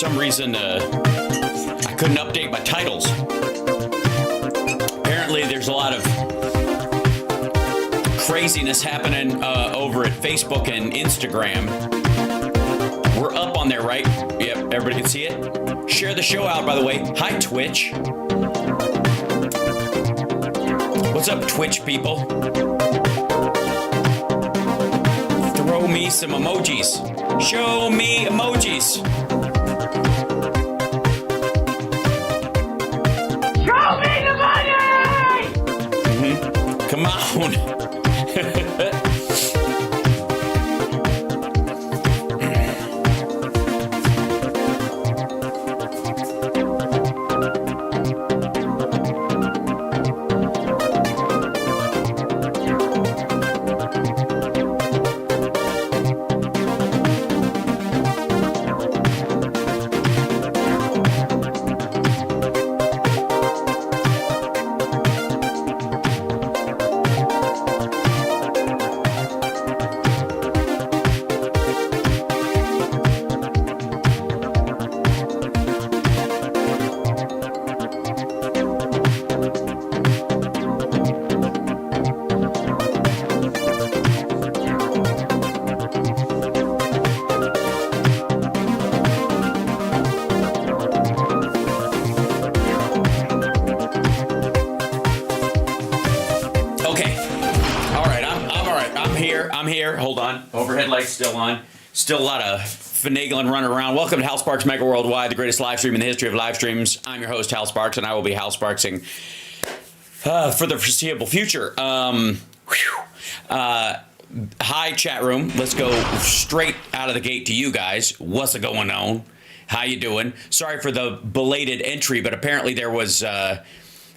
some reason, I couldn't update my titles. Apparently, there's a lot of craziness happening over at Facebook and Instagram. We're up on there, right? Yep, everybody can see it. Share the show out, by the way. Hi, Twitch. What's up, Twitch people? Throw me some emojis. Show me emojis. Show me the money! Come on. I'm here. Hold on. Overhead lights still on. Still a lot of finagling running around. Welcome to Hal Sparks Megaworldwide, the greatest live stream in the history of live streams. I'm your host, Hal Sparks, and I will be Hal Sparksing for the foreseeable future. Hi, chat room. Let's go straight out of the gate to you guys. What's going on? How you doing? Sorry for the belated entry, but apparently there was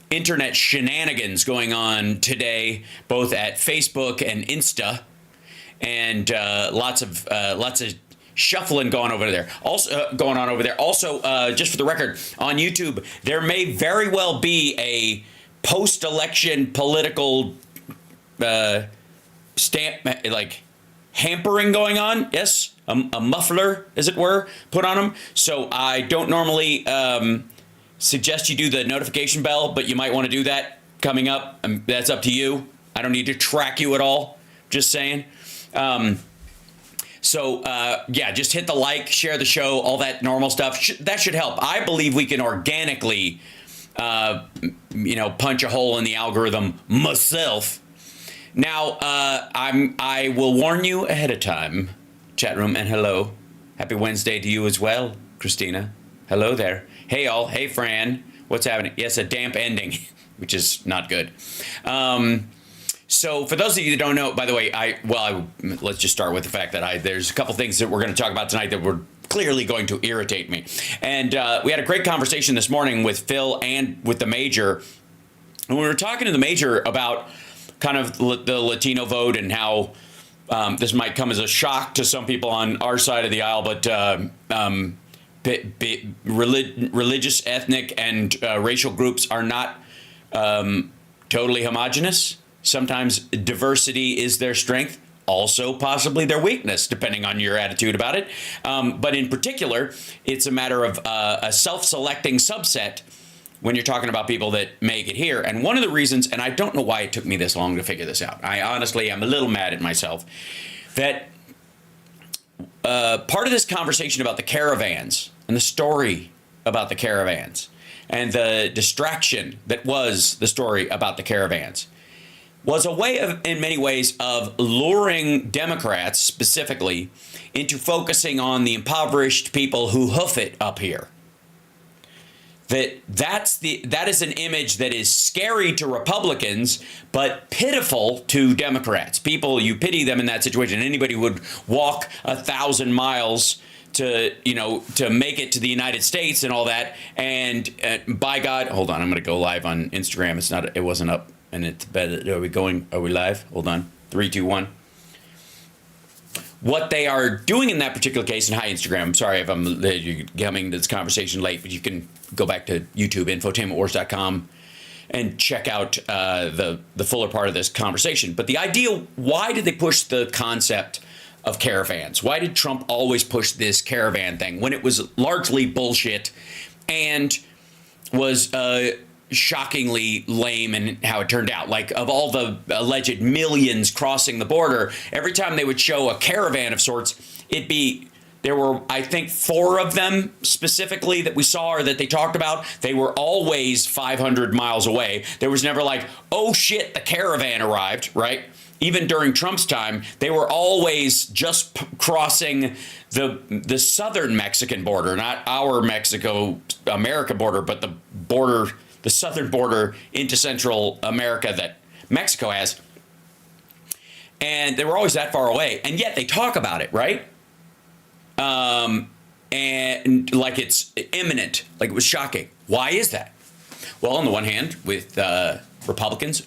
internet shenanigans going on today, both at Facebook and Insta, and lots of shuffling going over there. Also, just for the record, on YouTube, there may very well be a post-election political hampering going on. Yes, a muffler, as it were, put on them. So I don't normally suggest you do the notification bell, but you might want to do that coming up. That's up to you. I don't need to track you at all. Just saying. Just hit the like, share the show, all that normal stuff. That should help. I believe we can organically, punch a hole in the algorithm myself. Now, I will warn you ahead of time, chat room, and hello. Happy Wednesday to you as well, Christina. Hello there. Hey, all. Hey, Fran. What's happening? Yes, a damp ending, which is not good. So for those of you that don't know, by the way, let's just start with the fact that there's a couple things that we're going to talk about tonight that were clearly going to irritate me. And we had a great conversation this morning with Phil and with the Major. And we were talking to the Major about kind of the Latino vote and how this might come as a shock to some people on our side of the aisle, but religious, ethnic, and racial groups are not totally homogenous. Sometimes diversity is their strength, also possibly their weakness, depending on your attitude about it. But in particular, it's a matter of a self-selecting subset when you're talking about people that make it here. And one of the reasons, and I don't know why it took me this long to figure this out, I honestly am a little mad at myself, that part of this conversation about the caravans and the story about the caravans and the distraction that was the story about the caravans was a way of, in many ways, of luring Democrats specifically into focusing on the impoverished people who hoof it up here. That is an image that is scary to Republicans, but pitiful to Democrats. People, you pity them in that situation. Anybody who would walk 1,000 miles to make it to the United States and all that. And by God, hold on, I'm going to go live on Instagram. It wasn't up, and it's better. Are we live? Hold on. 3, 2, 1. What they are doing in that particular case, and hi Instagram, I'm sorry if you're coming to this conversation late, but you can go back to YouTube, infotainmentwars.com, and check out the fuller part of this conversation. But the idea, why did they push the concept of caravans? Why did Trump always push this caravan thing when it was largely bullshit and was shockingly lame in how it turned out? Like, of all the alleged millions crossing the border, every time they would show a caravan of sorts, there were, I think, 4 of them specifically that we saw or that they talked about. They were always 500 miles away. There was never like, oh shit, the caravan arrived, right? Even during Trump's time, they were always just crossing the southern Mexican border, not our Mexico-America border, but the southern border into Central America that Mexico has. And they were always that far away. And yet they talk about it, right? And like it's imminent, like it was shocking. Why is that? Well, on the one hand, with Republicans,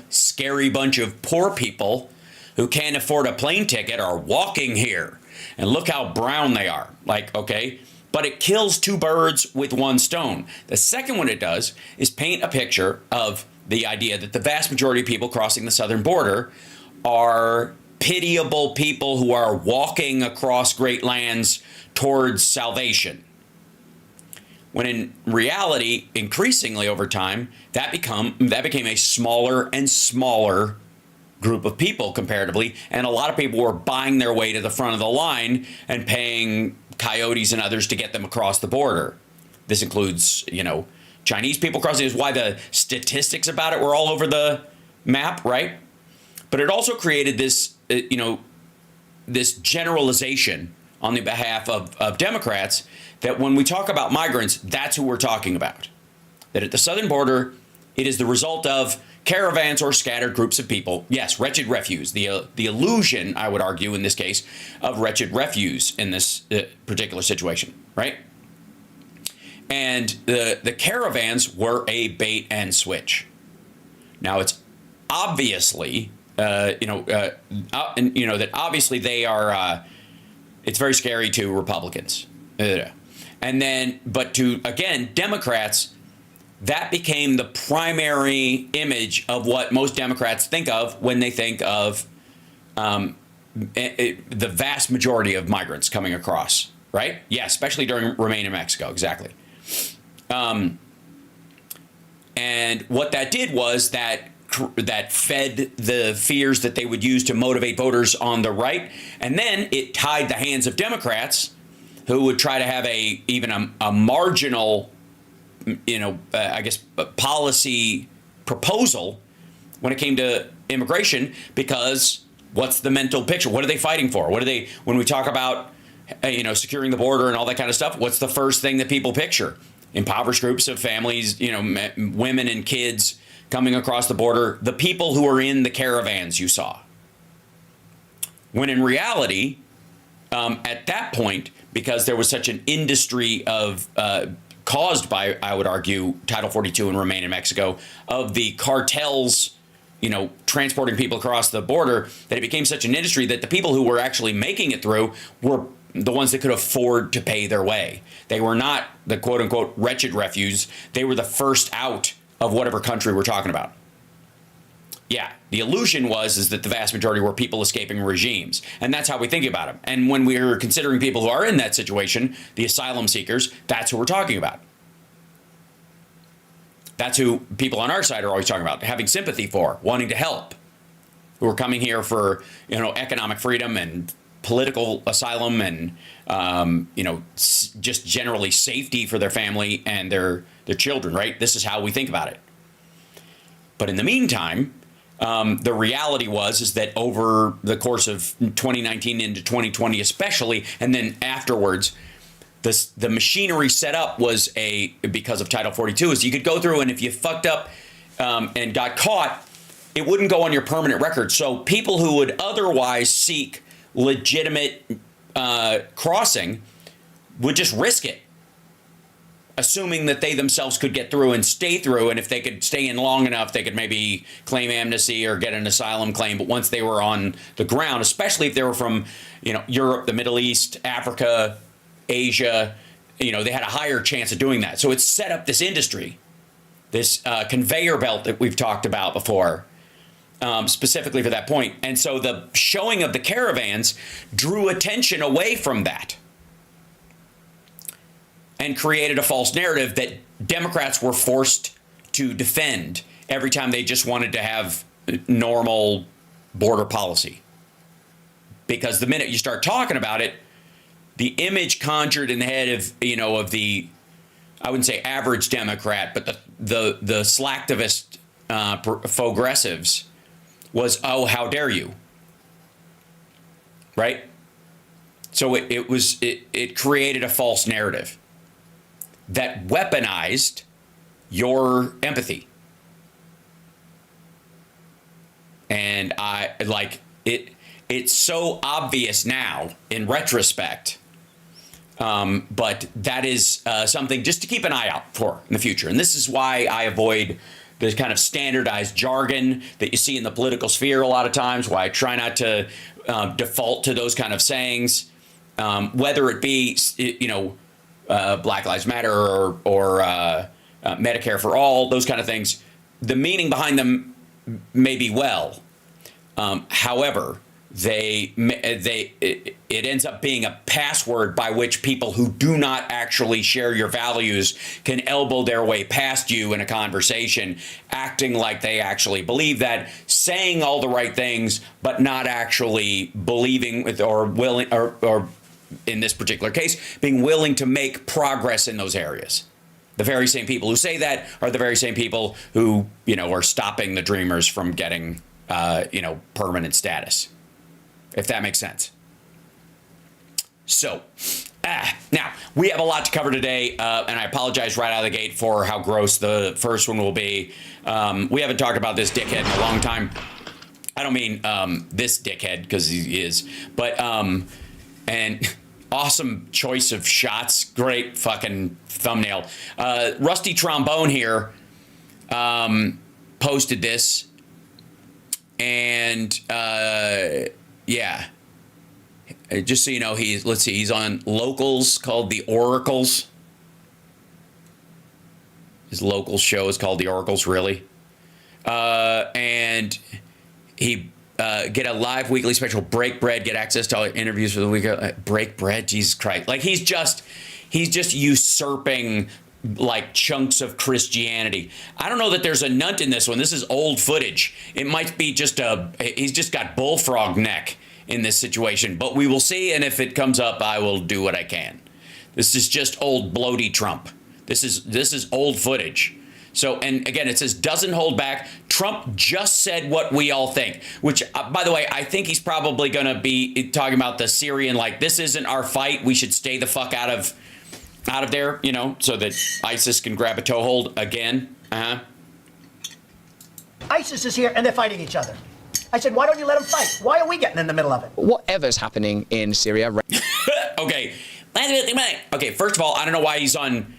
scary bunch of poor people who can't afford a plane ticket are walking here. And look how brown they are. Like, okay, but it kills 2 birds with 1 stone. The second one it does is paint a picture of the idea that the vast majority of people crossing the southern border are pitiable people who are walking across great lands towards salvation. When in reality, increasingly over time, that became a smaller and smaller group of people comparatively, and a lot of people were buying their way to the front of the line and paying coyotes and others to get them across the border. This includes, Chinese people crossing. Is why the statistics about it were all over the map, right? But it also created this, this generalization on the behalf of Democrats that when we talk about migrants, that's who we're talking about. That at the southern border, it is the result of caravans or scattered groups of people. Yes, wretched refuse. The illusion, I would argue in this case, of wretched refuse in this particular situation, right? And the caravans were a bait and switch. Now it's obviously, that obviously they are. It's very scary to Republicans, and then, but to again Democrats, that became the primary image of what most Democrats think of when they think of the vast majority of migrants coming across, right? Yeah, especially during Remain in Mexico, exactly. And what that did was that fed the fears that they would use to motivate voters on the right, and then it tied the hands of Democrats who would try to have even a marginal, policy proposal when it came to immigration, because what's the mental picture? What are they fighting for? When we talk about, securing the border and all that kind of stuff, what's the first thing that people picture? Impoverished groups of families, women and kids coming across the border, the people who are in the caravans you saw. When in reality, at that point, because there was such an industry of caused by, I would argue, Title 42 and Remain in Mexico, of the cartels, transporting people across the border, that it became such an industry that the people who were actually making it through were the ones that could afford to pay their way. They were not the quote unquote wretched refuse. They were the first out of whatever country we're talking about. Yeah, the illusion is that the vast majority were people escaping regimes, and that's how we think about them. And when we're considering people who are in that situation, the asylum seekers, that's who we're talking about. That's who people on our side are always talking about, having sympathy for, wanting to help, who are coming here for, economic freedom and political asylum and, just generally safety for their family and their children, right? This is how we think about it. But in the meantime, the reality is that over the course of 2019 into 2020 especially, and then afterwards, the machinery set up was because of Title 42, is you could go through, and if you fucked up and got caught, it wouldn't go on your permanent record. So people who would otherwise seek legitimate crossing would just risk it, assuming that they themselves could get through and stay through, and if they could stay in long enough, they could maybe claim amnesty or get an asylum claim. But once they were on the ground, especially if they were from, Europe, the Middle East, Africa, Asia, they had a higher chance of doing that. So it's set up this industry, this conveyor belt that we've talked about before, specifically for that point. And so the showing of the caravans drew attention away from that and created a false narrative that Democrats were forced to defend every time they just wanted to have normal border policy. Because the minute you start talking about it, the image conjured in the head of, of the, I wouldn't say average Democrat, but the slacktivist progressives was, oh, how dare you? Right? So it created a false narrative that weaponized your empathy. And it's so obvious now in retrospect. But that is something just to keep an eye out for in the future. And this is why I avoid the kind of standardized jargon that you see in the political sphere a lot of times, why I try not to default to those kind of sayings, whether it be, Black Lives Matter or Medicare for all, those kind of things. The meaning behind them may be well. However, it ends up being a password by which people who do not actually share your values can elbow their way past you in a conversation, acting like they actually believe that, saying all the right things, but not actually believing or willing, or in this particular case, being willing to make progress in those areas. The very same people who say that are the very same people who, are stopping the Dreamers from getting, permanent status. If that makes sense. So, now, we have a lot to cover today, and I apologize right out of the gate for how gross the first one will be. We haven't talked about this dickhead in a long time. I don't mean this dickhead, because he is, but, and awesome choice of shots, great fucking thumbnail. Rusty Trombone here posted this, and yeah, just so you know, he's on Locals called The Oracles. His local show is called The Oracles, really. And he get a live weekly special, Break Bread, get access to all the interviews for the week. Break Bread, Jesus Christ. Like, he's just usurping like chunks of Christianity. I don't know that there's a nunt in this one. This is old footage. It might be he's just got bullfrog neck in this situation, but we will see. And if it comes up, I will do what I can. This is just old bloaty Trump. This is old footage. So, and again, it says doesn't hold back. Trump just said what we all think, which, by the way, I think he's probably going to be talking about the Syrian, like, this isn't our fight. We should stay the fuck out of there, so that ISIS can grab a toehold again. ISIS is here and they're fighting each other. I said, why don't you let them fight? Why are we getting in the middle of it? Whatever's happening in Syria. Okay. Okay, first of all, I don't know why he's on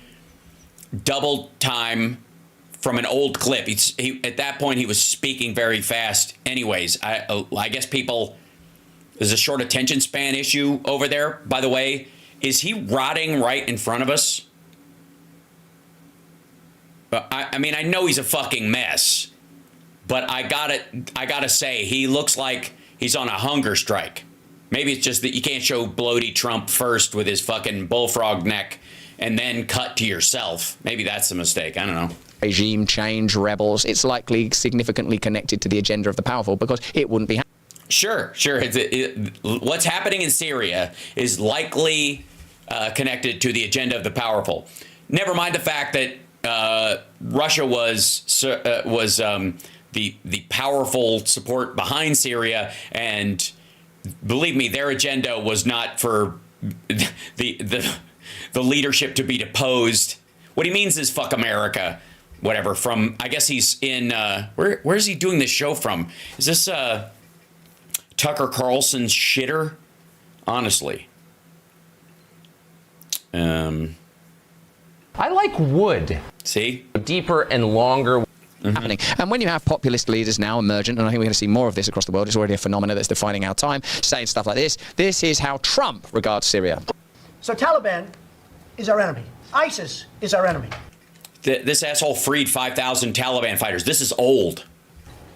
double time from an old clip. He at that point, he was speaking very fast anyways. I guess there's a short attention span issue over there. By the way, is he rotting right in front of us? I mean, I know he's a fucking mess, but I gotta say, he looks like he's on a hunger strike. Maybe it's just that you can't show bloaty Trump first with his fucking bullfrog neck and then cut to yourself. Maybe that's the mistake. I don't know. Regime change, rebels. It's likely significantly connected to the agenda of the powerful, because it wouldn't be. Sure. What's happening in Syria is likely connected to the agenda of the powerful. Never mind the fact that Russia was the powerful support behind Syria, and believe me, their agenda was not for the leadership to be deposed. What he means is fuck America, whatever. From, I guess he's in where is he doing this show from? Is this Tucker Carlson's shitter? Honestly. I like wood. See? Deeper and longer. Happening. And when you have populist leaders now emergent, and I think we're going to see more of this across the world, it's already a phenomenon that's defining our time, saying stuff like this is how Trump regards Syria. So Taliban is our enemy. ISIS is our enemy. This asshole freed 5,000 Taliban fighters. This is old.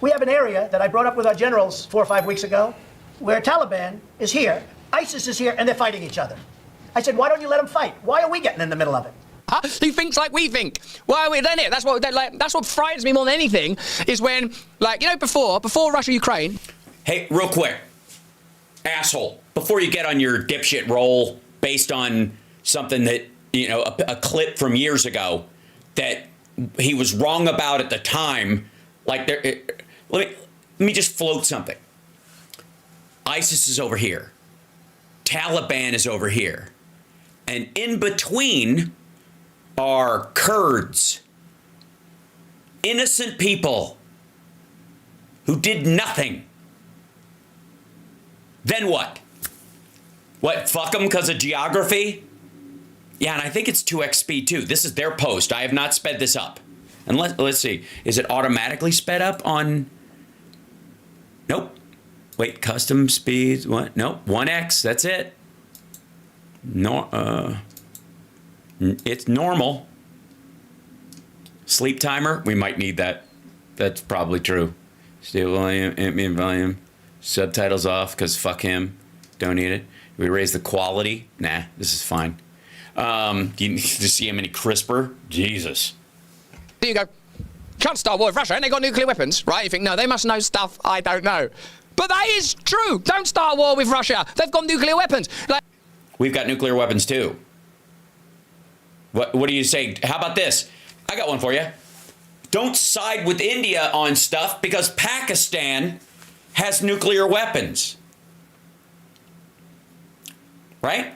We have an area that I brought up with our generals 4 or 5 weeks ago where Taliban is here, ISIS is here, and they're fighting each other. I said, why don't you let them fight? Why are we getting in the middle of it? Huh? He thinks like we think. Why are we then? That's what frightens me more than anything is when, like, you know, before Russia Ukraine. Hey, real quick, asshole, before you get on your dipshit roll based on something that, you know, a clip from years ago that he was wrong about at the time, like, let me just float something. ISIS is over here. Taliban is over here. And in between are Kurds, innocent people who did nothing. Then what? What, fuck them because of geography? Yeah, and I think it's 2x speed too. This is their post. I have not sped this up. And let's see. Is it automatically sped up on? Nope. Wait, custom speeds. What? Nope. 1x. That's it. No. It's normal. Sleep timer. We might need that. That's probably true. Stable volume, ambient volume. Subtitles off because fuck him. Don't need it. We raise the quality. Nah, this is fine. Do you need to see him any crisper? Jesus. There you go. Can't start a war with Russia, and they got nuclear weapons, right? You think, no, they must know stuff I don't know. But that is true. Don't start a war with Russia. They've got nuclear weapons. Like, we've got nuclear weapons too. What do you say? How about this? I got one for you. Don't side with India on stuff because Pakistan has nuclear weapons. Right?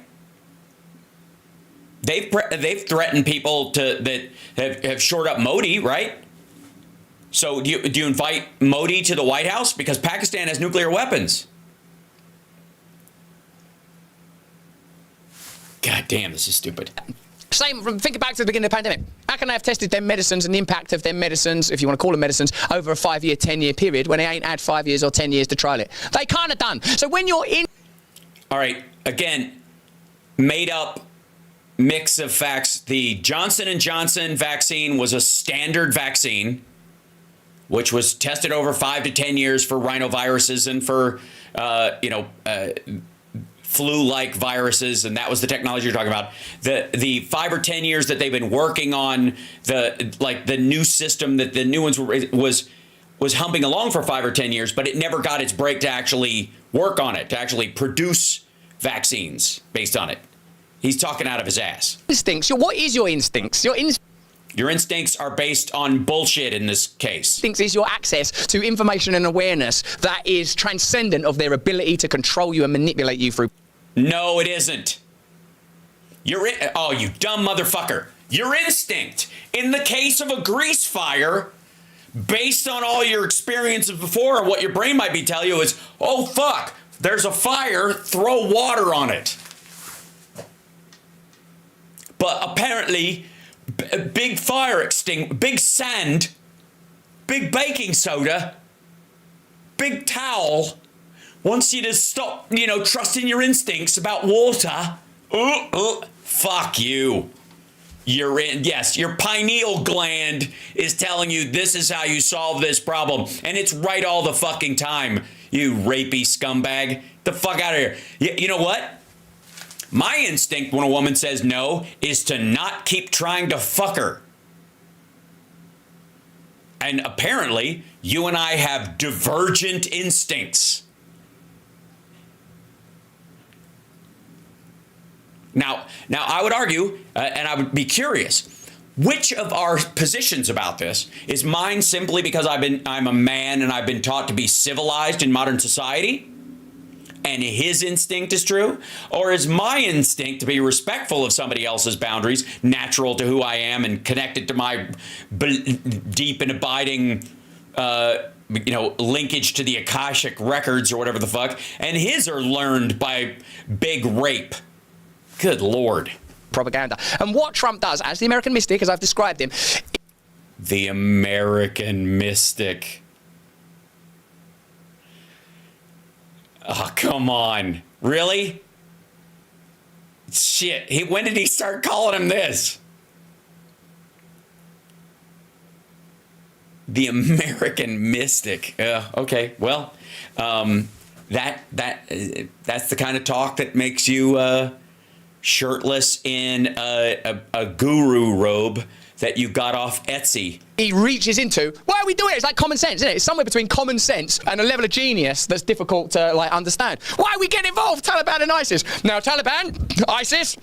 They've threatened people that have shored up Modi, right? So do you invite Modi to the White House because Pakistan has nuclear weapons? God damn, this is stupid. Same from think back to the beginning of the pandemic. How can they have tested their medicines and the impact of their medicines, if you want to call them medicines, over a 5-year, 10-year period when they ain't had 5 years or 10 years to trial it? They can't have done. So when you're in... All right, again, made up mix of facts. The Johnson & Johnson vaccine was a standard vaccine, which was tested over 5 to 10 years for rhinoviruses and for, flu-like viruses, and that was the technology you're talking about. The 5 or 10 years that they've been working on the new system that the new ones was humping along for 5 or 10 years, but it never got its break to actually work on it, to actually produce vaccines based on it. He's talking out of his ass. Instincts. What is your instincts? Your instincts are based on bullshit in this case. Instincts is your access to information and awareness that is transcendent of their ability to control you and manipulate you through... No, it isn't. Oh, you dumb motherfucker. Your instinct, in the case of a grease fire, based on all your experiences before, or what your brain might be telling you is, oh, fuck, there's a fire, throw water on it. But apparently, big fire extinguisher, big sand, big baking soda, big towel wants you to stop, trusting your instincts about water. Fuck you. Yes, your pineal gland is telling you this is how you solve this problem. And it's right all the fucking time, you rapey scumbag. The fuck out of here. You know what? My instinct when a woman says no is to not keep trying to fuck her. And apparently, you and I have divergent instincts. Now I would argue, and I would be curious, which of our positions about this is mine simply because I'm a man and I've been taught to be civilized in modern society? And his instinct is true? Or is my instinct to be respectful of somebody else's boundaries, natural to who I am and connected to my deep and abiding, linkage to the Akashic records or whatever the fuck, and his are learned by big rape? Good Lord. Propaganda. And what Trump does, as the American mystic, as I've described him... The American mystic. Oh, come on. Really? Shit. When did he start calling him this? The American mystic. Okay, well, that's the kind of talk that makes you shirtless in a guru robe that you got off Etsy. He reaches into, why are we doing it? It's like common sense, isn't it? It's somewhere between common sense and a level of genius that's difficult to like understand. Why are we getting involved, Taliban and ISIS? Now, Taliban, ISIS,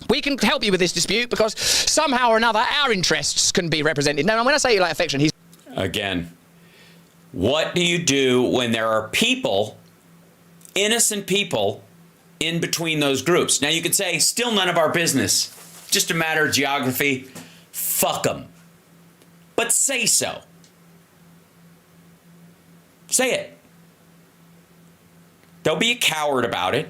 we can help you with this dispute because somehow or another our interests can be represented. Now, when I say like affection, he's... Again, what do you do when there are people, innocent people, in between those groups? Now, you could say, still none of our business. Just a matter of geography. Fuck them. But say so. Say it. Don't be a coward about it.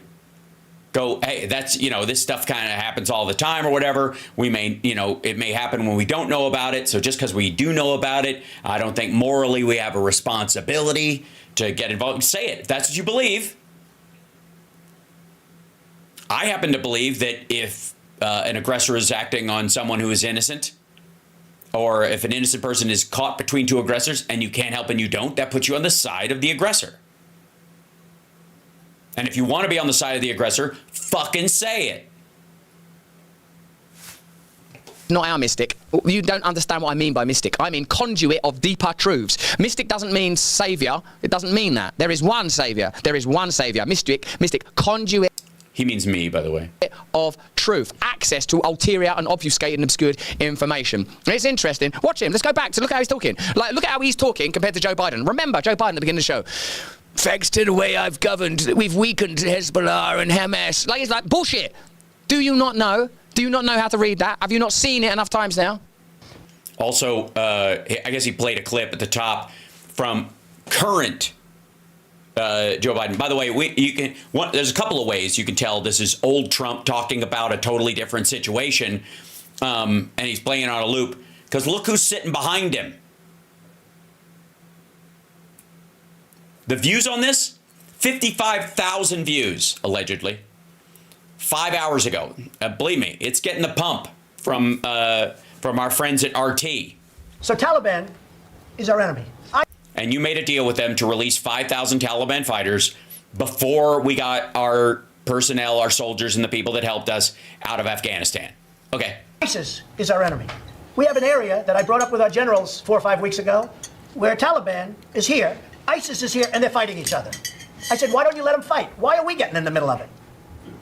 Go, hey, that's, this stuff kind of happens all the time or whatever. We may, it may happen when we don't know about it. So just because we do know about it, I don't think morally we have a responsibility to get involved. Say it. If that's what you believe. I happen to believe that if an aggressor is acting on someone who is innocent, or if an innocent person is caught between two aggressors and you can't help and you don't, that puts you on the side of the aggressor. And if you want to be on the side of the aggressor, fucking say it. Not our mystic. You don't understand what I mean by mystic. I mean conduit of deeper truths. Mystic doesn't mean savior. It doesn't mean that. There is one savior. There is one savior. Mystic, conduit. He means me, by the way. Of truth, access to ulterior and obfuscated and obscured information. And it's interesting. Watch him. Let's go back to look how he's talking. Like, look at how he's talking compared to Joe Biden. Remember Joe Biden at the beginning of the show. Thanks to the way I've governed, we've weakened Hezbollah and Hamas. Like, it's like bullshit. Do you not know? Do you not know how to read that? Have you not seen it enough times now? Also, I guess he played a clip at the top from current Joe Biden. By the way, there's a couple of ways you can tell this is old Trump talking about a totally different situation, and he's playing on a loop, because look who's sitting behind him. The views on this, 55,000 views, allegedly, 5 hours ago. Believe me, it's getting the pump from our friends at RT. So Taliban is our enemy. And you made a deal with them to release 5,000 Taliban fighters before we got our personnel, our soldiers, and the people that helped us out of Afghanistan. Okay. ISIS is our enemy. We have an area that I brought up with our generals 4 or 5 weeks ago where Taliban is here, ISIS is here, and they're fighting each other. I said, why don't you let them fight? Why are we getting in the middle of it?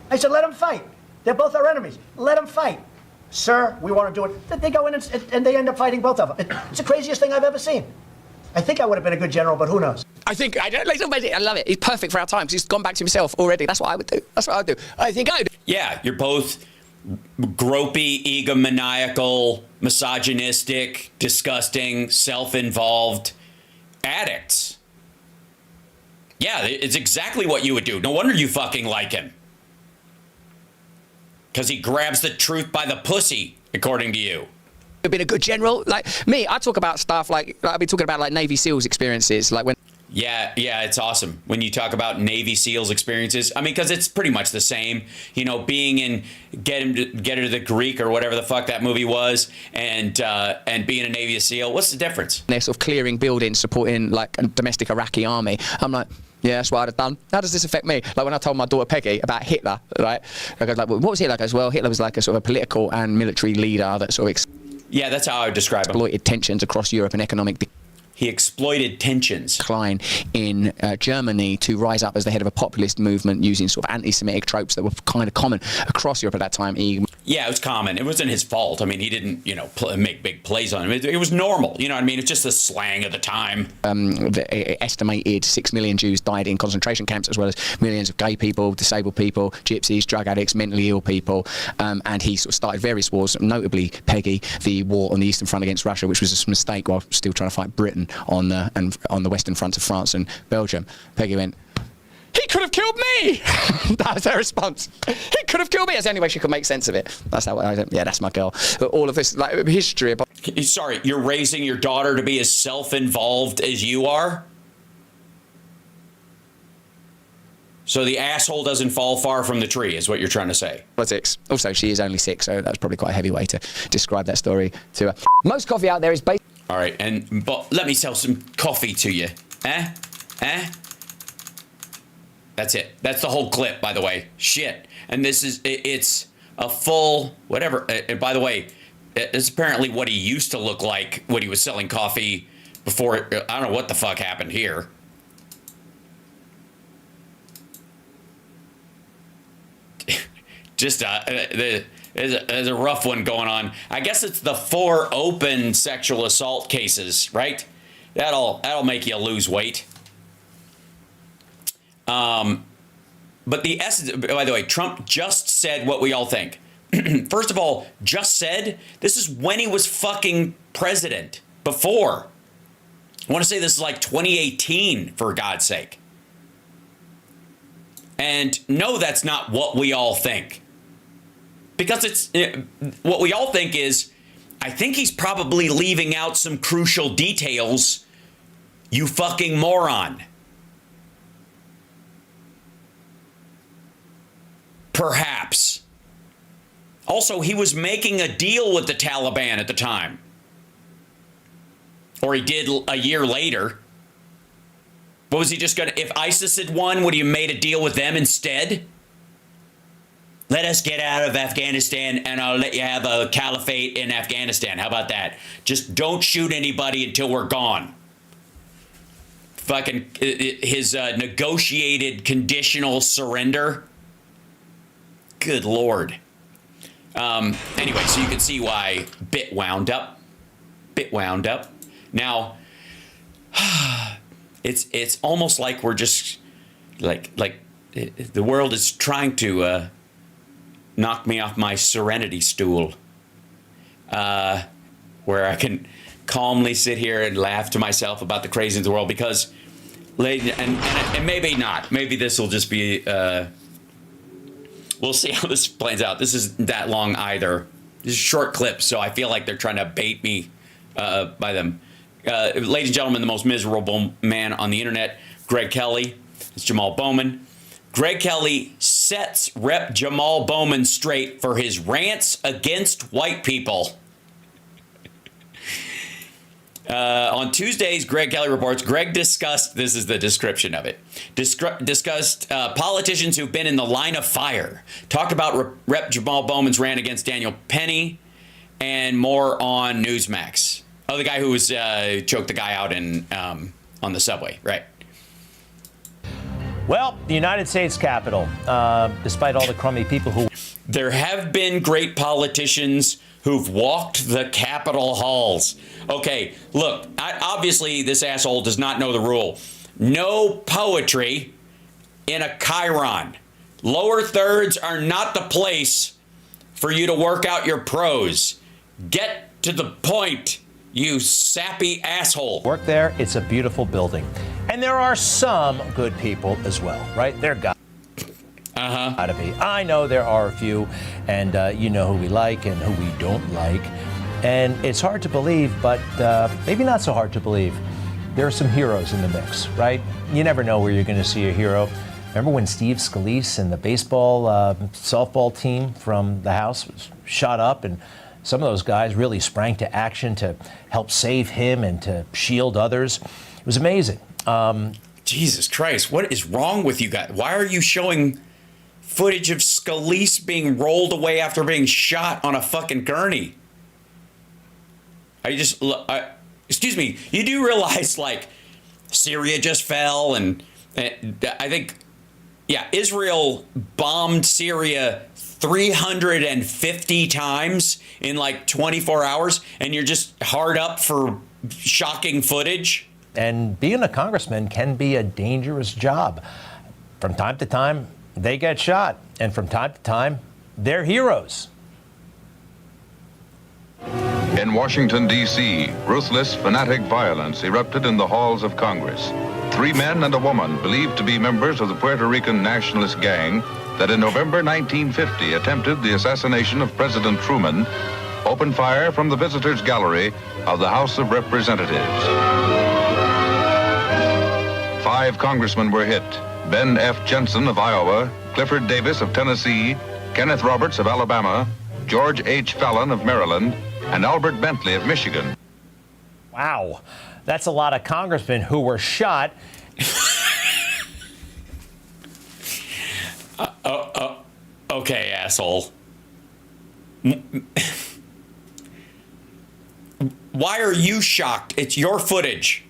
I said, let them fight. They're both our enemies. Let them fight. Sir, we want to do it. They go in and they end up fighting both of them. It's the craziest thing I've ever seen. I think I would have been a good general, but who knows? I love it. He's perfect for our times. He's gone back to himself already. That's what I would do. That's what I would do. I think I would. Yeah, you're both gropey, egomaniacal, misogynistic, disgusting, self-involved addicts. Yeah, it's exactly what you would do. No wonder you fucking like him. Because he grabs the truth by the pussy, according to you. Have been a good general. Like me, I talk about stuff like I've been talking about like Navy SEALs experiences, like when. Yeah, it's awesome when you talk about Navy SEALs experiences. I mean, because it's pretty much the same. Being in Get Her to the Greek or whatever the fuck that movie was, and being a Navy SEAL. What's the difference? They're sort of clearing buildings, supporting like a domestic Iraqi army. I'm like, yeah, that's what I'd have done. How does this affect me? Like when I told my daughter Peggy about Hitler, right? I goes like, well, what was Hitler? I goes, well, Hitler was like a sort of political and military leader that sort of. Yeah, that's how I would describe him. Exploited tensions across Europe and economic He exploited tensions. Decline in Germany to rise up as the head of a populist movement using sort of anti-Semitic tropes that were kind of common across Europe at that time. Yeah, it was common. It wasn't his fault. I mean, he didn't, make big plays on him. It was normal. You know what I mean? It's just the slang of the time. Estimated 6 million Jews died in concentration camps, as well as millions of gay people, disabled people, gypsies, drug addicts, mentally ill people. And he sort of started various wars, notably Peggy, the war on the Eastern Front against Russia, which was a mistake while still trying to fight Britain on the Western Front of France and Belgium. Peggy went, he could have killed me! That was her response. He could have killed me. That's the only way she could make sense of it. That's how I said, yeah, that's my girl. All of this like history about. Sorry, you're raising your daughter to be as self-involved as you are? So the asshole doesn't fall far from the tree, is what you're trying to say. Politics. Also, she is only 6, so that's probably quite a heavy way to describe that story to her. Most coffee out there is based. All right, but let me sell some coffee to you. Eh? That's it. That's the whole clip, by the way. Shit. And it's a full whatever. And by the way, it's apparently what he used to look like when he was selling coffee before. I don't know what the fuck happened here. Just there's a rough one going on. I guess it's the 4 open sexual assault cases, right? That'll make you lose weight. But the essence, by the way, Trump just said what we all think. First of all, just said, this is when he was fucking president. Before. I want to say this is like 2018, for God's sake. And no, that's not what we all think. Because what we all think is, I think he's probably leaving out some crucial details, you fucking moron. Perhaps. Also, he was making a deal with the Taliban at the time. Or he did a year later. What was he just going to... If ISIS had won, would he have made a deal with them instead? Let us get out of Afghanistan and I'll let you have a caliphate in Afghanistan. How about that? Just don't shoot anybody until we're gone. Fucking his negotiated conditional surrender. Good Lord. Anyway, so you can see why bit wound up. Now, it's almost like we're just like the world is trying to knock me off my serenity stool, where I can calmly sit here and laugh to myself about the craziness of the world. Because, and maybe not. Maybe this will just be. We'll see how this plays out. This isn't that long either. This is a short clip, so I feel like they're trying to bait me by them. Ladies and gentlemen, the most miserable man on the internet, Greg Kelly. It's Jamal Bowman. Greg Kelly sets Rep. Jamal Bowman straight for his rants against white people. On Tuesdays, Greg Kelly reports, Greg discussed, this is the description of it, discussed politicians who've been in the line of fire, talked about Rep. Jamal Bowman's rant against Daniel Penny, and more on Newsmax. Oh, the guy who was choked the guy out in on the subway, right? Well, the United States Capitol, despite all the crummy people who... There have been great politicians who've walked the Capitol halls. Okay, look, obviously this asshole does not know the rule. No poetry in a chyron. Lower thirds are not the place for you to work out your prose. Get to the point, you sappy asshole. Work there, it's a beautiful building. And there are some good people as well, right? There got to be. I know there are a few, and you know who we like and who we don't like. And it's hard to believe, but maybe not so hard to believe. There are some heroes in the mix, right? You never know where you're going to see a hero. Remember when Steve Scalise and the baseball softball team from the House was shot up, and some of those guys really sprang to action to help save him and to shield others? It was amazing. Jesus Christ, what is wrong with you guys? Why are you showing footage of Scalise being rolled away after being shot on a fucking gurney? Excuse me, you do realize, like, Syria just fell, and I think, yeah, Israel bombed Syria 350 times in like 24 hours, and you're just hard up for shocking footage? And being a congressman can be a dangerous job. From time to time, they get shot, and from time to time, they're heroes. In Washington, D.C., ruthless, fanatic violence erupted in the halls of Congress. 3 men and a woman believed to be members of the Puerto Rican nationalist gang that in November 1950 attempted the assassination of President Truman opened fire from the visitors' gallery of the House of Representatives. 5 congressmen were hit: Ben F. Jensen of Iowa, Clifford Davis of Tennessee, Kenneth Roberts of Alabama, George H. Fallon of Maryland, and Albert Bentley of Michigan. Wow, that's a lot of congressmen who were shot. Okay, asshole. Why are you shocked? It's your footage.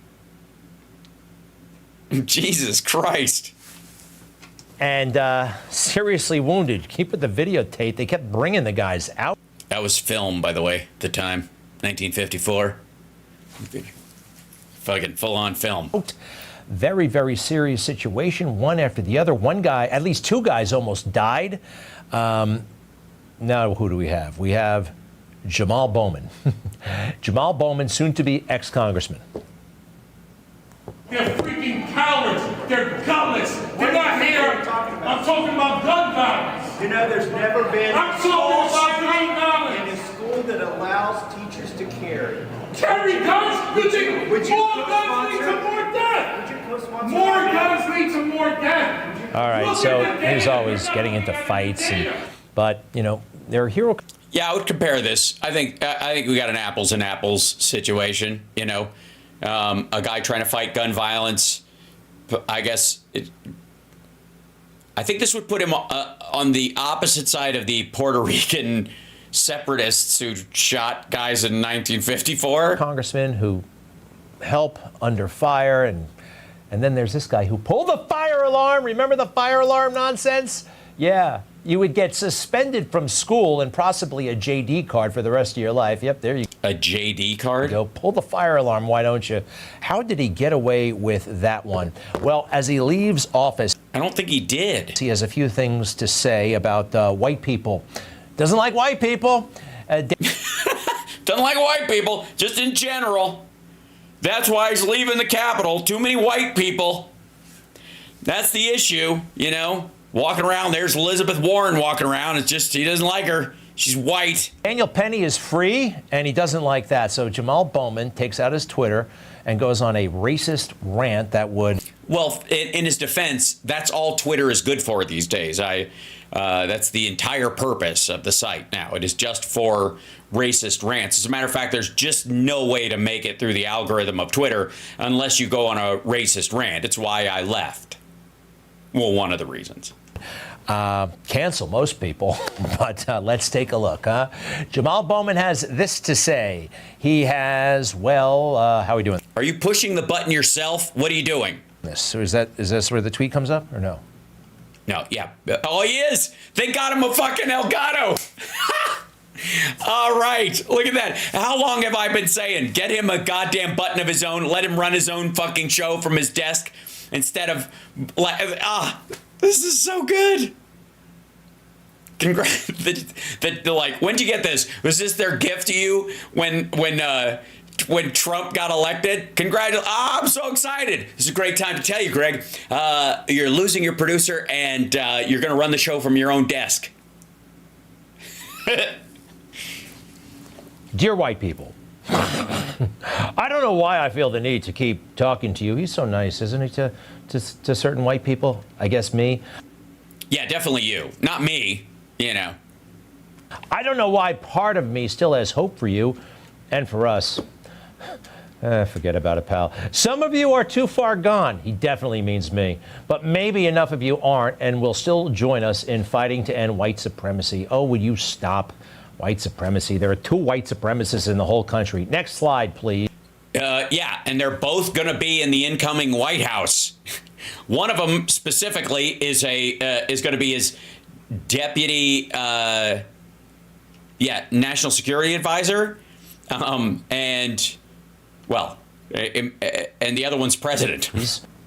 Jesus Christ. And seriously wounded. Keep it the videotape. They kept bringing the guys out. That was film, by the way, at the time. 1954. Fucking full-on film. Very, very serious situation, one after the other. One guy, at least two guys almost died. Now, who do we have? We have Jamal Bowman. Jamal Bowman, soon to be ex-congressman. They're freaking cowards. They're gutless. They're not here. I'm talking about gun violence. You know, there's never been I'm talking about gun violence. in a school that allows teachers to carry. Carry guns? You think Would you more guns lead to more death? Would you co-sponsor More that? guns lead to more death. All right, Look so at the he's data. always getting into fights, but you know they're hero. Yeah, I would compare this. I think we got an apples and apples situation. You know, a guy trying to fight gun violence. I guess I think this would put him on the opposite side of the Puerto Rican separatists who shot guys in 1954. Congressmen who help under fire, and then there's this guy who pulled the fire alarm. Remember the fire alarm nonsense? Yeah, you would get suspended from school and possibly a JD card for the rest of your life. Yep, there you A JD card? go. Pull the fire alarm, why don't you? How did he get away with that one? Well, as he leaves office, I don't think he did. he has a few things to say about white people. Doesn't like white people. Doesn't like white people, just in general. That's why he's leaving the Capitol. Too many white people. That's the issue, you know. Walking around, there's Elizabeth Warren walking around. It's just, he doesn't like her. She's white. Daniel Penny is free, and he doesn't like that. So Jamal Bowman takes out his Twitter and goes on a racist rant that would... Well, in his defense, that's all Twitter is good for these days. That's the entire purpose of the site now. It is just for racist rants. As a matter of fact, there's just no way to make it through the algorithm of Twitter unless you go on a racist rant. It's why I left. Well, one of the reasons. Cancel most people, but let's take a look. Jamal Bowman has this to say. He has, well, how are we doing Are you pushing the button yourself? What are you doing? this? So is this where the tweet comes up or no? No, yeah. Oh, he is. They got him a fucking Elgato. All right. Look at that. How long have I been saying? Get him a goddamn button of his own. Let him run his own fucking show from his desk instead of this is so good. Congrats. Like, when'd you get this? Was this their gift to you when Trump got elected? Congratulations. I'm so excited. This is a great time to tell you, Greg. You're losing your producer and you're going to run the show from your own desk. Dear white people, I don't know why I feel the need to keep talking to you. He's so nice, isn't he, to certain white people? I guess me. Yeah, definitely you. Not me, you know. I don't know why part of me still has hope for you and for us. Forget about it, pal. Some of you are too far gone. He definitely means me. But maybe enough of you aren't and will still join us in fighting to end white supremacy. Oh, would you stop white supremacy? There are 2 white supremacists in the whole country. Next slide, please. Yeah, and they're both going to be in the incoming White House. One of them specifically is going to be his deputy, national security advisor, and the other one's president.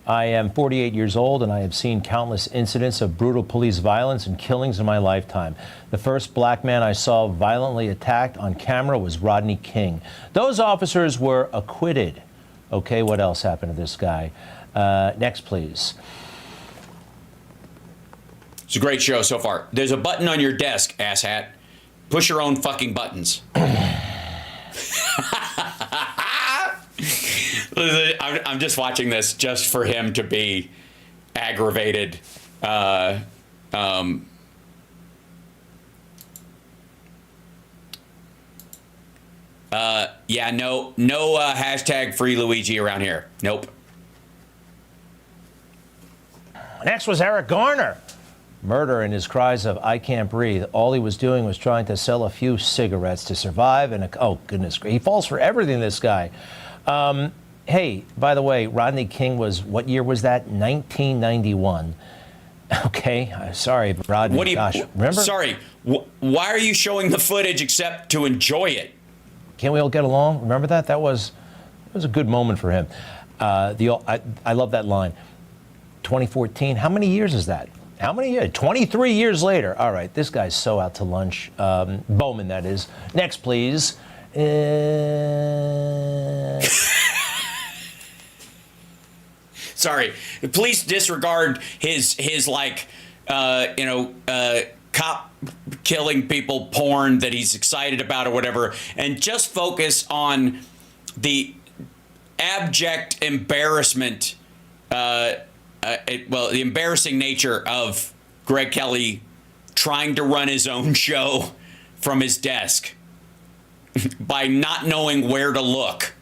I am 48 years old, and I have seen countless incidents of brutal police violence and killings in my lifetime. The first black man I saw violently attacked on camera was Rodney King. Those officers were acquitted. Okay, what else happened to this guy? Next, please. It's a great show so far. There's a button on your desk, asshat. Push your own fucking buttons. I'm just watching this just for him to be aggravated. Yeah, no hashtag free Luigi around here. Nope. Next was Eric Garner. Murder in his cries of "I can't breathe." All he was doing was trying to sell a few cigarettes to survive. And oh goodness, he falls for everything. This guy. Hey, by the way, Rodney King was, what year was that? 1991. Okay, sorry, Rodney. What do you? Gosh, remember? Sorry. Why are you showing the footage except to enjoy it? Can't we all get along? Remember that? That was a good moment for him. I love that line. 2014. How many years is that? How many years? 23 years later. All right, this guy's so out to lunch. Bowman, that is. Next, please. Sorry. Please disregard his like, cop killing people porn that he's excited about or whatever, and just focus on the abject embarrassment, the embarrassing nature of Greg Kelly trying to run his own show from his desk by not knowing where to look.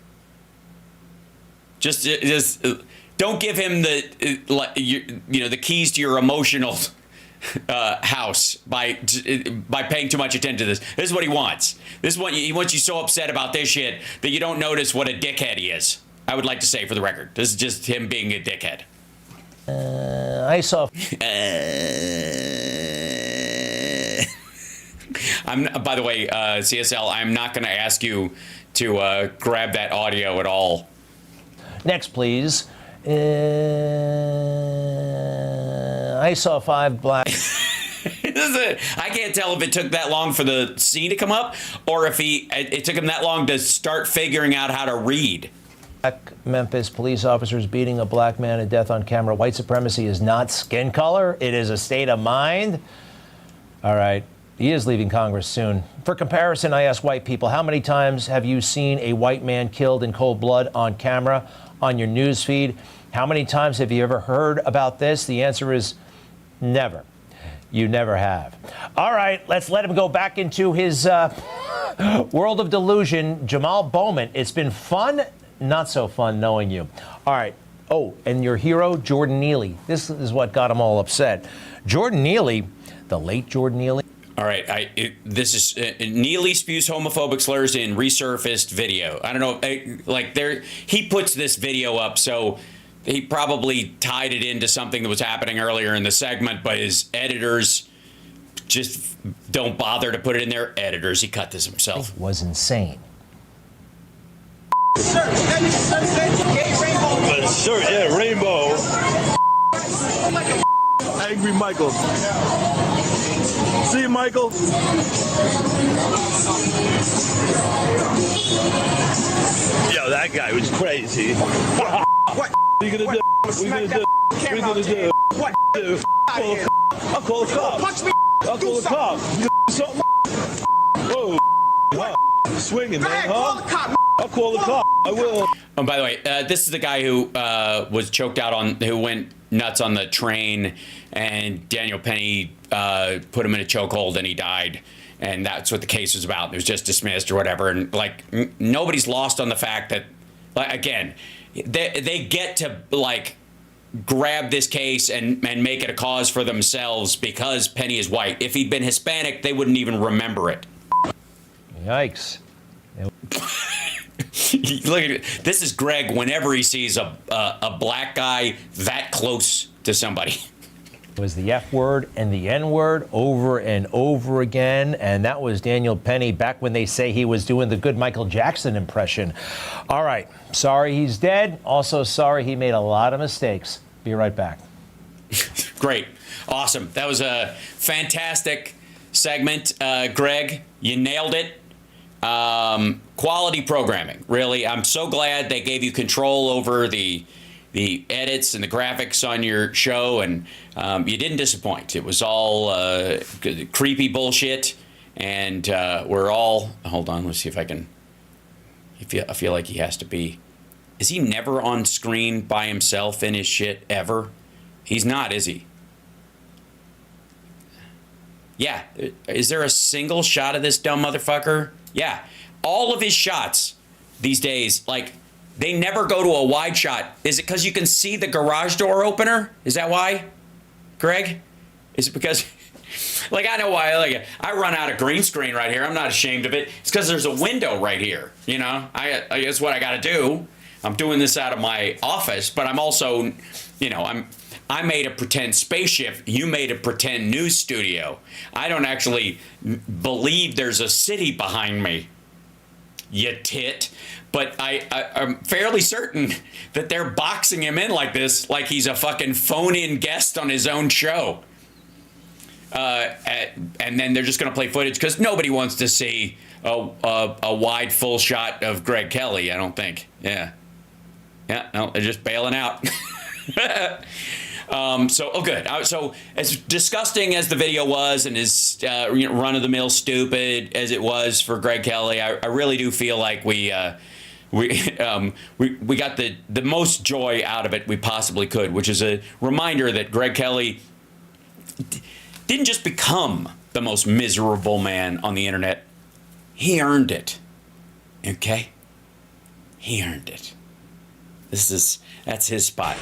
Just don't give him the keys to your emotional house by paying too much attention to this. This is what he wants. He wants you so upset about this shit that you don't notice what a dickhead he is. I would like to say, for the record, this is just him being a dickhead. I saw. By the way, CSL, I'm not going to ask you to grab that audio at all. Next, please. I saw 5 black. I can't tell if it took that long for the scene to come up, or if it took him that long to start figuring out how to read. Memphis police officers beating a black man to death on camera. White supremacy is not skin color. It is a state of mind. All right. He is leaving Congress soon. For comparison, I ask white people, how many times have you seen a white man killed in cold blood on camera on your news feed? How many times have you ever heard about this? The answer is never. You never have. All right, let's let him go back into his world of delusion. Jamal Bowman, it's been fun, not so fun knowing you. All right. Oh, and your hero, Jordan Neely. This is what got him all upset. Jordan Neely, the late Jordan Neely. All right, this is Neely spews homophobic slurs in resurfaced video. I don't know, he puts this video up, so he probably tied it into something that was happening earlier in the segment, but his editors just don't bother to put it in there. Editors, he cut this himself. It was insane. Sir, yeah, rainbow. Angry Michael. See you, Michael. Yo, that guy was crazy. What are you gonna do? What are you gonna do? What are you gonna do? What do? I'll call the cops. Punch me. I'll call the cops. You something? Whoa. Swinging, man, huh? I'll call the cops. I will. Oh, by the way, this is the guy who was choked out who went nuts on the train, and Daniel Penny put him in a chokehold and he died. And that's what the case was about. It was just dismissed or whatever. And nobody's lost on the fact that, again, they get to grab this case and make it a cause for themselves because Penny is white. If he'd been Hispanic, they wouldn't even remember it. Yikes. Look at it. This is Greg whenever he sees a black guy that close to somebody. It was the F word and the N word over and over again. And that was Daniel Penny back when they say he was doing the good Michael Jackson impression. All right. Sorry he's dead. Also sorry he made a lot of mistakes. Be right back. Great. Awesome. That was a fantastic segment. Greg, you nailed it. Quality programming, really. I'm so glad they gave you control over the edits and the graphics on your show, and you didn't disappoint. It was all creepy bullshit, and we're all... Hold on, let's see if I can... I feel like he has to be... Is he never on screen by himself in his shit, ever? He's not, is he? Yeah. Is there a single shot of this dumb motherfucker? Yeah. All of his shots these days, like, they never go to a wide shot. Is it because you can see the garage door opener? Is that why, Greg? Is it because, like, I know why. Like, I run out of green screen right here. I'm not ashamed of it. It's because there's a window right here. You know, I guess what I got to do. I'm doing this out of my office, but I'm also, you know, I made a pretend spaceship. You made a pretend news studio. I don't actually believe there's a city behind me, you tit. But I'm fairly certain that they're boxing him in like this, like he's a fucking phone-in guest on his own show. And then they're just going to play footage because nobody wants to see a wide full shot of Greg Kelly, I don't think. Yeah, no, they're just bailing out. Good. So as disgusting as the video was and as run-of-the-mill stupid as it was for Greg Kelly, I really do feel like we got the most joy out of it we possibly could, which is a reminder that Greg Kelly didn't just become the most miserable man on the internet. He earned it. Okay? He earned it. That's his spot.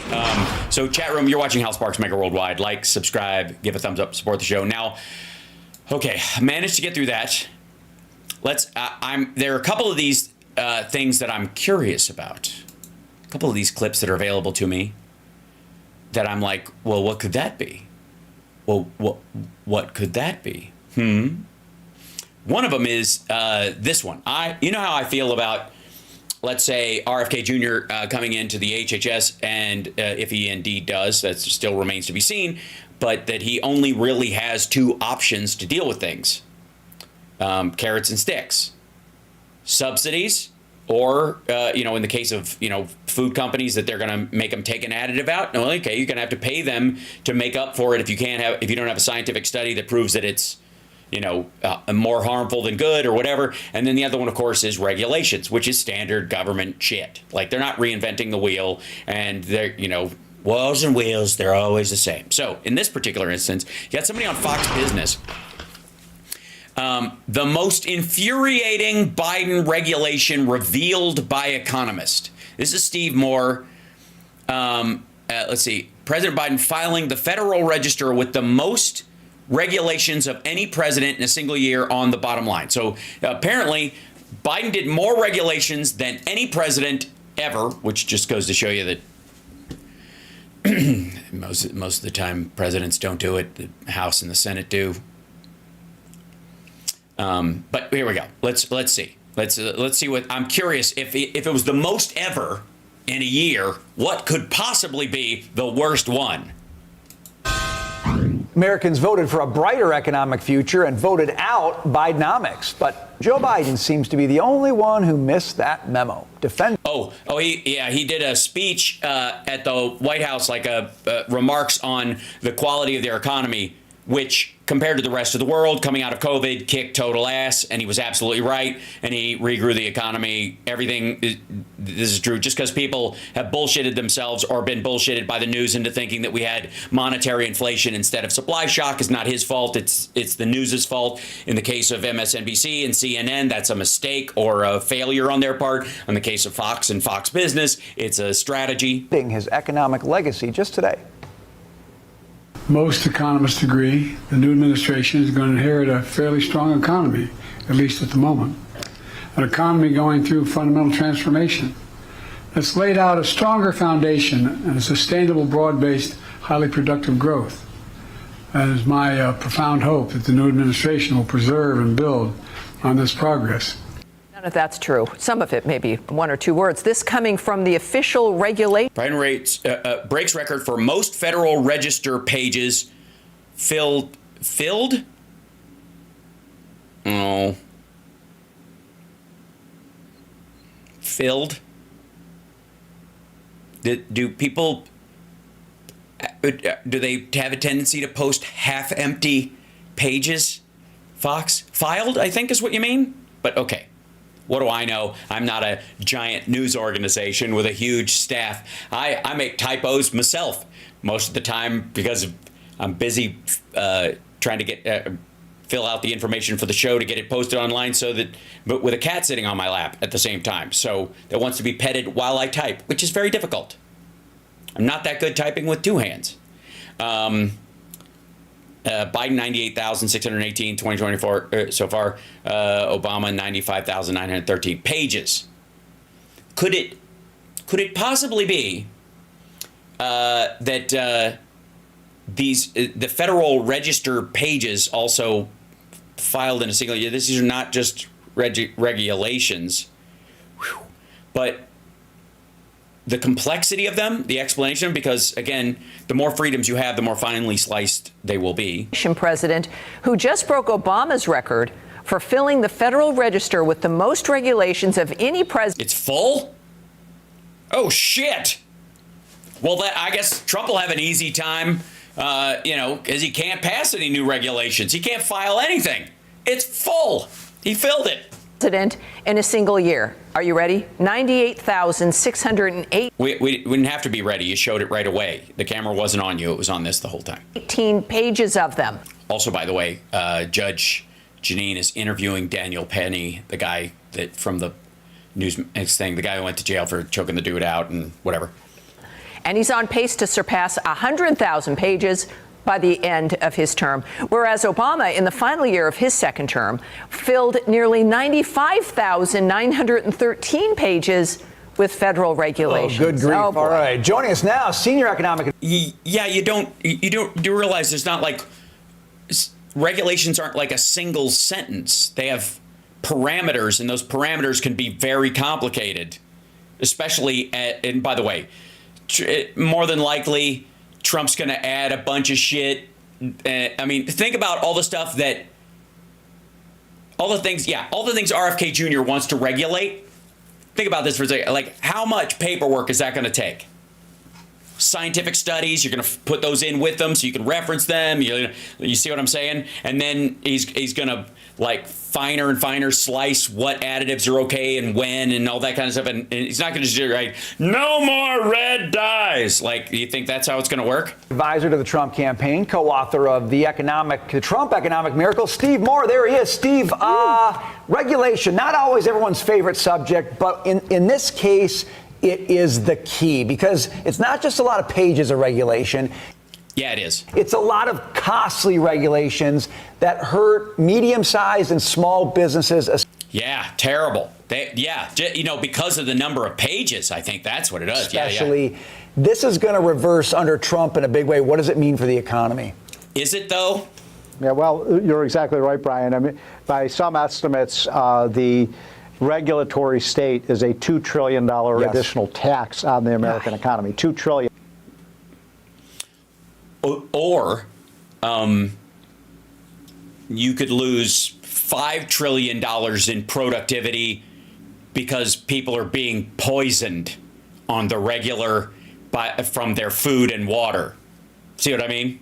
So chat room, you're watching House Sparks Mega Worldwide. Like, subscribe, give a thumbs up, support the show. Now, okay, I managed to get through that. There are a couple of these things that I'm curious about. A couple of these clips that are available to me that I'm like, well, what could that be? Well, what could that be? One of them is this one. You know how I feel about, let's say, RFK Jr. Coming into the HHS, and if he indeed does, that still remains to be seen, but that he only really has two options to deal with things. Carrots and sticks. Subsidies, or, in the case of, food companies that they're going to make them take an additive out. No, okay, you're going to have to pay them to make up for it if you don't have a scientific study that proves that it's, more harmful than good or whatever. And then the other one, of course, is regulations, which is standard government shit. Like, they're not reinventing the wheel, and they're, walls and wheels, they're always the same. So in this particular instance, you got somebody on Fox Business. The most infuriating Biden regulation revealed by economist. This is Steve Moore. Let's see. President Biden filing the Federal Register with the most regulations of any president in a single year on the bottom line. So apparently Biden did more regulations than any president ever, which just goes to show you that most of the time presidents don't do it. The House and the Senate do. But here we go. Let's see. Let's see what I'm curious if it was the most ever in a year, what could possibly be the worst one? Americans voted for a brighter economic future and voted out Bidenomics. But Joe Biden seems to be the only one who missed that memo. He did a speech at the White House, like remarks on the quality of their economy, which compared to the rest of the world coming out of COVID kicked total ass, and he was absolutely right, and he regrew the economy. Everything, this is true. Just because people have bullshitted themselves or been bullshitted by the news into thinking that we had monetary inflation instead of supply shock is not his fault. It's the news's fault. In the case of MSNBC and CNN, that's a mistake or a failure on their part. In the case of Fox and Fox Business, it's a strategy. His economic legacy just today. Most economists agree the new administration is going to inherit a fairly strong economy, at least at the moment. An economy going through fundamental transformation that's laid out a stronger foundation and a sustainable, broad-based, highly productive growth. That is my profound hope that the new administration will preserve and build on this progress. If that's true. Some of it, maybe one or two words. This coming from the official regulation. Biden breaks record for most Federal Register pages filled? Oh. Filled? Do people, do they have a tendency to post half-empty pages? Fox? Filed, I think is what you mean? But okay. What do I know? I'm not a giant news organization with a huge staff. I make typos myself most of the time because I'm busy trying to get fill out the information for the show to get it posted online, but with a cat sitting on my lap at the same time. So that wants to be petted while I type, which is very difficult. I'm not that good typing with two hands. Biden 98,618, 2024 so far. Obama 95,913 pages. Could it possibly be that the Federal Register pages also filed in a single year? These are not just regulations, but the complexity of them, the explanation, because again, the more freedoms you have, the more finely sliced they will be. President who just broke Obama's record for filling the Federal Register with the most regulations of any president. It's full? Oh, shit. Well, I guess Trump will have an easy time, because he can't pass any new regulations. He can't file anything. It's full. He filled it. President in a single year. Are you ready? 98,608. We didn't have to be ready. You showed it right away. The camera wasn't on you. It was on this the whole time. 18 pages of them. Also, by the way, Judge Janine is interviewing Daniel Penny, the guy that from the news thing, the guy who went to jail for choking the dude out and whatever. And he's on pace to surpass 100,000 pages by the end of his term, whereas Obama, in the final year of his second term, filled nearly 95,913 pages with federal regulations. Oh, good grief. All right. Joining us now, senior economic... Yeah, you realize there's not like... Regulations aren't like a single sentence. They have parameters, and those parameters can be very complicated, especially and by the way, more than likely, Trump's going to add a bunch of shit. I mean, think about all the stuff that, all the things RFK Jr. wants to regulate. Think about this for a second. Like, how much paperwork is that going to take? Scientific studies, you're going to put those in with them so you can reference them. You see what I'm saying? And then he's going to like finer and finer slice what additives are okay and when and all that kind of stuff. And he's not going to just do like, no more red dyes. Like, you think that's how it's going to work? Advisor to the Trump campaign, co-author of the Trump Economic Miracle, Steve Moore. There he is. Steve, regulation, not always everyone's favorite subject, but in this case, it is the key, because it's not just a lot of pages of regulation. Yeah, it is. It's a lot of costly regulations that hurt medium-sized and small businesses. Yeah, terrible. Because of the number of pages, I think that's what it does. Especially, this is going to reverse under Trump in a big way. What does it mean for the economy? Is it, though? Yeah, well, you're exactly right, Brian. I mean, by some estimates, the regulatory state is a $2 trillion additional tax on the American economy. $2 trillion. Or you could lose $5 trillion in productivity because people are being poisoned on the regular from their food and water. See what I mean?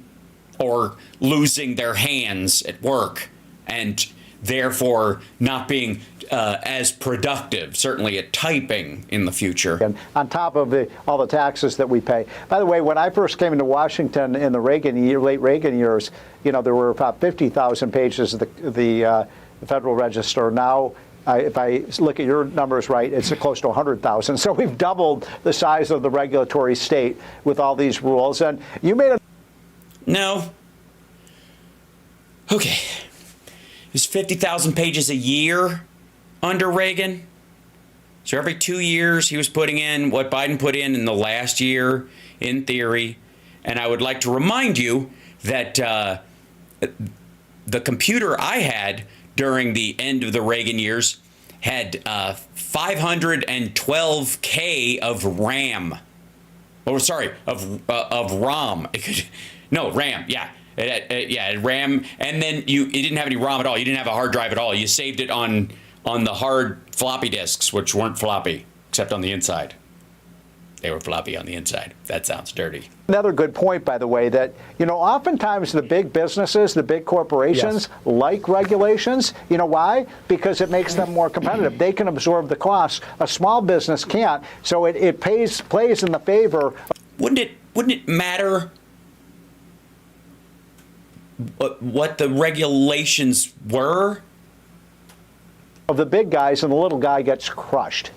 Or losing their hands at work and therefore not being as productive, certainly at typing in the future. And on top of all the taxes that we pay. By the way, when I first came into Washington in the late Reagan years, there were about 50,000 pages of the Federal Register. Now, if I look at your numbers right, it's close to 100,000. So we've doubled the size of the regulatory state with all these rules. And you made a... No. Okay. It was 50,000 pages a year under Reagan. So every 2 years he was putting in what Biden put in the last year, in theory. And I would like to remind you that the computer I had during the end of the Reagan years had 512K of RAM. Oh, sorry, of ROM. RAM, yeah. It had RAM, and then it didn't have any ROM at all. You didn't have a hard drive at all. You saved it on the hard floppy disks, which weren't floppy, except on the inside. They were floppy on the inside. That sounds dirty. Another good point, by the way, that, oftentimes the big businesses, the big corporations like regulations. You know why? Because it makes them more competitive. They can absorb the costs. A small business can't. So it plays in the favor. Wouldn't it matter what the regulations were? Of the big guys, and the little guy gets crushed.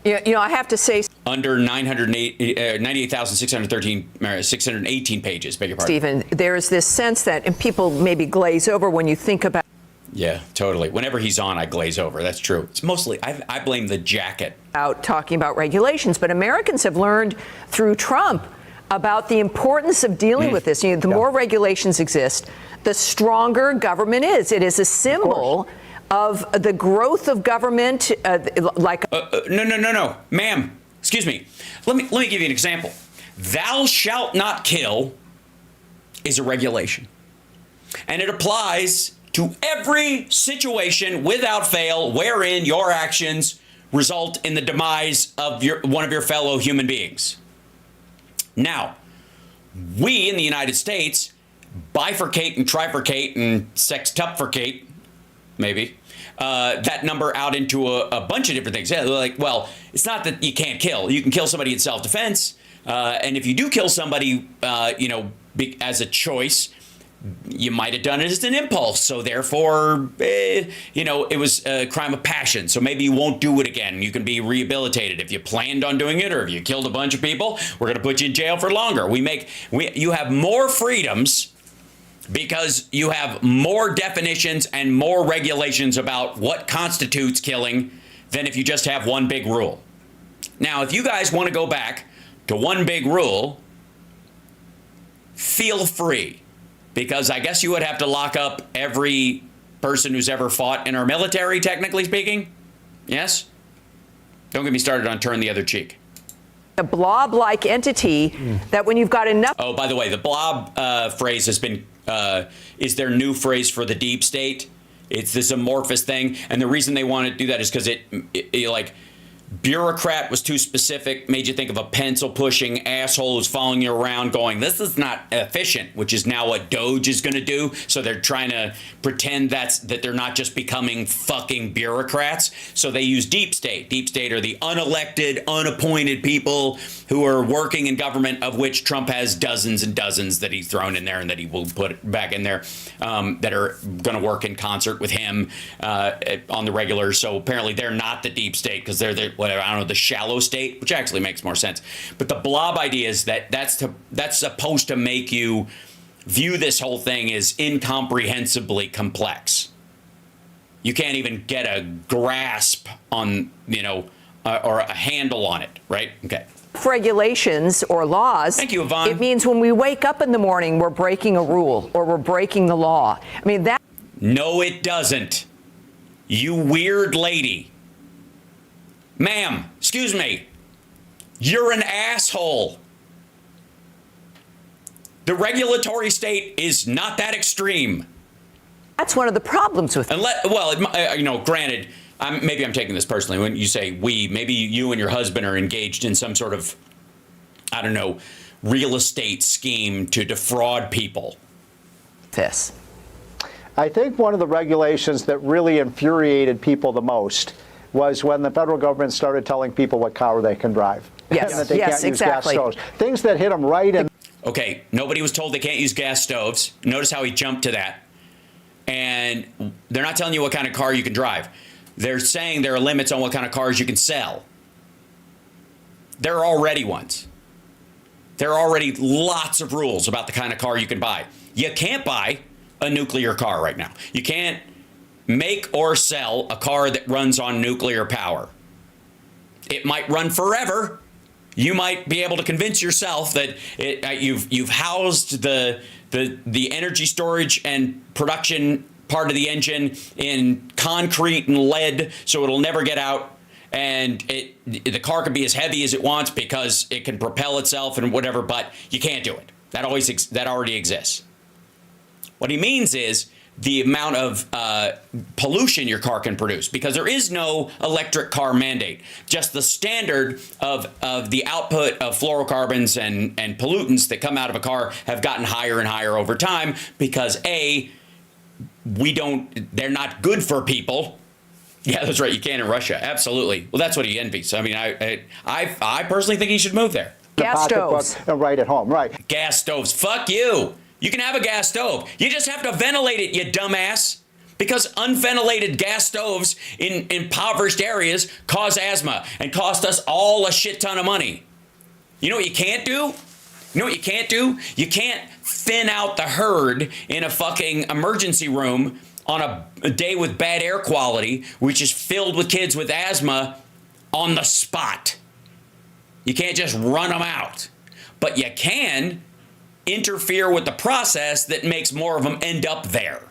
You know, I have to say, Under 98,618 pages, beg your pardon. Stephen, there is this sense that, and people maybe glaze over when you think about. Yeah, totally. Whenever he's on, I glaze over. That's true. It's mostly, I blame the jacket. Out talking about regulations, but Americans have learned through Trump about the importance of dealing with this. You know, the more regulations exist, the stronger government is. It is a symbol of the growth of government, No, ma'am. Excuse me. Let me give you an example. Thou shalt not kill is a regulation, and it applies to every situation without fail wherein your actions result in the demise of one of your fellow human beings. Now, we in the United States bifurcate and trifurcate and sextuplicate, maybe, that number out into a bunch of different things. Yeah, like, well, it's not that you can't kill. You can kill somebody in self-defense. And if you do kill somebody, as a choice, you might have done it as an impulse. So therefore, it was a crime of passion. So maybe you won't do it again. You can be rehabilitated. If you planned on doing it, or if you killed a bunch of people, we're going to put you in jail for longer. You have more freedoms because you have more definitions and more regulations about what constitutes killing than if you just have one big rule. Now, if you guys want to go back to one big rule, feel free. Because I guess you would have to lock up every person who's ever fought in our military, technically speaking. Yes? Don't get me started on turn the other cheek. A blob-like entity that when you've got enough. Oh, by the way, the blob phrase has been, is their new phrase for the deep state. It's this amorphous thing. And the reason they want to do that is because it bureaucrat was too specific, made you think of a pencil-pushing asshole who's following you around going, this is not efficient, which is now what Doge is going to do. So they're trying to pretend that they're not just becoming fucking bureaucrats. So they use deep state. Deep state are the unelected, unappointed people who are working in government, of which Trump has dozens and dozens that he's thrown in there and that he will put back in there, that are going to work in concert with him on the regular. So apparently they're not the deep state because they're the the shallow state, which actually makes more sense. But the blob idea is that's supposed to make you view this whole thing as incomprehensibly complex. You can't even get a grasp on, or a handle on it, right? Okay. Regulations or laws. Thank you, Yvonne. It means when we wake up in the morning, we're breaking a rule or we're breaking the law. I mean, that. No, it doesn't. You weird lady. Ma'am, excuse me. You're an asshole. The regulatory state is not that extreme. That's one of the problems with it. Granted, maybe I'm taking this personally. When you say we, maybe you and your husband are engaged in some sort of, real estate scheme to defraud people. This. I think one of the regulations that really infuriated people the most was when the federal government started telling people what car they can drive. Yes, and that they can't exactly. use gas stoves. Things that hit them right in. Okay, nobody was told they can't use gas stoves. Notice how he jumped to that. And they're not telling you what kind of car you can drive. They're saying there are limits on what kind of cars you can sell. There are already ones. There are already lots of rules about the kind of car you can buy. You can't buy a nuclear car right now. You can't make or sell a car that runs on nuclear power. It might run forever. You might be able to convince yourself that you've housed the energy storage and production part of the engine in concrete and lead, so it'll never get out. And the car can be as heavy as it wants because it can propel itself and whatever. But you can't do it. That already exists. What he means is the amount of pollution your car can produce, because there is no electric car mandate. Just the standard of the output of fluorocarbons and pollutants that come out of a car have gotten higher and higher over time because they're not good for people. Yeah, that's right. You can in Russia. Absolutely. Well, that's what he envies. I mean, I personally think he should move there. Gas stoves. Right at home. Right. Gas stoves. Fuck you. You can have a gas stove. You just have to ventilate it, you dumbass. Because unventilated gas stoves in impoverished areas cause asthma and cost us all a shit ton of money. You know what you can't do? You know what you can't do? You can't thin out the herd in a fucking emergency room on a day with bad air quality, which is filled with kids with asthma on the spot. You can't just run them out. But you can interfere with the process that makes more of them end up there.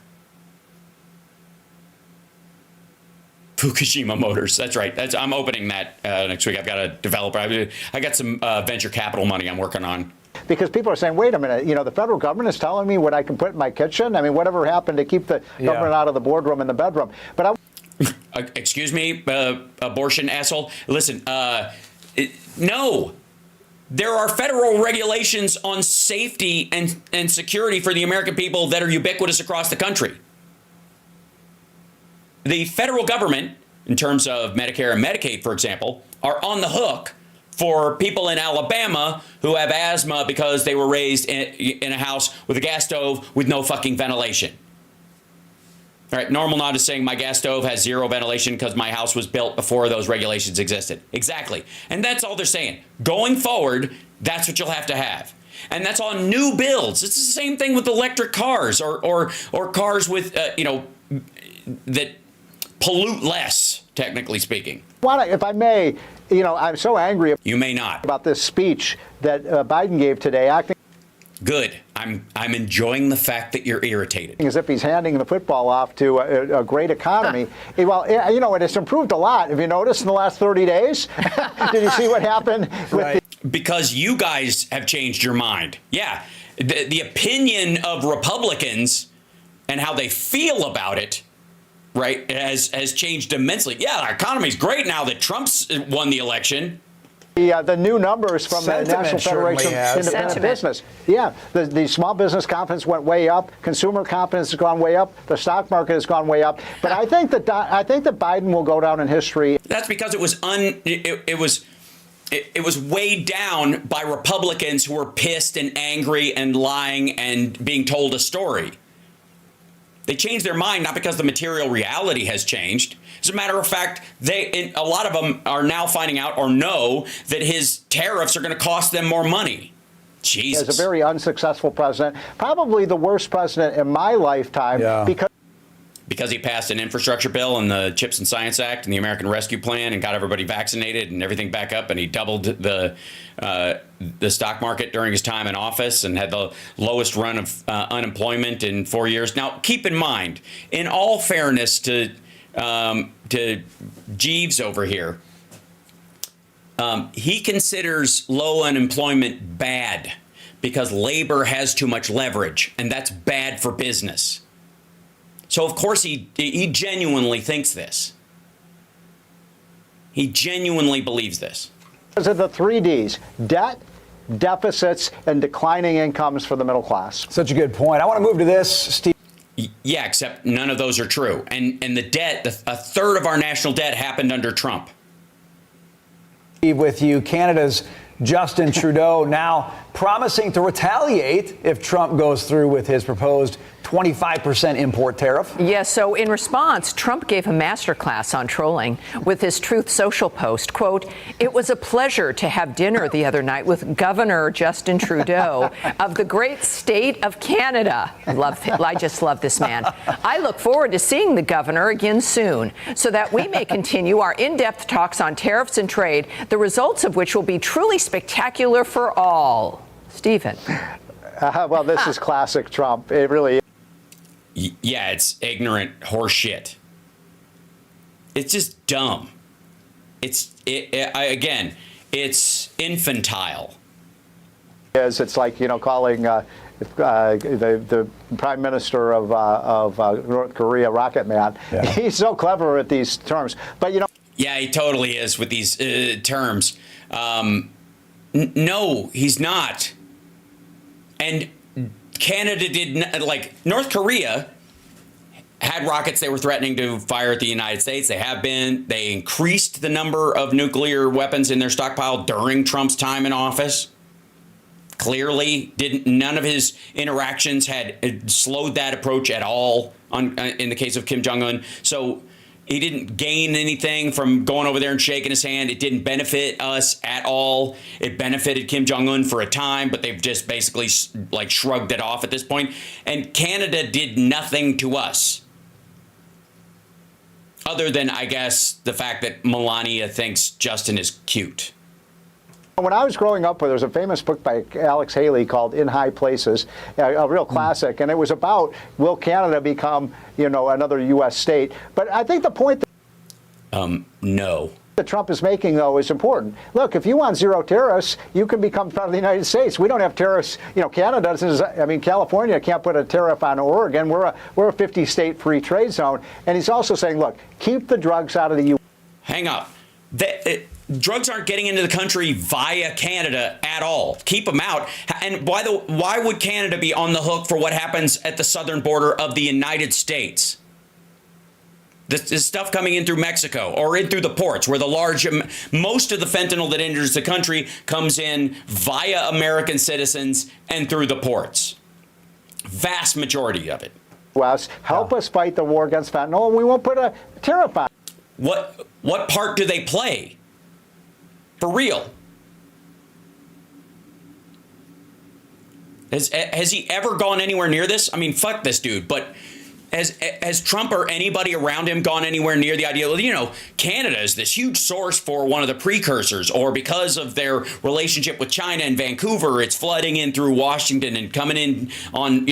Fukushima Motors. That's right. I'm opening that next week. I've got a developer. I got some venture capital money I'm working on. Because people are saying, wait a minute, the federal government is telling me what I can put in my kitchen. I mean, whatever happened to keep the government out of the boardroom and the bedroom? But excuse me, abortion asshole. Listen, no. There are federal regulations on safety and security for the American people that are ubiquitous across the country. The federal government, in terms of Medicare and Medicaid, for example, are on the hook for people in Alabama who have asthma because they were raised in a house with a gas stove with no fucking ventilation. All right, Normal Nod is saying my gas stove has zero ventilation because my house was built before those regulations existed. Exactly. And that's all they're saying. Going forward, that's what you'll have to have. And that's on new builds. It's the same thing with electric cars or cars with, that pollute less, technically speaking. If I may, I'm so angry. You may not. About this speech that Biden gave today, acting. Good. I'm enjoying the fact that you're irritated. As if he's handing the football off to a great economy. Well, and it's improved a lot. Have you noticed in the last 30 days? Did you see what happened? Because you guys have changed your mind. Yeah. The opinion of Republicans and how they feel about it, right, has changed immensely. Yeah, our economy's great now that Trump's won the election. The new numbers from the National Federation of Independent Business. Yeah, the small business confidence went way up. Consumer confidence has gone way up. The stock market has gone way up. But I think that Biden will go down in history. That's because it was weighed down by Republicans who were pissed and angry and lying and being told a story. They changed their mind not because the material reality has changed. As a matter of fact, a lot of them are now finding out or know that his tariffs are going to cost them more money. Jesus. As a very unsuccessful president, probably the worst president in my lifetime, because he passed an infrastructure bill and the CHIPS and Science Act and the American Rescue Plan and got everybody vaccinated and everything back up, and he doubled the stock market during his time in office and had the lowest run of unemployment in 4 years. Now, keep in mind, in all fairness to Jeeves over here, he considers low unemployment bad because labor has too much leverage, and that's bad for business. So, of course, he genuinely thinks this. He genuinely believes this. Because of the 3 Ds: debt, deficits, and declining incomes for the middle class. Such a good point. I want to move to this, Steve. Yeah, except none of those are true. And the debt, a third of our national debt happened under Trump. With you, Canada's Justin Trudeau now promising to retaliate if Trump goes through with his proposed 25% import tariff. Yes, so in response, Trump gave a masterclass on trolling with his Truth Social post. Quote, "It was a pleasure to have dinner the other night with Governor Justin Trudeau of the great state of Canada." I just love this man. "I look forward to seeing the governor again soon so that we may continue our in-depth talks on tariffs and trade, the results of which will be truly spectacular for all." Stephen. Well, this is classic Trump. It really is. Yeah, it's ignorant horseshit. It's just dumb. It's infantile. It's like calling the Prime Minister of North Korea Rocket Man. Yeah. He's so clever at these terms, but Yeah, he totally is with these terms. No, he's not. And Canada did not, North Korea had rockets they were threatening to fire at the United States. They have been. They increased the number of nuclear weapons in their stockpile during Trump's time in office. clearly didn't. None of his interactions had slowed that approach at all in the case of Kim Jong-un. So he didn't gain anything from going over there and shaking his hand. It didn't benefit us at all. It benefited Kim Jong-un for a time, but they've just basically like shrugged it off at this point. And Canada did nothing to us. Other than, I guess, the fact that Melania thinks Justin is cute. When I was growing up, there was a famous book by Alex Haley called In High Places, a real classic, and it was about, will Canada become, another U.S. state? But I think the point no. that Trump is making, though, is important. Look, if you want zero tariffs, you can become part of the United States. We don't have tariffs. Canada doesn't. California can't put a tariff on Oregon. We're a 50-state free trade zone. And he's also saying, look, keep the drugs out of the U.S. Hang up. Drugs aren't getting into the country via Canada at all. Keep them out. And why would Canada be on the hook for what happens at the southern border of the United States? This stuff coming in through Mexico or in through the ports where most of the fentanyl that enters the country comes in via American citizens and through the ports. Vast majority of it. Help us fight the war against fentanyl, and we won't put a tariff on. What part do they play? For real? Has he ever gone anywhere near this? I mean, fuck this dude, but has Trump or anybody around him gone anywhere near the idea? Well, Canada is this huge source for one of the precursors, or because of their relationship with China and Vancouver, it's flooding in through Washington and coming in on,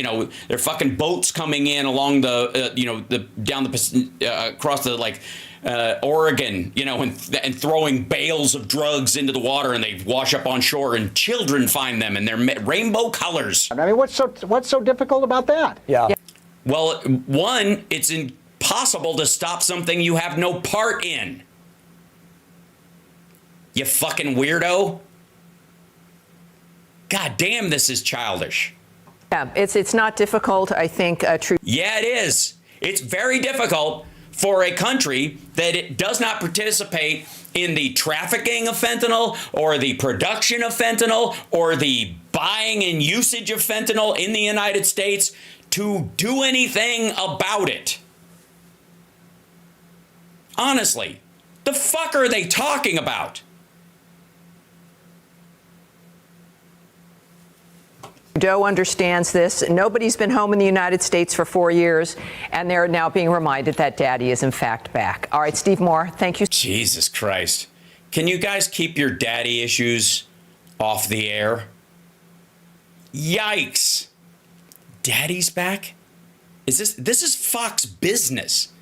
their fucking boats coming in along the, down the, across the, Oregon, and throwing bales of drugs into the water, and they wash up on shore, and children find them, and they're rainbow colors. I mean, what's so difficult about that? Yeah. Well, one, it's impossible to stop something you have no part in. You fucking weirdo. God damn, this is childish. Yeah, it's not difficult, I think. Yeah, it is. It's very difficult for a country that it does not participate in the trafficking of fentanyl or the production of fentanyl or the buying and usage of fentanyl in the United States to do anything about it. Honestly, the fuck are they talking about? Trudeau understands this. Nobody's been home in the United States for 4 years, and they're now being reminded that Daddy is in fact back. All right, Steve Moore, thank you. Jesus Christ. Can you guys keep your daddy issues off the air? Yikes. Daddy's back? This is Fox Business.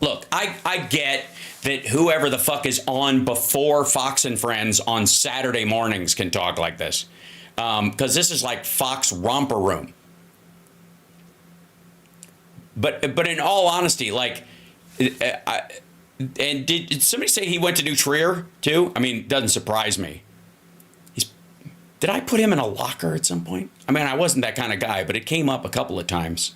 Look, I get that whoever the fuck is on before Fox and Friends on Saturday mornings can talk like this. Because this is like Fox Romper Room. But in all honesty, and did somebody say he went to New Trier too? I mean, it doesn't surprise me. Did I put him in a locker at some point? I mean, I wasn't that kind of guy, but it came up a couple of times.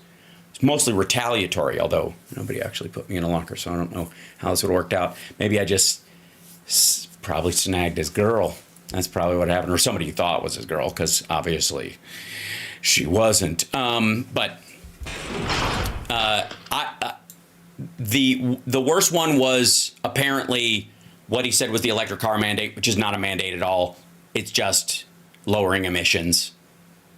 It's mostly retaliatory, although nobody actually put me in a locker, so I don't know how this would have worked out. Maybe I just probably snagged his girl. That's probably what happened, or somebody thought was his girl, because obviously she wasn't. The worst one was apparently what he said was the electric car mandate, which is not a mandate at all. It's just lowering emissions.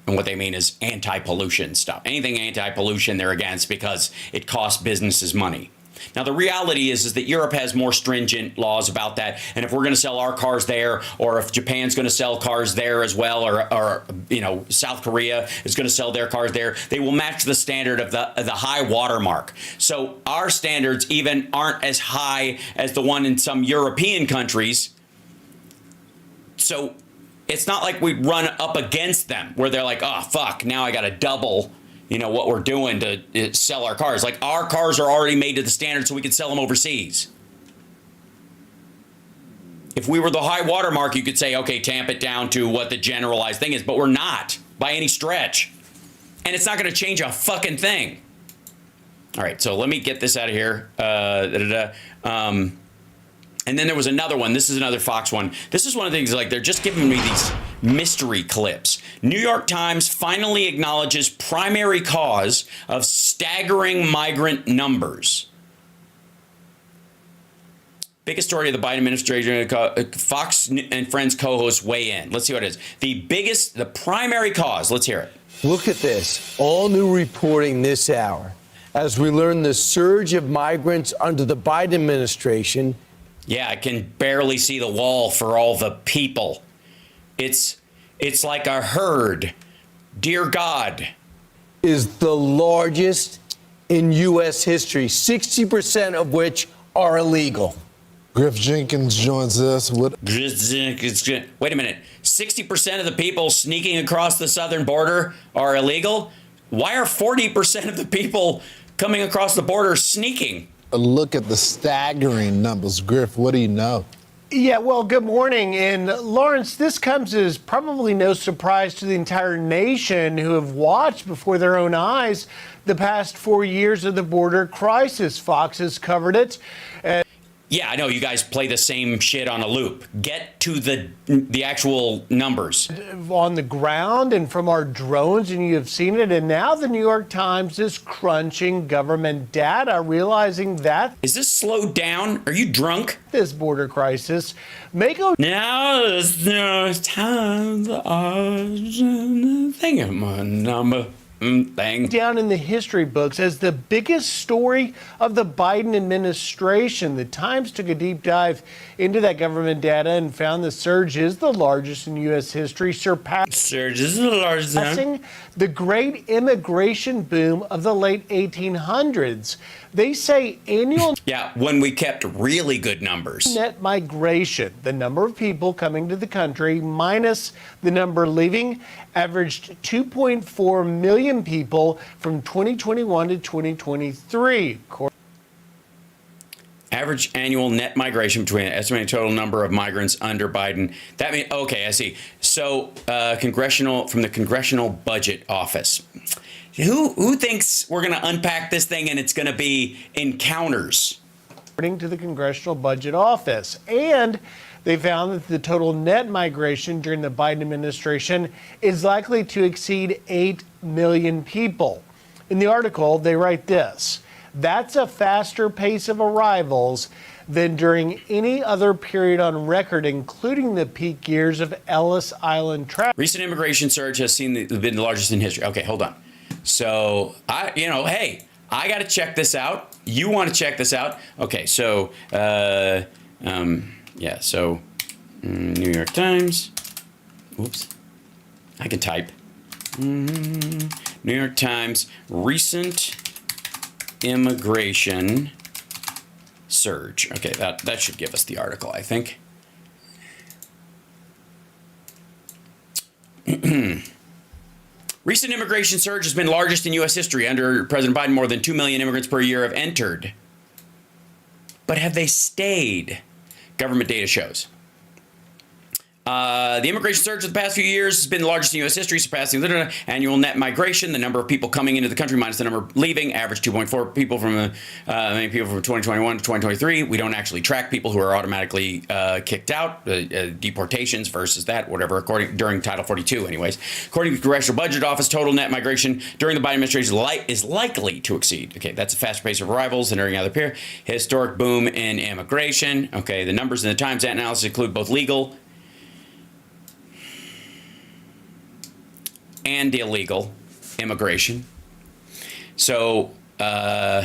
And what they mean is anti-pollution stuff. Anything anti-pollution they're against because it costs businesses money. Now, the reality is that Europe has more stringent laws about that. And if we're going to sell our cars there, or if Japan's going to sell cars there as well, or South Korea is going to sell their cars there, they will match the standard of the high watermark. So our standards even aren't as high as the one in some European countries. So it's not like we run up against them where they're like, oh, fuck, now I got to double what we're doing to sell our cars. Like, our cars are already made to the standard so we can sell them overseas. If we were the high watermark, you could say, okay, tamp it down to what the generalized thing is, but we're not by any stretch. And it's not going to change a fucking thing. All right, so let me get this out of here. And then there was another one. This is another Fox one. This is one of the things, like, they're just giving me these mystery clips. New York Times finally acknowledges primary cause of staggering migrant numbers. Biggest story of the Biden administration. Fox and Friends co-hosts weigh in. Let's see what it is. The primary cause. Let's hear it. Look at this. All new reporting this hour. As we learn the surge of migrants under the Biden administration. Yeah, I can barely see the wall for all the people. It's like a herd. Dear God. Is the largest in U.S. history, 60% of which are illegal. Griff Jenkins joins us with... Wait a minute. 60% of the people sneaking across the southern border are illegal? Why are 40% of the people coming across the border sneaking? A look at the staggering numbers. Griff, what do you know? Yeah, well, good morning. And Lawrence, this comes as probably no surprise to the entire nation who have watched before their own eyes the past 4 years of the border crisis. Fox has covered it. Yeah, I know you guys play the same shit on a loop. Get to the actual numbers. On the ground and from our drones, and you have seen it. And now the New York Times is crunching government data, realizing that... Is this slowed down? Are you drunk? This border crisis. Now it's time to think of my number. Down in the history books as the biggest story of the Biden administration. The Times took a deep dive into that government data and found the surge is the largest in U.S. history, surpassing the great immigration boom of the late 1800s. They say annual... Yeah, when we kept really good numbers. Net migration, the number of people coming to the country minus the number leaving, averaged 2.4 million people from 2021 to 2023. Average annual net migration between the estimated total number of migrants under Biden. That means, okay, I see. So, from the Congressional Budget Office. Who thinks we're going to unpack this thing and it's going to be encounters? According to the Congressional Budget Office. And they found that the total net migration during the Biden administration is likely to exceed 8 million people. In the article, they write this: that's a faster pace of arrivals than during any other period on record, including the peak years of Ellis Island traffic. Recent immigration surge has been the largest in history. Okay, hold on. So, hey, I got to check this out. You want to check this out? Okay, so, New York Times. Oops. I can type. New York Times, recent immigration surge. Okay, that should give us the article, I think. Recent immigration surge has been largest in U.S. history. Under President Biden, more than 2 million immigrants per year have entered. But have they stayed? Government data shows. The immigration surge of the past few years has been the largest in U.S. history, surpassing the annual net migration. The number of people coming into the country minus the number leaving, average 2.4 people from 2021 to 2023. We don't actually track people who are automatically kicked out, deportations versus that, whatever, during Title 42 anyways. According to the Congressional Budget Office, total net migration during the Biden administration is likely to exceed. Okay, that's a faster pace of arrivals than during other period. Historic boom in immigration. Okay, the numbers in the Times analysis include both legal and illegal immigration. So, about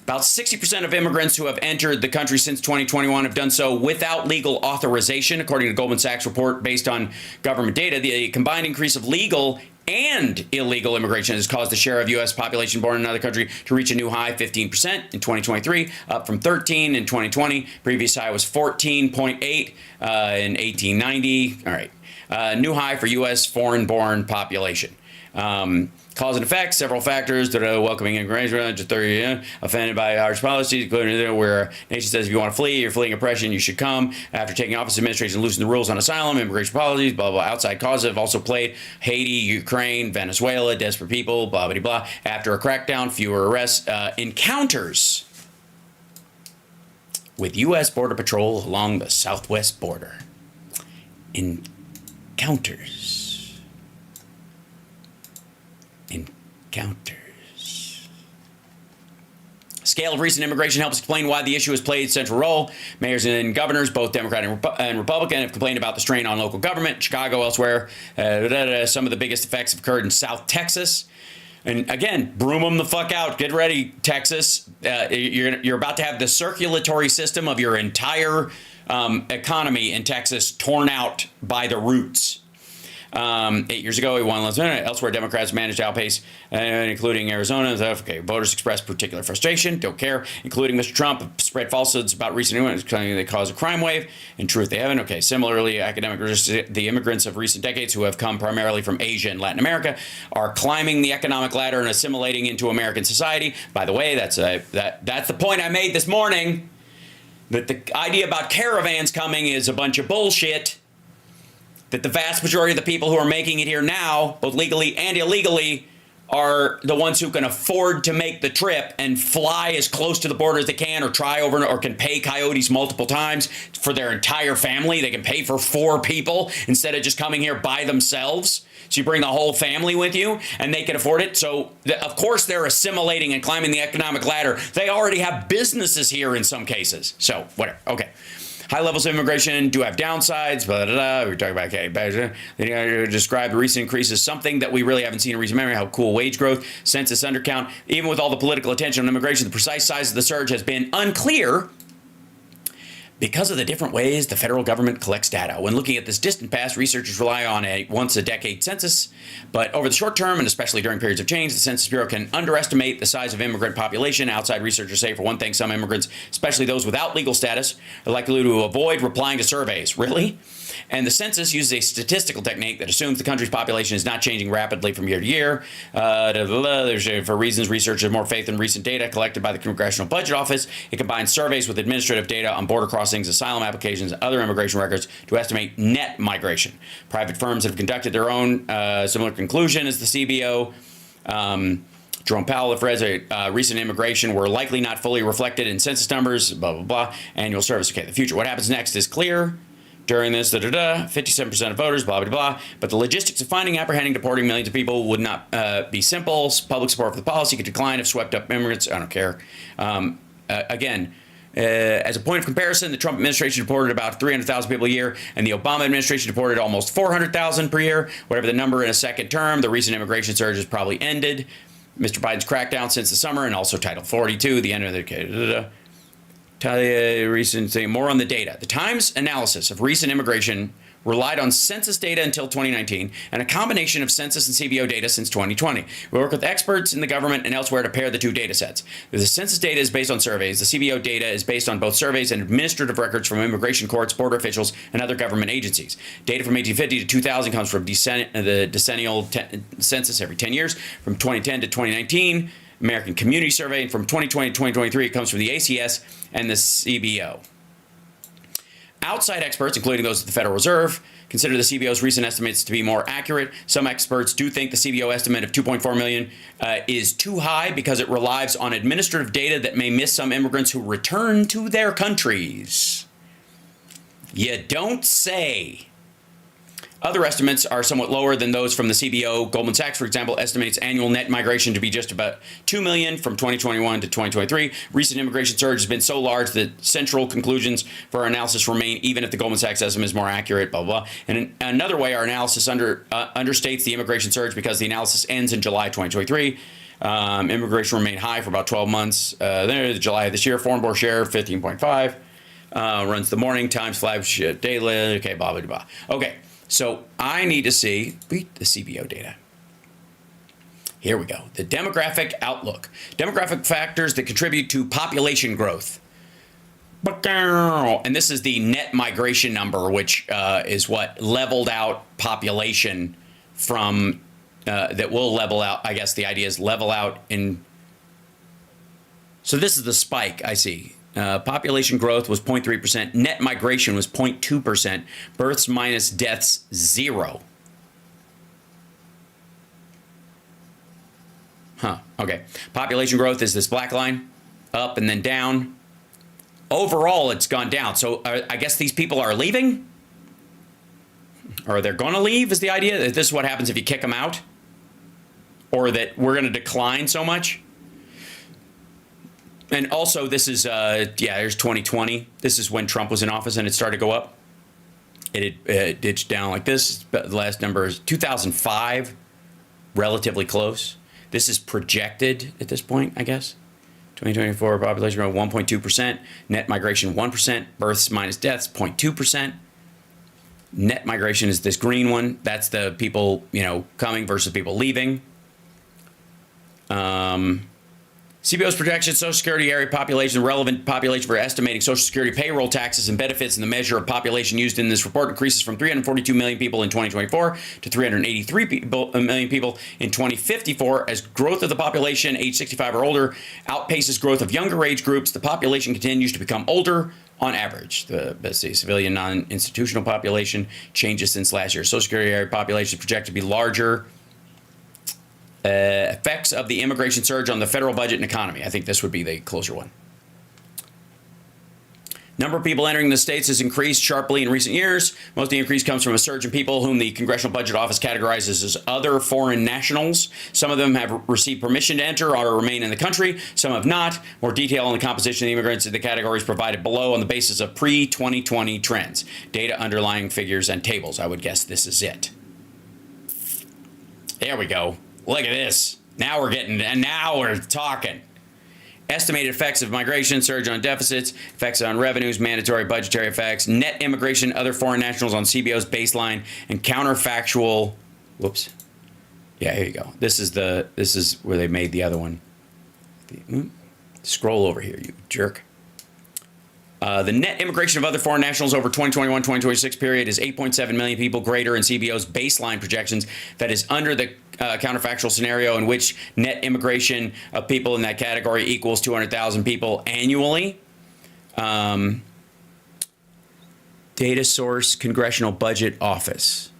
60% of immigrants who have entered the country since 2021 have done so without legal authorization, according to Goldman Sachs report based on government data. The combined increase of legal and illegal immigration has caused the share of U.S. population born in another country to reach a new high, 15% in 2023, up from 13 in 2020. Previous high was 14.8 in 1890. All right. New high for U.S. foreign-born population. Cause and effect, several factors that are welcoming immigration, just 30, offended by harsh policies, including where a nation says if you want to flee, you're fleeing oppression, you should come. After taking office, administration loosened the rules on asylum, immigration policies, blah, blah. Outside causes have also played Haiti, Ukraine, Venezuela, desperate people, blah, blah, blah. After a crackdown, fewer arrests, encounters with U.S. Border Patrol along the southwest border. Encounters. Scale of recent immigration helps explain why the issue has played a central role. Mayors and governors, both Democrat and Republican, have complained about the strain on local government. Chicago, elsewhere, some of the biggest effects have occurred in South Texas. And again, broom them the fuck out. Get ready, Texas. You're about to have the circulatory system of your entire economy in Texas torn out by the roots. 8 years ago, he won. Elsewhere, Democrats managed to outpace, including Arizona. Okay, voters expressed particular frustration, don't care, including Mr. Trump, spread falsehoods about recent immigrants, claiming they caused a crime wave. In truth, they haven't. Okay, similarly, the immigrants of recent decades who have come primarily from Asia and Latin America are climbing the economic ladder and assimilating into American society. By the way, that's the point I made this morning, that the idea about caravans coming is a bunch of bullshit. That the vast majority of the people who are making it here now, both legally and illegally, are the ones who can afford to make the trip and fly as close to the border as they can, or try over, or can pay coyotes multiple times for their entire family. They can pay for 4 people instead of just coming here by themselves. So you bring the whole family with you and they can afford it. So of course they're assimilating and climbing the economic ladder. They already have businesses here in some cases. So whatever. Okay. High levels of immigration do have downsides. We're talking about, they describe the recent increase as something that we really haven't seen in recent memory. How cool wage growth, census undercount. Even with all the political attention on immigration, the precise size of the surge has been unclear because of the different ways the federal government collects data. When looking at this distant past, researchers rely on a once-a-decade census. But over the short term, and especially during periods of change, the Census Bureau can underestimate the size of immigrant population. Outside researchers say, for one thing, some immigrants, especially those without legal status, are likely to avoid replying to surveys. Really? And the census uses a statistical technique that assumes the country's population is not changing rapidly from year to year. For reasons researchers have more faith in recent data collected by the Congressional Budget Office. It combines surveys with administrative data on border crossings, asylum applications, and other immigration records to estimate net migration. Private firms have conducted their own similar conclusion as the CBO. Jerome Powell read recent immigration were likely not fully reflected in census numbers, blah, blah, blah. Annual service. Okay, the future. What happens next is clear. During this, 57% of voters, blah, blah, blah. But the logistics of finding, apprehending, deporting millions of people would not be simple. Public support for the policy could decline if swept up immigrants. I don't care. As a point of comparison, the Trump administration deported about 300,000 people a year, and the Obama administration deported almost 400,000 per year. Whatever the number in a second term, the recent immigration surge has probably ended. Mr. Biden's crackdown since the summer, and also Title 42, the end of the... recent thing, more on the data. The Times analysis of recent immigration relied on census data until 2019 and a combination of census and CBO data since 2020. We work with experts in the government and elsewhere to pair the two data sets. The census data is based on surveys. The CBO data is based on both surveys and administrative records from immigration courts, border officials, and other government agencies. Data from 1850 to 2000 comes from the decennial census every 10 years. From 2010 to 2019, American Community Survey, and from 2020 to 2023, it comes from the ACS and the CBO. Outside experts, including those at the Federal Reserve, consider the CBO's recent estimates to be more accurate. Some experts do think the CBO estimate of 2.4 million is too high because it relies on administrative data that may miss some immigrants who return to their countries. You don't say. Other estimates are somewhat lower than those from the CBO. Goldman Sachs, for example, estimates annual net migration to be just about 2 million from 2021 to 2023. Recent immigration surge has been so large that central conclusions for our analysis remain even if the Goldman Sachs estimate is more accurate, blah, blah, blah. And in another way, our analysis understates the immigration surge because the analysis ends in July 2023. Immigration remained high for about 12 months. Then July of this year, foreign born share, 15.5. Runs the morning, Times flagship daily, okay, blah, blah, blah. Okay. So I need to see the CBO data. Here we go. The demographic outlook. Demographic factors that contribute to population growth. And this is the net migration number, which is what leveled out population from, that will level out. I guess the idea is level out in. So this is the spike I see. Population growth was 0.3%. Net migration was 0.2%. Births minus deaths, 0. Okay. Population growth is this black line, up and then down. Overall, it's gone down. So I guess these people are leaving? or they're going to leave, is the idea that this is what happens if you kick them out, or that we're going to decline so much. And also, this is, there's 2020. This is when Trump was in office and it started to go up. It ditched down like this. The last number is 2005, relatively close. This is projected at this point, I guess. 2024 population growth 1.2%, net migration 1%, births minus deaths 0.2%. Net migration is this green one. That's the people, coming versus people leaving. CBO's projection, Social Security area population, relevant population for estimating Social Security payroll taxes and benefits, and the measure of population used in this report increases from 342 million people in 2024 to 383 million people in 2054. As growth of the population age 65 or older outpaces growth of younger age groups, the population continues to become older on average. The civilian non-institutional population changes since last year. Social Security area population is projected to be larger. Effects of the immigration surge on the federal budget and economy. I think this would be the closer one. Number of people entering the states has increased sharply in recent years. Most of the increase comes from a surge in people whom the Congressional Budget Office categorizes as other foreign nationals. Some of them have received permission to enter or remain in the country. Some have not. More detail on the composition of the immigrants in the categories provided below on the basis of pre-2020 trends. Data, underlying figures, and tables. I would guess this is it. There we go. Look at this. Now we're talking. Estimated effects of migration, surge on deficits, effects on revenues, mandatory budgetary effects, net immigration, other foreign nationals on CBO's baseline, and counterfactual. Whoops. Yeah, here you go. This is where they made the other one. Scroll over here, you jerk. The net immigration of other foreign nationals over 2021-2026 period is 8.7 million people greater in CBO's baseline projections. That is under the counterfactual scenario in which net immigration of people in that category equals 200,000 people annually. Data source, Congressional Budget Office.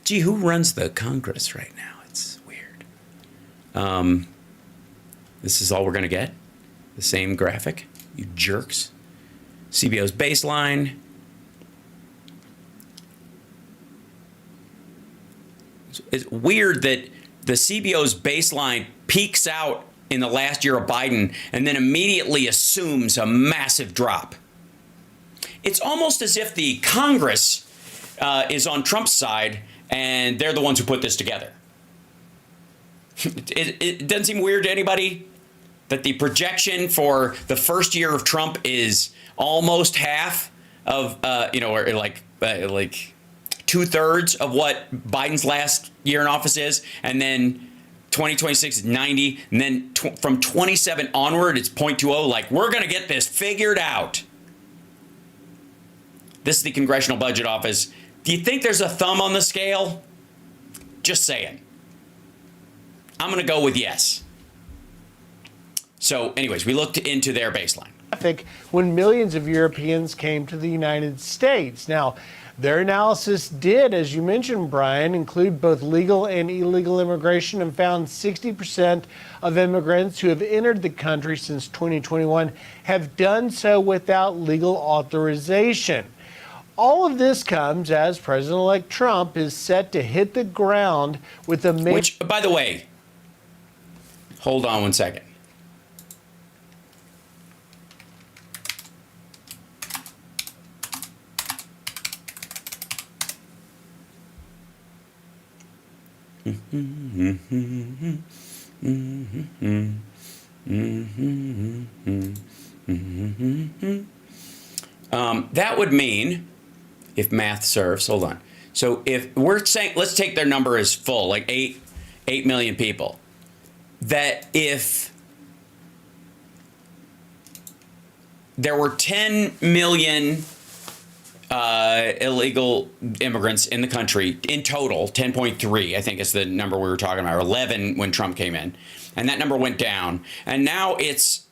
Gee, who runs the Congress right now? It's weird. This is all we're going to get? The same graphic? You jerks. CBO's baseline. It's weird that the CBO's baseline peaks out in the last year of Biden and then immediately assumes a massive drop. It's almost as if the Congress is on Trump's side and they're the ones who put this together. It doesn't seem weird to anybody that the projection for the first year of Trump is almost half of, or like 2/3 of what Biden's last year in office is, and then 2026 is 90, and then from 27 onward, it's 0.20. Like, we're going to get this figured out. This is the Congressional Budget Office. Do you think there's a thumb on the scale? Just saying. I'm going to go with yes. So, anyways, we looked into their baseline. When millions of Europeans came to the United States. Now, their analysis did, as you mentioned, Brian, include both legal and illegal immigration, and found 60% of immigrants who have entered the country since 2021 have done so without legal authorization. All of this comes as President-elect Trump is set to hit the ground with a Which, by the way, hold on one second. That would mean, if math serves, hold on. So if we're saying, let's take their number as full, like 8 million people, that if there were 10 million illegal immigrants in the country in total, 10.3, I think is the number we were talking about, or 11 when Trump came in, and that number went down, and now it's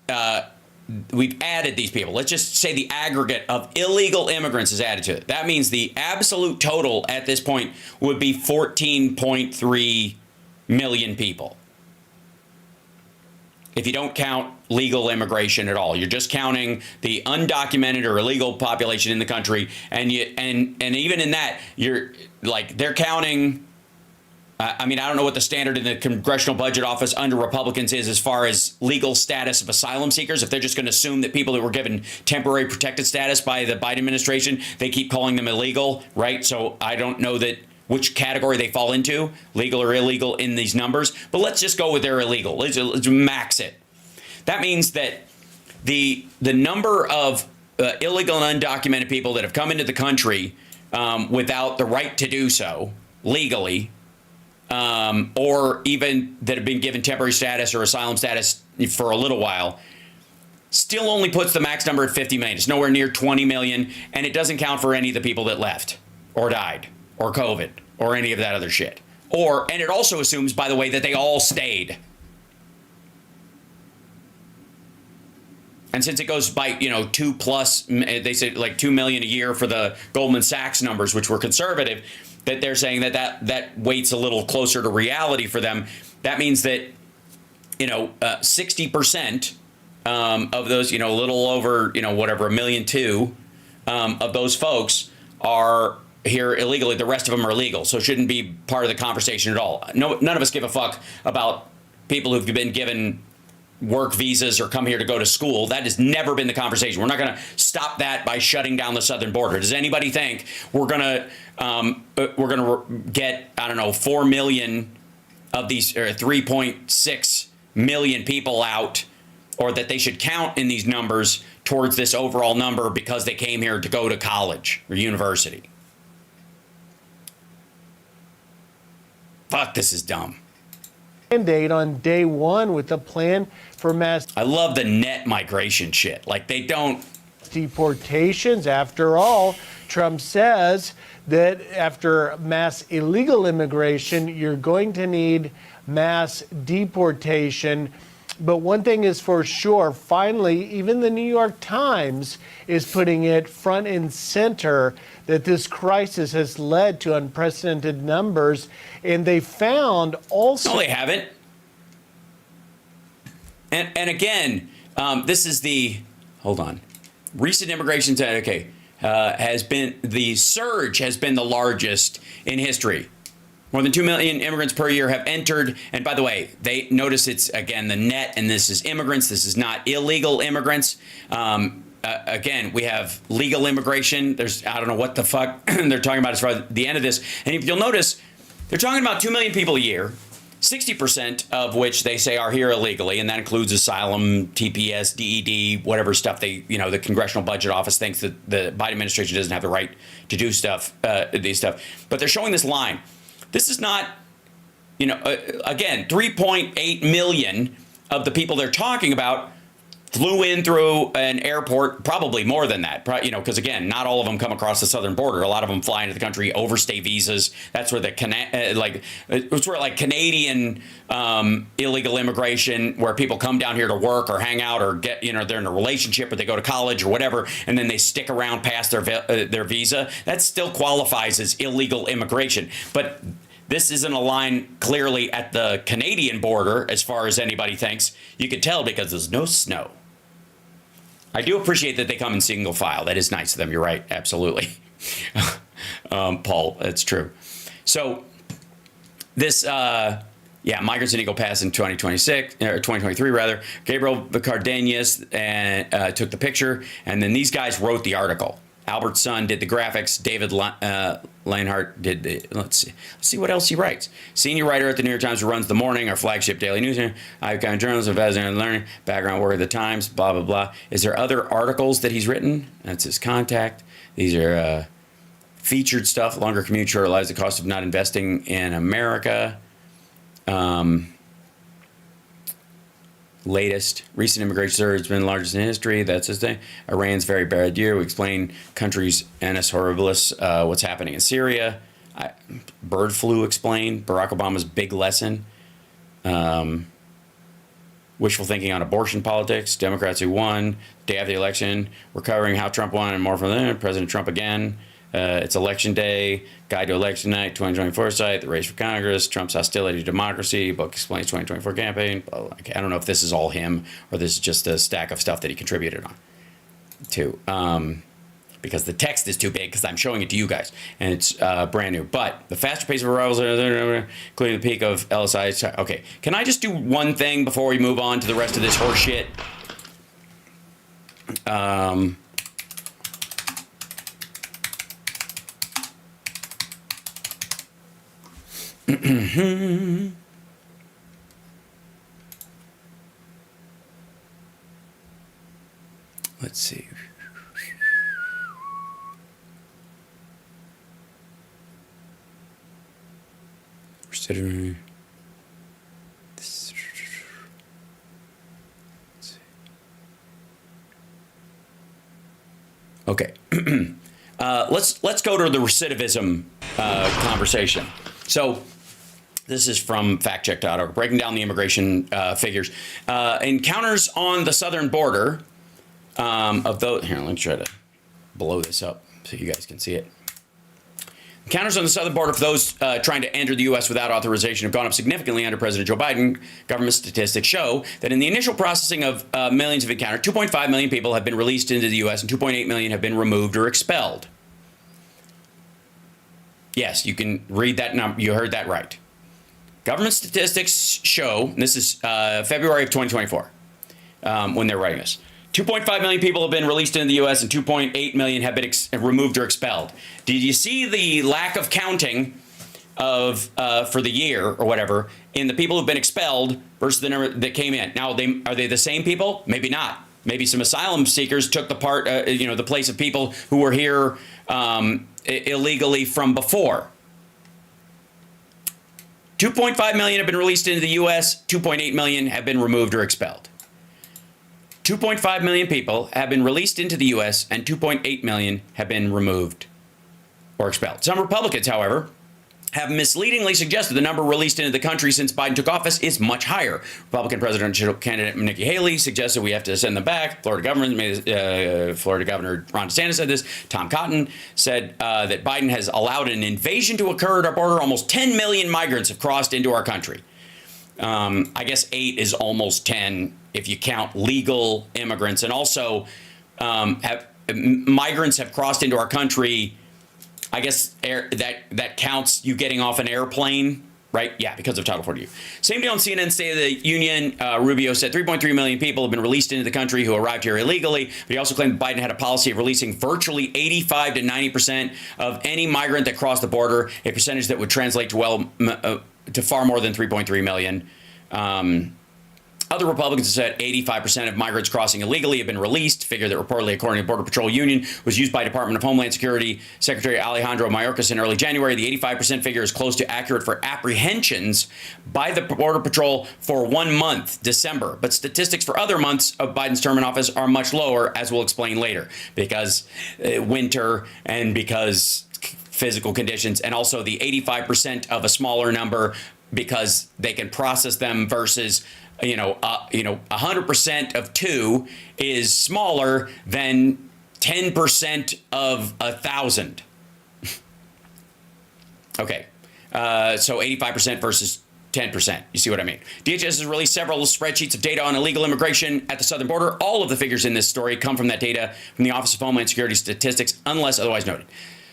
we've added these people. Let's just say the aggregate of illegal immigrants is added to it. That means the absolute total at this point would be 14.3 million people. if you don't count legal immigration at all. You're just counting the undocumented or illegal population in the country, and even in that, they're counting. I mean, I don't know what the standard in the Congressional Budget Office under Republicans is as far as legal status of asylum seekers. If they're just going to assume that people that were given temporary protected status by the Biden administration, they keep calling them illegal, right? So I don't know which category they fall into, legal or illegal, in these numbers. But let's just go with they're illegal. Let's max it. That means that the number of illegal and undocumented people that have come into the country without the right to do so legally, or even that have been given temporary status or asylum status for a little while, still only puts the max number at 50 million. It's nowhere near 20 million, and it doesn't count for any of the people that left or died or COVID or any of that other shit. And it also assumes, by the way, that they all stayed. And since it goes by, 2+, they say like 2 million a year for the Goldman Sachs numbers, which were conservative, that they're saying that weight's a little closer to reality for them. That means that, 60% of those, a little over, whatever, 1.2 million of those folks are here illegally. The rest of them are legal, so it shouldn't be part of the conversation at all. None of us give a fuck about people who've been given work visas or come here to go to school. That has never been the conversation. We're not going to stop that by shutting down the southern border. Does anybody think we're going to get, 4 million of these, or 3.6 million people out, or that they should count in these numbers towards this overall number because they came here to go to college or university? Fuck, this is dumb. Mandate on day one with a plan for mass. I love the net migration shit. Like, they don't. Deportations. After all, Trump says that after mass illegal immigration, you're going to need mass deportation. But one thing is for sure, finally, even the New York Times is putting it front and center that this crisis has led to unprecedented numbers. And they found also... No, they haven't. And again, this is the... Hold on. Recent immigration... Okay. The surge has been the largest in history. More than 2 million immigrants per year have entered. And by the way, they notice it's, again, the net, and this is immigrants. This is not illegal immigrants. Again, we have legal immigration. I don't know what the fuck they're talking about as far as the end of this. And if you'll notice, they're talking about 2 million people a year, 60% of which they say are here illegally, and that includes asylum, TPS, DED, whatever stuff the Congressional Budget Office thinks that the Biden administration doesn't have the right to do these stuff. But they're showing this line. This is not, again, 3.8 million of the people they're talking about flew in through an airport, probably more than that, because, again, not all of them come across the southern border. A lot of them fly into the country, overstay visas. That's where it's where Canadian illegal immigration, where people come down here to work or hang out or get, they're in a relationship or they go to college or whatever, and then they stick around past their visa. That still qualifies as illegal immigration. But this isn't a line clearly at the Canadian border, as far as anybody thinks. You could tell because there's no snow. I do appreciate that they come in single file. That is nice of them. You're right. Absolutely. Paul, that's true. So this, migrants in Eagle Pass in 2026, or 2023 rather. Gabriel Cardenas took the picture, and then these guys wrote the article. Albert Sun did the graphics. David Leinhart did the. Let's see what else he writes. Senior writer at the New York Times, who runs The Morning, our flagship daily news. Icon journalist, advisor in learning, background work at the Times. Blah blah blah. Is there other articles that he's written? That's his contact. These are featured stuff. Longer commute, shorter lives. The cost of not investing in America. Latest recent immigration surge has been the largest in history. That's his thing. Iran's very bad year. We explain countries annus horribilis, what's happening in Syria. Bird flu explained. Barack Obama's big lesson. Wishful thinking on abortion politics. Democrats who won. Day after the election. We're covering how Trump won and more from them. President Trump again. It's election day, guide to election night, 2024 site, the race for Congress, Trump's hostility to democracy, book explains 2024 campaign. I don't know if this is all him or this is just a stack of stuff that he contributed on to. Because the text is too big because I'm showing it to you guys and it's brand new. But the faster pace of arrivals, including the peak of LSI. Okay, can I just do one thing before we move on to the rest of this horse shit? Let's see. Considering this. Okay. Let's go to the recidivism conversation. So this is from factcheck.org, breaking down the immigration figures. Encounters on the southern border of those. Here, let me try to blow this up so you guys can see it. Encounters on the southern border for those trying to enter the U.S. without authorization have gone up significantly under President Joe Biden. Government statistics show that in the initial processing of millions of encounters, 2.5 million people have been released into the U.S. and 2.8 million have been removed or expelled. Yes, you can read that number. You heard that right. Government statistics show, and this is February of 2024, when they're writing this. 2.5 million people have been released into the U.S. and 2.8 million have been removed or expelled. Did you see the lack of counting of for the year or whatever in the people who've been expelled versus the number that came in? Now, are they the same people? Maybe not. Maybe some asylum seekers took the part, the place of people who were here illegally from before. 2.5 million have been released into the U.S. 2.8 million have been removed or expelled. 2.5 million people have been released into the U.S. and 2.8 million have been removed or expelled. Some Republicans, however, have misleadingly suggested the number released into the country since Biden took office is much higher. Republican presidential candidate Nikki Haley suggested we have to send them back. Florida Governor Ron DeSantis said this. Tom Cotton said that Biden has allowed an invasion to occur at our border. Almost 10 million migrants have crossed into our country. I guess 8 is almost 10 if you count legal immigrants. And also migrants have crossed into our country. I guess that counts you getting off an airplane, right? Yeah, because of Title 42. Same day on CNN State of the Union, Rubio said 3.3 million people have been released into the country who arrived here illegally. But he also claimed Biden had a policy of releasing virtually 85 to 90% of any migrant that crossed the border, a percentage that would translate to to far more than 3.3 million. Other Republicans have said 85% of migrants crossing illegally have been released, figure that reportedly, according to Border Patrol Union, was used by Department of Homeland Security Secretary Alejandro Mayorkas in early January. The 85% figure is close to accurate for apprehensions by the Border Patrol for 1 month, December. But statistics for other months of Biden's term in office are much lower, as we'll explain later, because winter and because physical conditions, and also the 85% of a smaller number because they can process them versus 100% of 2 is smaller than 10% of 1,000. Okay, so 85% versus 10%. You see what I mean? DHS has released several spreadsheets of data on illegal immigration at the southern border. All of the figures in this story come from that data from the Office of Homeland Security Statistics, unless otherwise noted.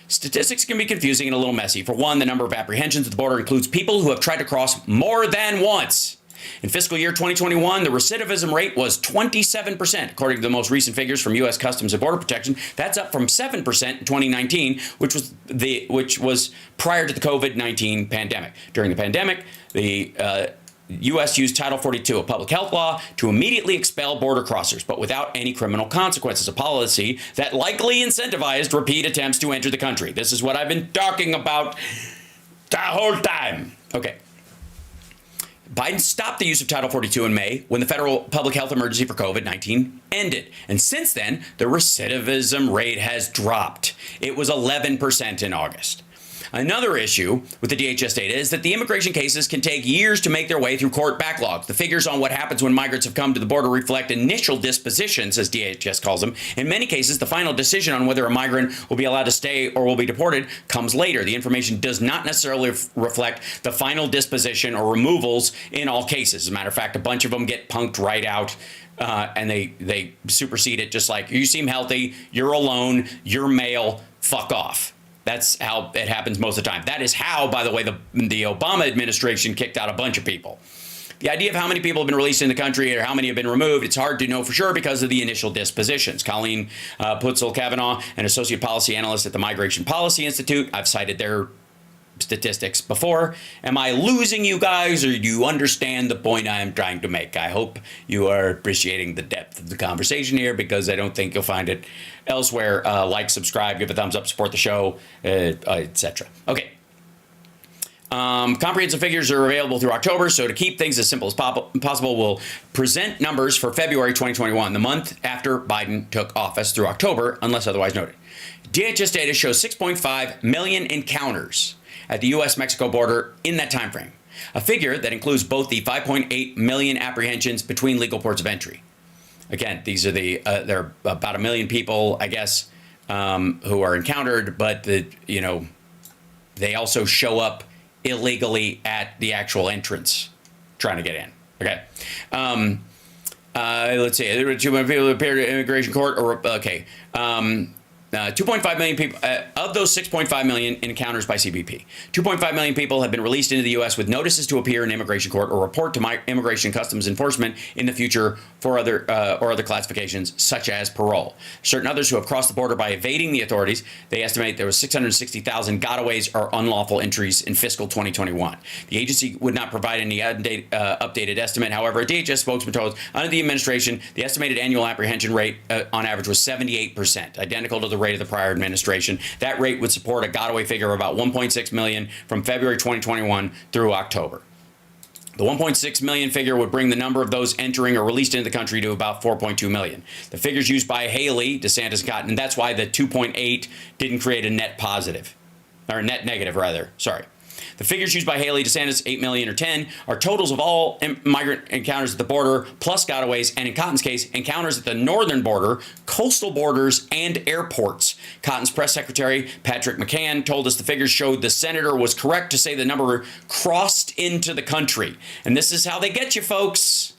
Statistics can be confusing and a little messy. For one, the number of apprehensions at the border includes people who have tried to cross more than once. In fiscal year 2021, the recidivism rate was 27%, according to the most recent figures from U.S. Customs and Border Protection. That's up from 7% in 2019, which was prior to the COVID-19 pandemic. During the pandemic, the U.S. used Title 42, a public health law, to immediately expel border crossers, but without any criminal consequences, a policy that likely incentivized repeat attempts to enter the country. This is what I've been talking about the whole time. Okay. Biden stopped the use of Title 42 in May when the federal public health emergency for COVID-19 ended. And since then, the recidivism rate has dropped. It was 11% in August. Another issue with the DHS data is that the immigration cases can take years to make their way through court backlogs. The figures on what happens when migrants have come to the border reflect initial dispositions, as DHS calls them. In many cases, the final decision on whether a migrant will be allowed to stay or will be deported comes later. The information does not necessarily reflect the final disposition or removals in all cases. As a matter of fact, a bunch of them get punked right out. And they supersede it, just like, you seem healthy, you're alone, you're male, fuck off. That's how it happens most of the time. That is how, by the way, the Obama administration kicked out a bunch of people. The idea of how many people have been released in the country or how many have been removed, it's hard to know for sure because of the initial dispositions. Colleen Putzel-Kavanaugh, an associate policy analyst at the Migration Policy Institute, I've cited their statistics before. Am I losing you guys, or do you understand the point I am trying to make? I hope you are appreciating the depth of the conversation here, because I don't think you'll find it elsewhere. Like, subscribe, give a thumbs up, support the show, etc. Okay. Comprehensive figures are available through October, so to keep things as simple as possible, we'll present numbers for February 2021, the month after Biden took office, through October, unless otherwise noted. DHS data shows 6.5 million encounters at the U.S.-Mexico border in that time frame, a figure that includes both the 5.8 million apprehensions between legal ports of entry. Again, these are there are about 1 million people, I guess, who are encountered, but they also show up illegally at the actual entrance trying to get in. Okay. Let's see. There were 2 million people who appeared at immigration court. 2.5 million people, of those 6.5 million encounters by CBP, 2.5 million people have been released into the U.S. with notices to appear in immigration court or report to Immigration Customs Enforcement in the future for other classifications, such as parole. Certain others who have crossed the border by evading the authorities, they estimate there was 660,000 gotaways or unlawful entries in fiscal 2021. The agency would not provide any updated estimate. However, a DHS spokesman told us, under the administration, the estimated annual apprehension rate on average was 78%, identical to the rate of the prior administration. That rate would support a gotaway figure of about 1.6 million from February 2021 through October. The 1.6 million figure would bring the number of those entering or released into the country to about 4.2 million. The figures used by Haley, DeSantis, and Cotton, and that's why the 2.8 didn't create a net positive, or net negative rather, sorry. The figures used by Haley, DeSantis, 8 million or 10, are totals of all migrant encounters at the border, plus gotaways, and in Cotton's case, encounters at the northern border, coastal borders, and airports. Cotton's press secretary, Patrick McCann, told us the figures showed the senator was correct to say the number crossed into the country. And this is how they get you, folks.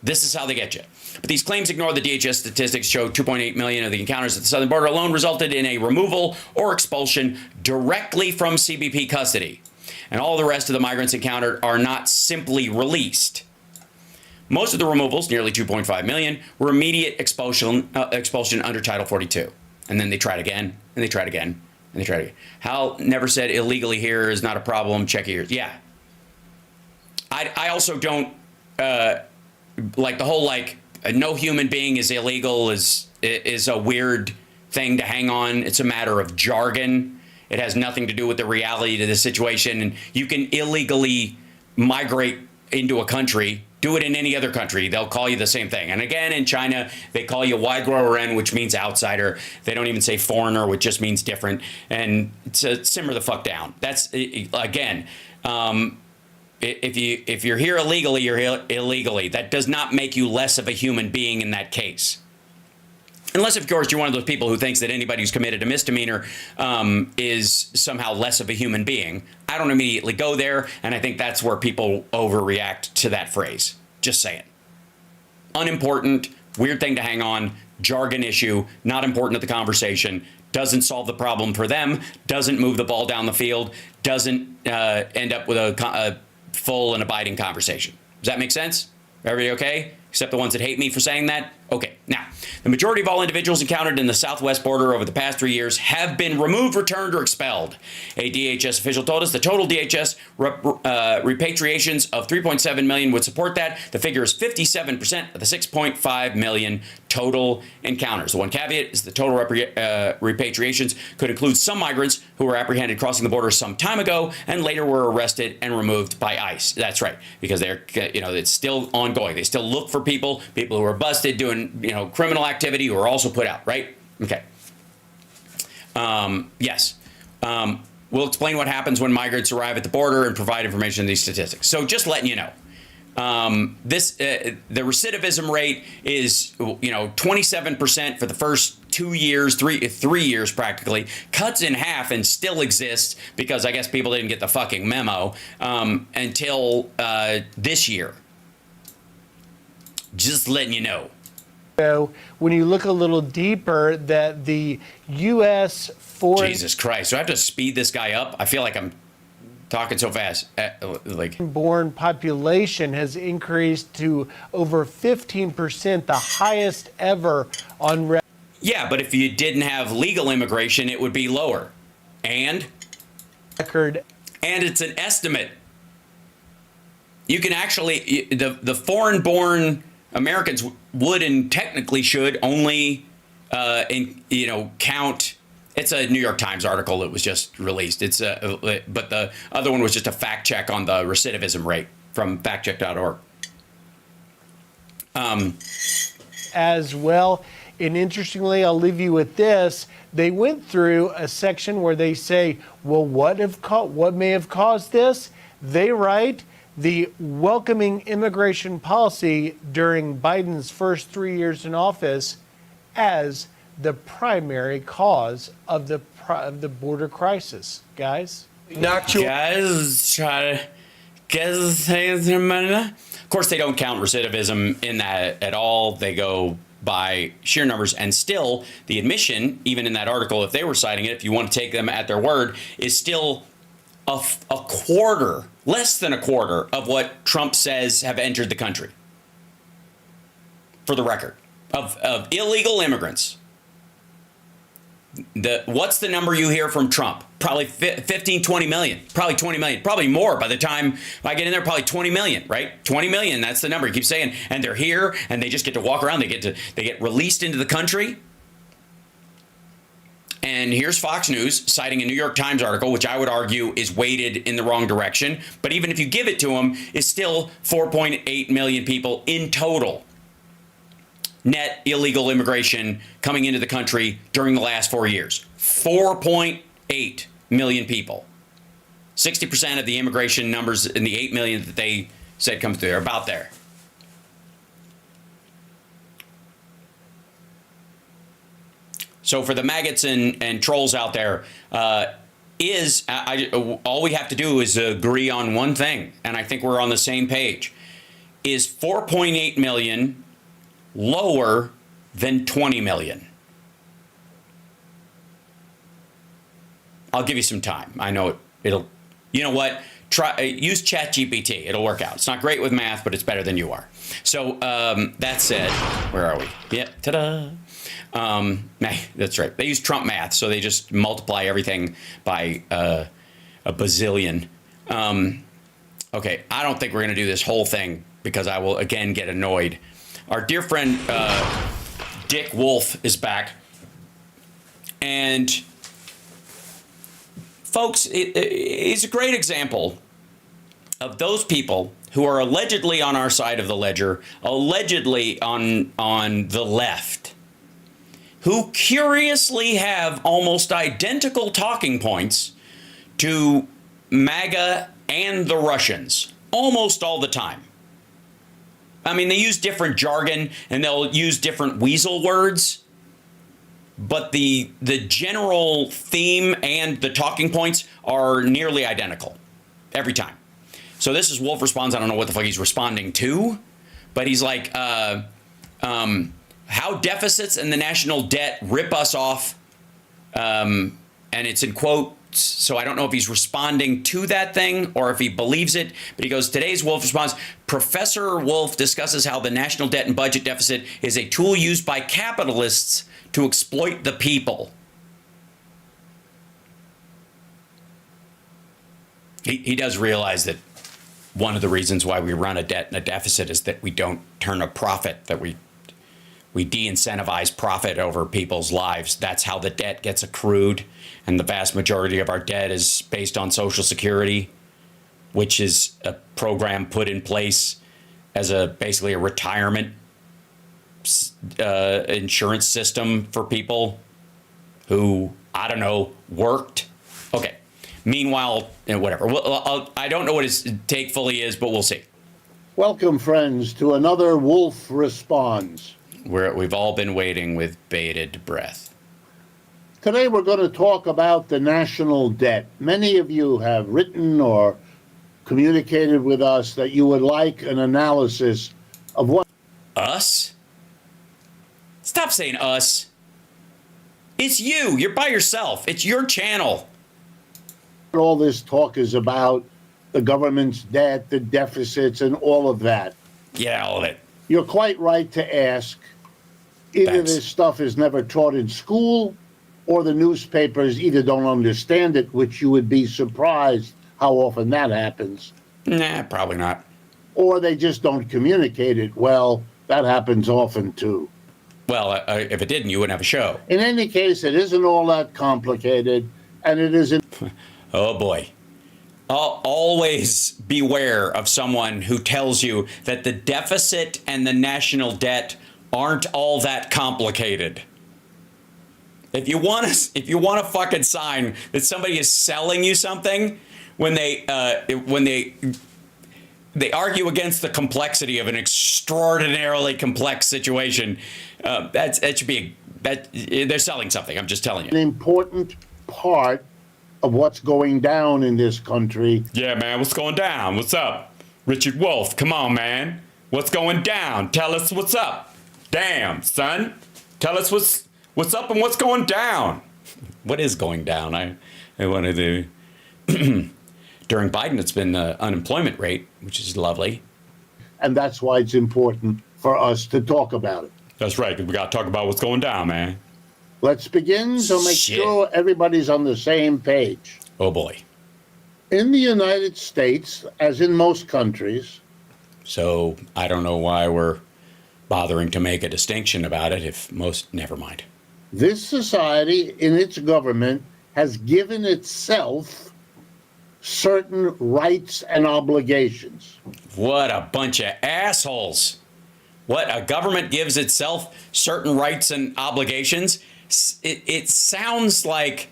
This is how they get you. But these claims ignore the DHS statistics show 2.8 million of the encounters at the southern border alone resulted in a removal or expulsion directly from CBP custody. And all the rest of the migrants encountered are not simply released. Most of the removals, nearly 2.5 million, were immediate expulsion under Title 42. And then they tried again, and they tried again, and they tried again. Hal never said illegally here is not a problem, check your ears. Yeah. I also don't, like the whole, no human being is illegal is a weird thing to hang on. It's a matter of jargon. It has nothing to do with the reality to the situation. And you can illegally migrate into a country. Do it in any other country. They'll call you the same thing. And again, in China, they call you Waigroren, which means outsider. They don't even say foreigner, which just means different. And simmer the fuck down. That's, again, if you're here illegally, you're here illegally. That does not make you less of a human being in that case. Unless, of course, you're one of those people who thinks that anybody who's committed a misdemeanor is somehow less of a human being. I don't immediately go there, and I think that's where people overreact to that phrase. Just saying. Unimportant, weird thing to hang on, jargon issue, not important to the conversation, doesn't solve the problem for them, doesn't move the ball down the field, doesn't end up with a full and abiding conversation. Does that make sense? Everybody okay? Except the ones that hate me for saying that? Okay. Now, the majority of all individuals encountered in the southwest border over the past 3 years have been removed, returned, or expelled. A DHS official told us the total DHS repatriations of 3.7 million would support that. The figure is 57% of the 6.5 million total encounters. The one caveat is the total repatriations could include some migrants who were apprehended crossing the border some time ago and later were arrested and removed by ICE. That's right, because they're, it's still ongoing. They still look for people who are busted doing, criminal activity who are also put out, right? Okay. Yes. We'll explain what happens when migrants arrive at the border and provide information on these statistics. So just letting you know. The recidivism rate is 27% for the first 2 years, three years practically, cuts in half and still exists because I guess people didn't get the fucking memo until this year. Just letting you know. So when you look a little deeper, that the U.S. foreign Jesus Christ, do I have to speed this guy up? I feel like I'm talking so fast. Born population has increased to over 15%, the highest ever on record. Yeah, but if you didn't have legal immigration, it would be lower. And it's an estimate. You can actually, the foreign-born Americans would and technically should only, count. It's a New York Times article that was just released. But the other one was just a fact check on the recidivism rate from factcheck.org. As well. And interestingly, I'll leave you with this. They went through a section where they say, well, what may have caused this? They write the welcoming immigration policy during Biden's first 3 years in office as the primary cause of the border crisis. Guys? Guys, try to get things in. Of course, they don't count recidivism in that at all. They go by sheer numbers, and still the admission, even in that article, if they were citing it, if you want to take them at their word, is still a quarter, less than a quarter of what Trump says have entered the country. For the record, of illegal immigrants. What's the number you hear from Trump? Probably 15, 20 million, probably 20 million, probably more by the time I get in there, probably 20 million, right? 20 million, that's the number he keeps saying. And they're here and they just get to walk around. They get released into the country. And here's Fox News citing a New York Times article, which I would argue is weighted in the wrong direction. But even if you give it to them, it's still 4.8 million people in total. Net illegal immigration coming into the country during the last 4 years. 4.8 million people. 60% of the immigration numbers in the 8 million that they said comes through are about there. So for the maggots and trolls out there, all we have to do is agree on one thing, and I think we're on the same page. Is 4.8 million lower than 20 million? I'll give you some time. I know it'll, you know what? Use ChatGPT. It'll work out. It's not great with math, but it's better than you are. So that said, where are we? Yep, ta-da. That's right. They use Trump math, so they just multiply everything by a bazillion. Okay, I don't think we're going to do this whole thing because I will again get annoyed. Our dear friend Dick Wolf is back. And folks, he's a great example of those people who are allegedly on our side of the ledger, allegedly on the left, who curiously have almost identical talking points to MAGA and the Russians almost all the time. I mean, they use different jargon and they'll use different weasel words, but the general theme and the talking points are nearly identical every time. So this is Wolf responds. I don't know what the fuck he's responding to, but he's like, how deficits and the national debt rip us off. And it's in quotes. So I don't know if he's responding to that thing or if he believes it, but he goes, today's Wolf response, Professor Wolf discusses how the national debt and budget deficit is a tool used by capitalists to exploit the people. He does realize that one of the reasons why we run a debt and a deficit is that we don't turn a profit, that we de-incentivize profit over people's lives. That's how the debt gets accrued. And the vast majority of our debt is based on Social Security, which is a program put in place as basically a retirement insurance system for people who, I don't know, worked. Okay. Meanwhile, whatever. I don't know what his take fully is, but we'll see. Welcome, friends, to another Wolf Responds. We've all been waiting with bated breath. Today we're going to talk about the national debt. Many of you have written or communicated with us that you would like an analysis of what... Us? Stop saying us. It's you. You're by yourself. It's your channel. All this talk is about the government's debt, the deficits, and all of that. Yeah, all of it. You're quite right to ask. Either this stuff is never taught in school, or the newspapers either don't understand it, which you would be surprised how often that happens. Nah, probably not. Or they just don't communicate it well. That happens often, too. Well, if it didn't, you wouldn't have a show. In any case, it isn't all that complicated, and it isn't... Oh, boy. Always beware of someone who tells you that the deficit and the national debt aren't all that complicated. If you want a fucking sign that somebody is selling you something when they argue against the complexity of an extraordinarily complex situation, that should be they're selling something. I'm just telling you. An important part of what's going down in this country. Yeah, man, what's going down? What's up? Richard Wolf, come on, man. What's going down? Tell us what's up. Damn, son. Tell us what's up and what's going down. What is going down? I wanted to... During Biden, it's been the unemployment rate, which is lovely. And that's why it's important for us to talk about it. That's right, because we got to talk about what's going down, man. Let's begin to make sure everybody's on the same page. Oh, boy. In the United States, as in most countries... So I don't know why we're bothering to make a distinction about it if most... Never mind. This society, in its government, has given itself certain rights and obligations. What a bunch of assholes. What, a government gives itself certain rights and obligations? It sounds like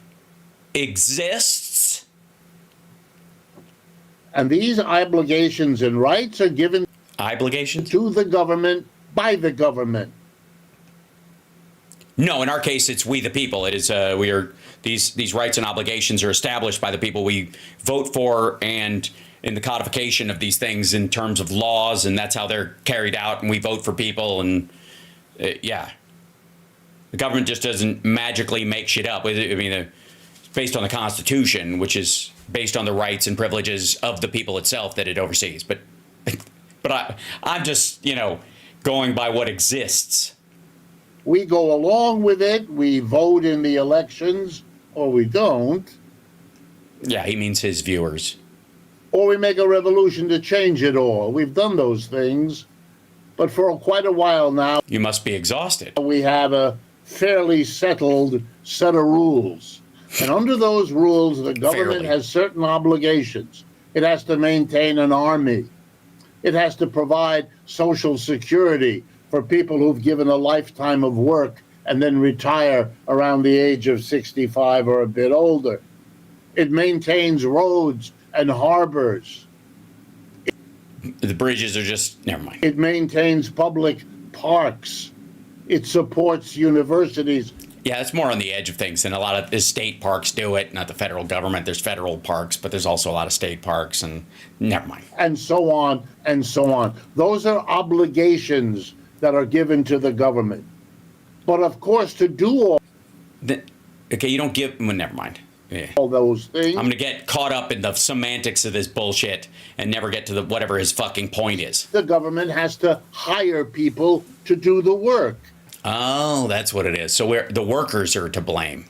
exists. And these obligations and rights are given to the government by the government. No, in our case, it's we the people. It is these rights and obligations are established by the people we vote for, and in the codification of these things in terms of laws, and that's how they're carried out. And we vote for people, and yeah, the government just doesn't magically make shit up. I mean, it's based on the Constitution, which is based on the rights and privileges of the people itself that it oversees. But I'm just going by what exists. We go along with it. We vote in the elections, or we don't. Yeah, he means his viewers. Or we make a revolution to change it all. We've done those things. But for quite a while now... You must be exhausted. We have a fairly settled set of rules. And under those rules, the government has certain obligations. It has to maintain an army. It has to provide Social Security for people who've given a lifetime of work and then retire around the age of 65 or a bit older. It maintains roads and harbors. The bridges are just, never mind. It maintains public parks. It supports universities. Yeah, it's more on the edge of things, and a lot of the state parks do it, not the federal government. There's federal parks, but there's also a lot of state parks, and never mind. And so on and so on. Those are obligations that are given to the government. But of course, to do all... Okay, you don't give... Well, never mind. Yeah. All those things. I'm going to get caught up in the semantics of this bullshit and never get to whatever his fucking point is. The government has to hire people to do the work. Oh, that's what it is. So the workers are to blame.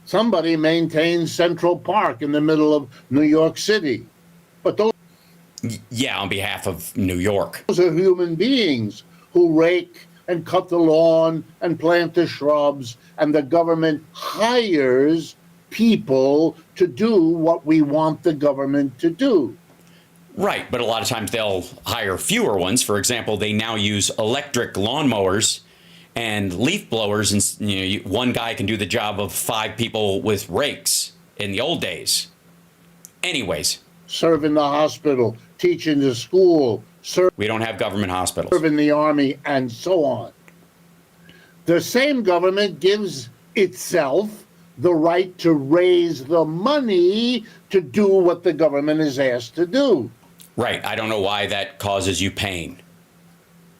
Somebody maintains Central Park in the middle of New York City. But those... Yeah, on behalf of New York. Those are human beings who rake and cut the lawn and plant the shrubs, and the government hires people to do what we want the government to do. Right, but a lot of times they'll hire fewer ones. For example, they now use electric lawnmowers and leaf blowers, and one guy can do the job of 5 people with rakes in the old days. Anyways. Serve in the hospital, teach in the school, serve. We don't have government hospitals. Serve in the army, and so on. The same government gives itself the right to raise the money to do what the government is asked to do. Right. I don't know why that causes you pain.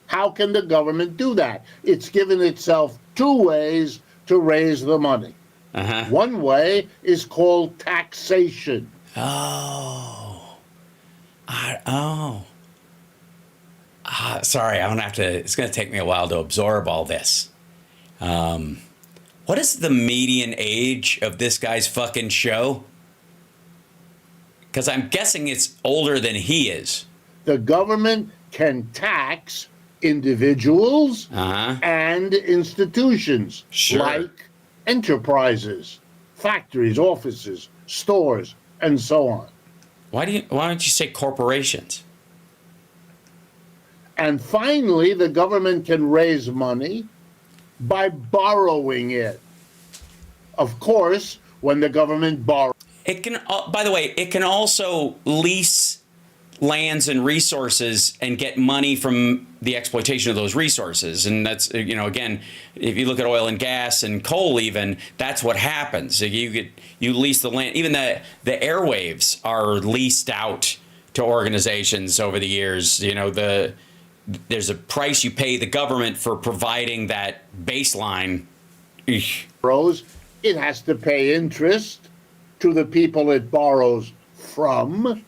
How can the government do that? It's given itself two ways to raise the money. One way is called taxation. Sorry, I'm gonna have to. It's gonna take me a while to absorb all this. What is the median age of this guy's fucking show? Because I'm guessing it's older than he is. The government can tax individuals and institutions like enterprises, factories, offices, stores, and so on. Why don't you say corporations? And finally, the government can raise money by borrowing it. Of course, when the government borrows, it can. By the way, it can also lease lands and resources and get money from the exploitation of those resources. And that's, again, if you look at oil and gas and coal, even that's what happens. You lease the land. Even the airwaves are leased out to organizations over the years. There's a price you pay the government for providing that baseline. It has to pay interest to the people it borrows from,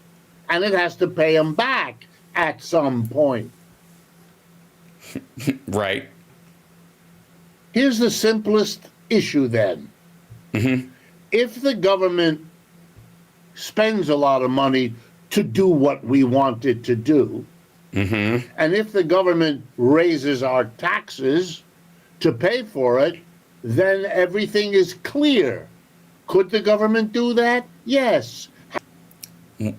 and it has to pay them back at some point. Right. Here's the simplest issue then. If the government spends a lot of money to do what we want it to do, and if the government raises our taxes to pay for it, then everything is clear. Could the government do that? Yes.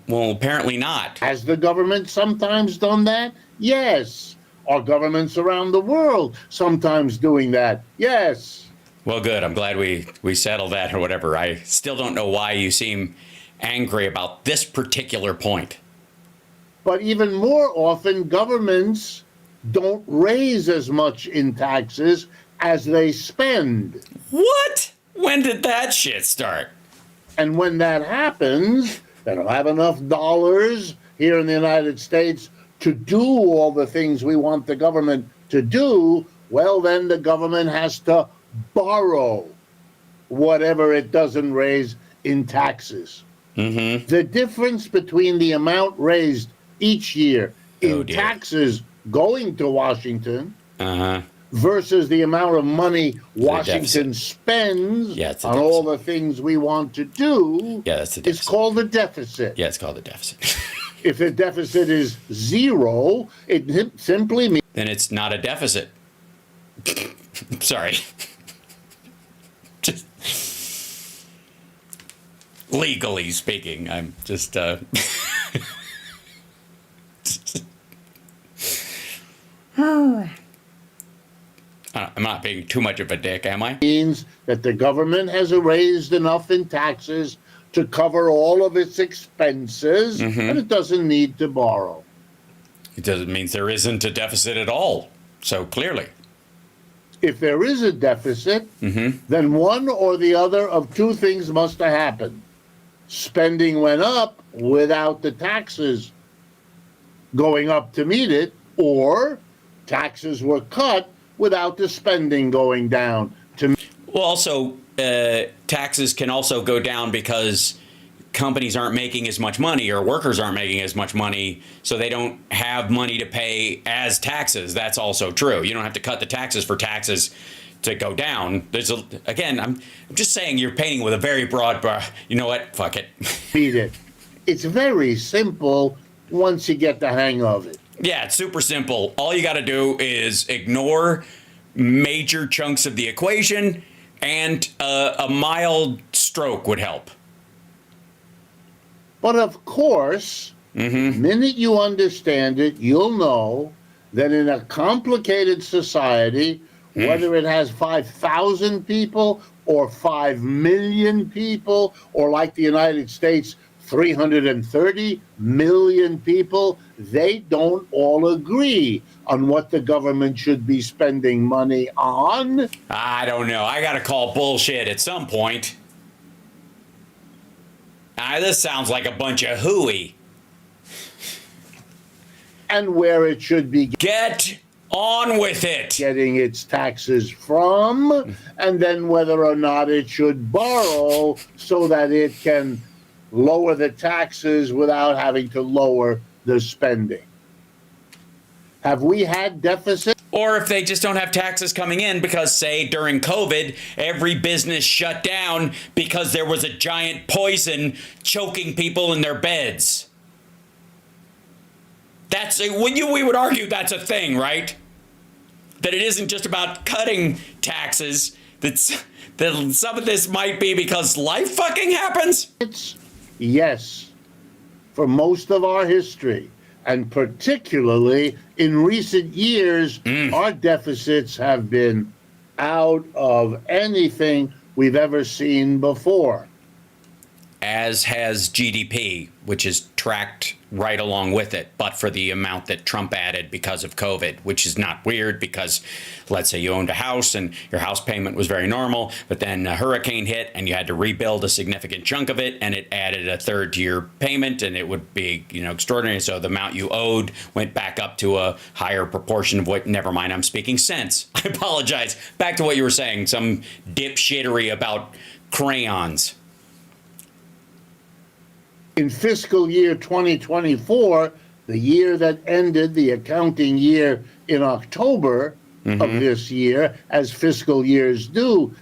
Well, apparently not. Has the government sometimes done that? Yes. Are governments around the world sometimes doing that? Yes. Well, good. I'm glad we settled that or whatever. I still don't know why you seem angry about this particular point. But even more often, governments don't raise as much in taxes as they spend. What? When did that shit start? And when that happens, they don't have enough dollars here in the United States to do all the things we want the government to do. Well, then the government has to borrow whatever it doesn't raise in taxes. The difference between the amount raised each year in taxes going to Washington versus the amount of money Washington spends on all the things we want to do is called the deficit. Yeah, it's called the deficit. If the deficit is zero, it simply means... Then it's not a deficit. Sorry. Just legally speaking, I'm just... I'm not being too much of a dick, am I? Means that the government has raised enough in taxes to cover all of its expenses, and it doesn't need to borrow. It doesn't mean there isn't a deficit at all, so clearly. If there is a deficit, then one or the other of two things must have happened. Spending went up without the taxes going up to meet it, or taxes were cut without the spending going down to. Well, also, taxes can also go down because companies aren't making as much money or workers aren't making as much money, so they don't have money to pay as taxes. That's also true. You don't have to cut the taxes for taxes to go down. Again, I'm just saying you're painting with a very broad brush. You know what? Fuck it. Beat it. It's very simple once you get the hang of it. Yeah, it's super simple. All you got to do is ignore major chunks of the equation, and a mild stroke would help. But of course, the minute you understand it, you'll know that in a complicated society, whether it has 5,000 people or 5 million people, or like the United States, 330 million people, they don't all agree on what the government should be spending money on. I don't know. I got to call bullshit at some point. This sounds like a bunch of hooey. And where it should be Get on with it. Getting its taxes from, and then whether or not it should borrow so that it can lower the taxes without having to lower the spending. Have we had deficits? Or if they just don't have taxes coming in because, say, during COVID, every business shut down because there was a giant poison choking people in their beds. We would argue that's a thing, right? That it isn't just about cutting taxes. That some of this might be because life fucking happens. Yes, for most of our history, and particularly in recent years, our deficits have been out of anything we've ever seen before. As has GDP, which is tracked right along with it, but for the amount that Trump added because of COVID, which is not weird because let's say you owned a house and your house payment was very normal, but then a hurricane hit and you had to rebuild a significant chunk of it and it added a third to your payment and it would be, extraordinary. So the amount you owed went back up to a higher proportion of what, never mind, I'm speaking sense. I apologize. Back to what you were saying, some dipshittery about crayons. In fiscal year 2024, the year that ended the accounting year in October of this year, as fiscal years do.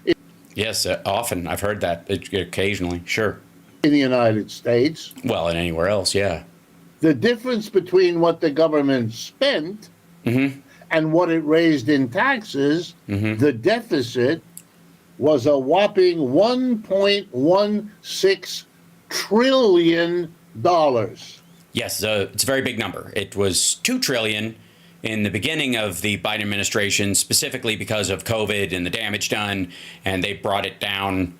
Yes, often. I've heard that occasionally, sure. In the United States. Well, and anywhere else, yeah. The difference between what the government spent and what it raised in taxes, the deficit was a whopping $1.16 trillion. Yes, it's a very big number. It was $2 trillion in the beginning of the Biden administration, specifically because of COVID and the damage done, and they brought it down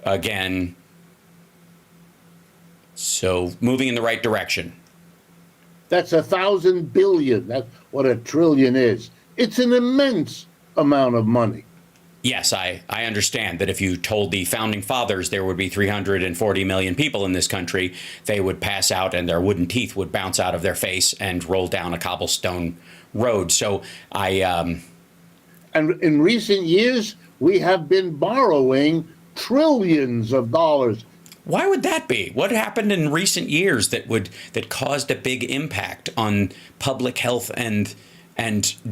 again. So moving in the right direction. That's 1,000 billion. That's what a trillion is. It's an immense amount of money. Yes, I understand that if you told the founding fathers there would be 340 million people in this country, they would pass out and their wooden teeth would bounce out of their face and roll down a cobblestone road. So And in recent years, we have been borrowing trillions of dollars. Why would that be? What happened in recent years that caused a big impact on public health and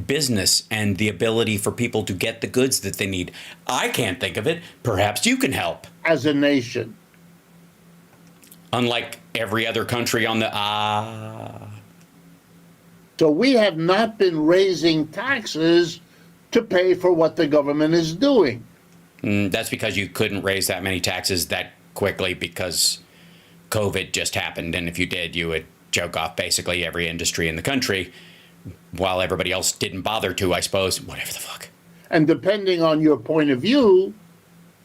business and the ability for people to get the goods that they need? I can't think of it. Perhaps you can help. As a nation. Unlike every other country on the So we have not been raising taxes to pay for what the government is doing. That's because you couldn't raise that many taxes that quickly because COVID just happened. And if you did, you would choke off basically every industry in the country. While everybody else didn't bother to, I suppose. Whatever the fuck. And depending on your point of view,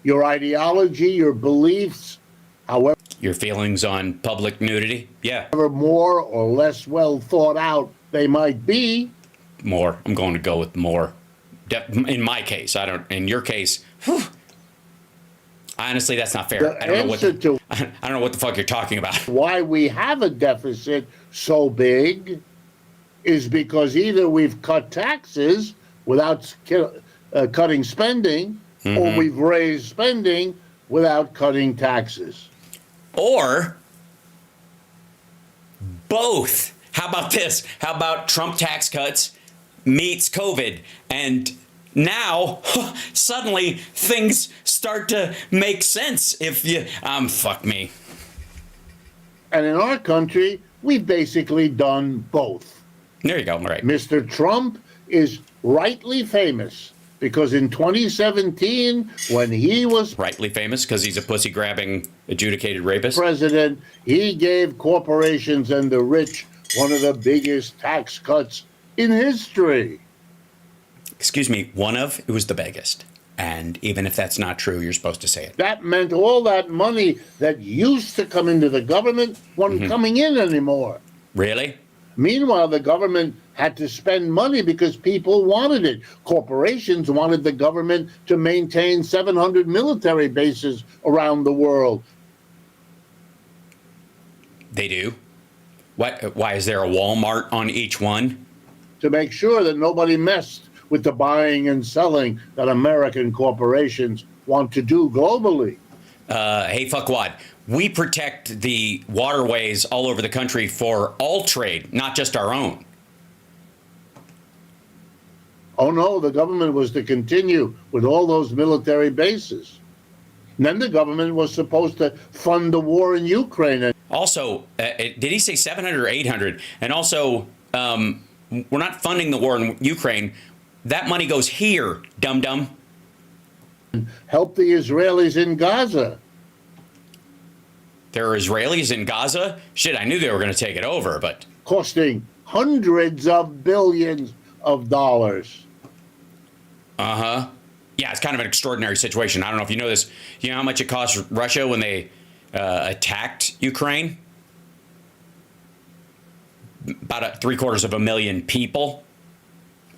your ideology, your beliefs, however... Your feelings on public nudity? Yeah. However more or less well thought out they might be. More. I'm going to go with more. In my case. In your case, whew. Honestly, that's not fair. I don't know what the fuck you're talking about. Why we have a deficit so big is because either we've cut taxes without cutting spending, or we've raised spending without cutting taxes. Or both. How about this? How about Trump tax cuts meets COVID? And now, suddenly, things start to make sense if you... fuck me. And in our country, we've basically done both. There you go. All right. Mr. Trump is rightly famous because in 2017, when he was rightly famous because he's a pussy-grabbing, adjudicated rapist president, he gave corporations and the rich one of the biggest tax cuts in history. Excuse me, it was the biggest. And even if that's not true, you're supposed to say it. That meant all that money that used to come into the government wasn't coming in anymore. Really? Meanwhile, the government had to spend money because people wanted it. Corporations wanted the government to maintain 700 military bases around the world. They do? Why is there a Walmart on each one? To make sure that nobody messed with the buying and selling that American corporations want to do globally. Hey, fuckwad. We protect the waterways all over the country for all trade, not just our own. Oh no, the government was to continue with all those military bases. And then the government was supposed to fund the war in Ukraine. Also, did he say 700 or 800? And also, we're not funding the war in Ukraine. That money goes here, dum-dum. Help the Israelis in Gaza. There are Israelis in Gaza? Shit, I knew they were going to take it over, but... Costing hundreds of billions of dollars. Uh-huh. Yeah, it's kind of an extraordinary situation. I don't know if you know this. You know how much it cost Russia when they attacked Ukraine? About 750,000 people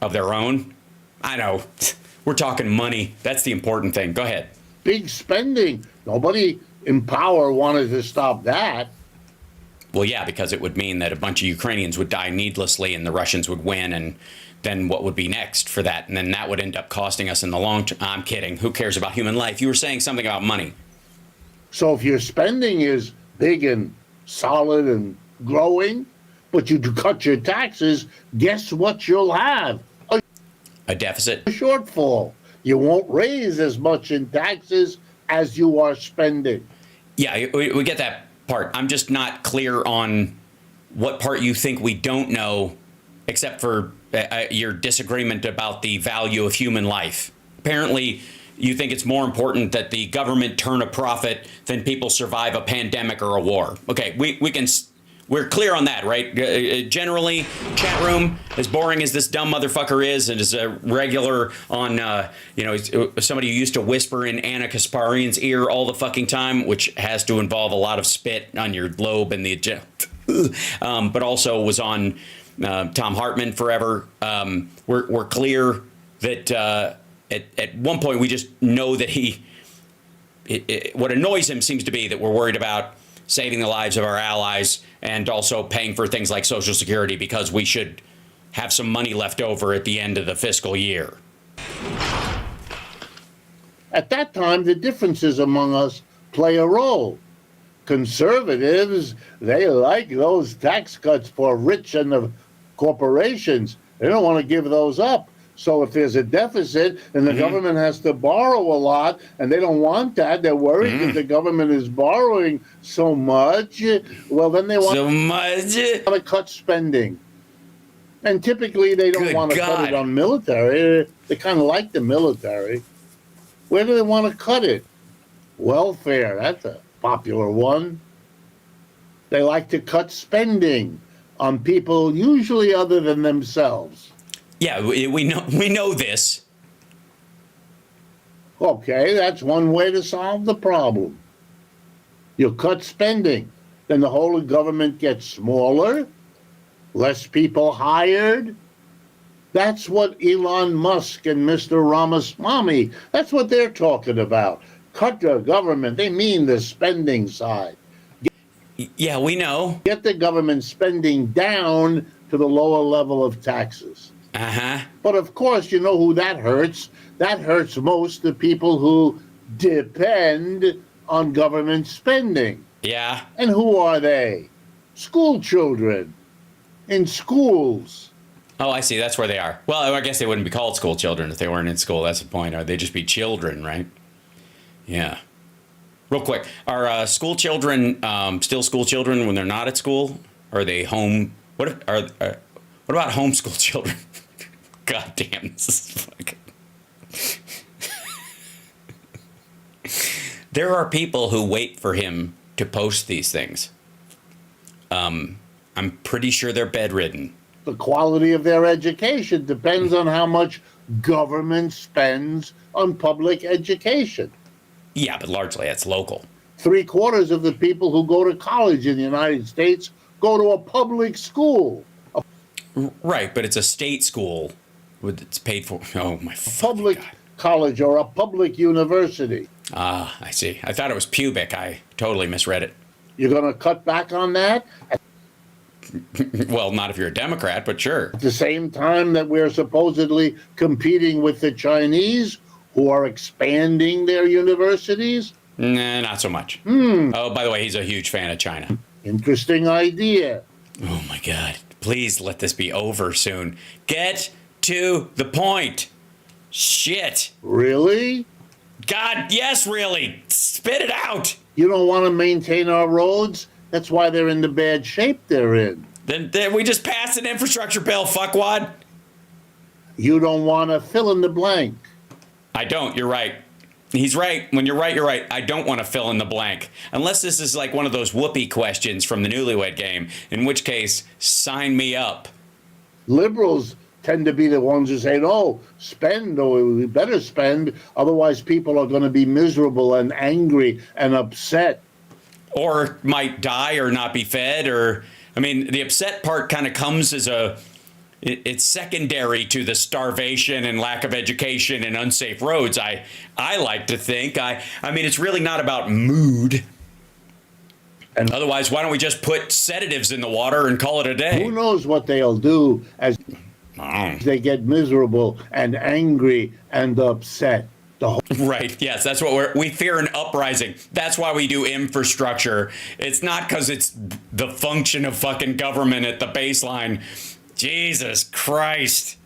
of their own. I know. We're talking money. That's the important thing. Go ahead. Big spending. Nobody in power wanted to stop that. Well, yeah, because it would mean that a bunch of Ukrainians would die needlessly and the Russians would win, and then what would be next for that? And then that would end up costing us in the long term. I'm kidding. Who cares about human life? You were saying something about money. So if your spending is big and solid and growing, but you cut your taxes, guess what you'll have? A deficit. A shortfall. You won't raise as much in taxes as you are spending. Yeah, we get that part. I'm just not clear on what part you think we don't know, except for your disagreement about the value of human life. Apparently, you think it's more important that the government turn a profit than people survive a pandemic or a war. Okay, we're clear on that, right? Generally, chat room, as boring as this dumb motherfucker is, and as a regular on, somebody who used to whisper in Anna Kasparian's ear all the fucking time, which has to involve a lot of spit on your lobe and the, but also was on Tom Hartman forever. We're clear that at one point we just know that what annoys him seems to be that we're worried about saving the lives of our allies and also paying for things like Social Security because we should have some money left over at the end of the fiscal year. At that time, the differences among us play a role. Conservatives, they like those tax cuts for rich and the corporations. They don't want to give those up. So if there's a deficit and the government has to borrow a lot and they don't want that, they're worried that the government is borrowing so much, well, then they want to cut spending. And typically they don't want to cut it on military. They kind of like the military. Where do they want to cut it? Welfare, that's a popular one. They like to cut spending on people usually other than themselves. Yeah, we know this. Okay, that's one way to solve the problem. You cut spending, then the whole government gets smaller, less people hired. That's what Elon Musk and Mr. Ramaswamy, that's what they're talking about. Cut the government, they mean the spending side. Yeah, we know. Get the government spending down to the lower level of taxes. Uh-huh. But of course, you know who that hurts? That hurts most the people who depend on government spending. Yeah. And who are they? School children in schools. Oh, I see. That's where they are. Well, I guess they wouldn't be called school children if they weren't in school. That's the point. Or they'd just be children, right? Yeah. Real quick, are school children still school children when they're not at school? Or are they home? What about homeschool children? God damn, this is fucking... There are people who wait for him to post these things. I'm pretty sure they're bedridden. The quality of their education depends on how much government spends on public education. Yeah, but largely it's local. 3/4 of the people who go to college in the United States go to a public school. Right, but it's a state school it's paid for. Oh, my public God. College or a public university. Ah, I see. I thought it was pubic. I totally misread it. You're going to cut back on that? Well, not if you're a Democrat, but sure. At the same time that we're supposedly competing with the Chinese, who are expanding their universities? Nah, not so much. Oh, by the way, he's a huge fan of China. Interesting idea. Oh, my God. Please let this be over soon. Get to the point. Shit. Really? God, yes, really. Spit it out. You don't want to maintain our roads? That's why they're in the bad shape they're in. Then we just passed an infrastructure bill, fuckwad. You don't want to fill in the blank. I don't. You're right. He's right. When you're right, you're right. I don't want to fill in the blank. Unless this is like one of those whoopee questions from the Newlywed Game, in which case, sign me up. Liberals tend to be the ones who say, no, spend, or we better spend, otherwise people are going to be miserable and angry and upset. Or might die or not be fed, or, I mean, the upset part kind of comes as it's secondary to the starvation and lack of education and unsafe roads. I like to think. I mean, it's really not about mood. And otherwise, why don't we just put sedatives in the water and call it a day? Who knows what they'll do as they get miserable and angry and upset. Right. Yes, that's what we fear an uprising. That's why we do infrastructure. It's not because it's the function of fucking government at the baseline. Jesus Christ.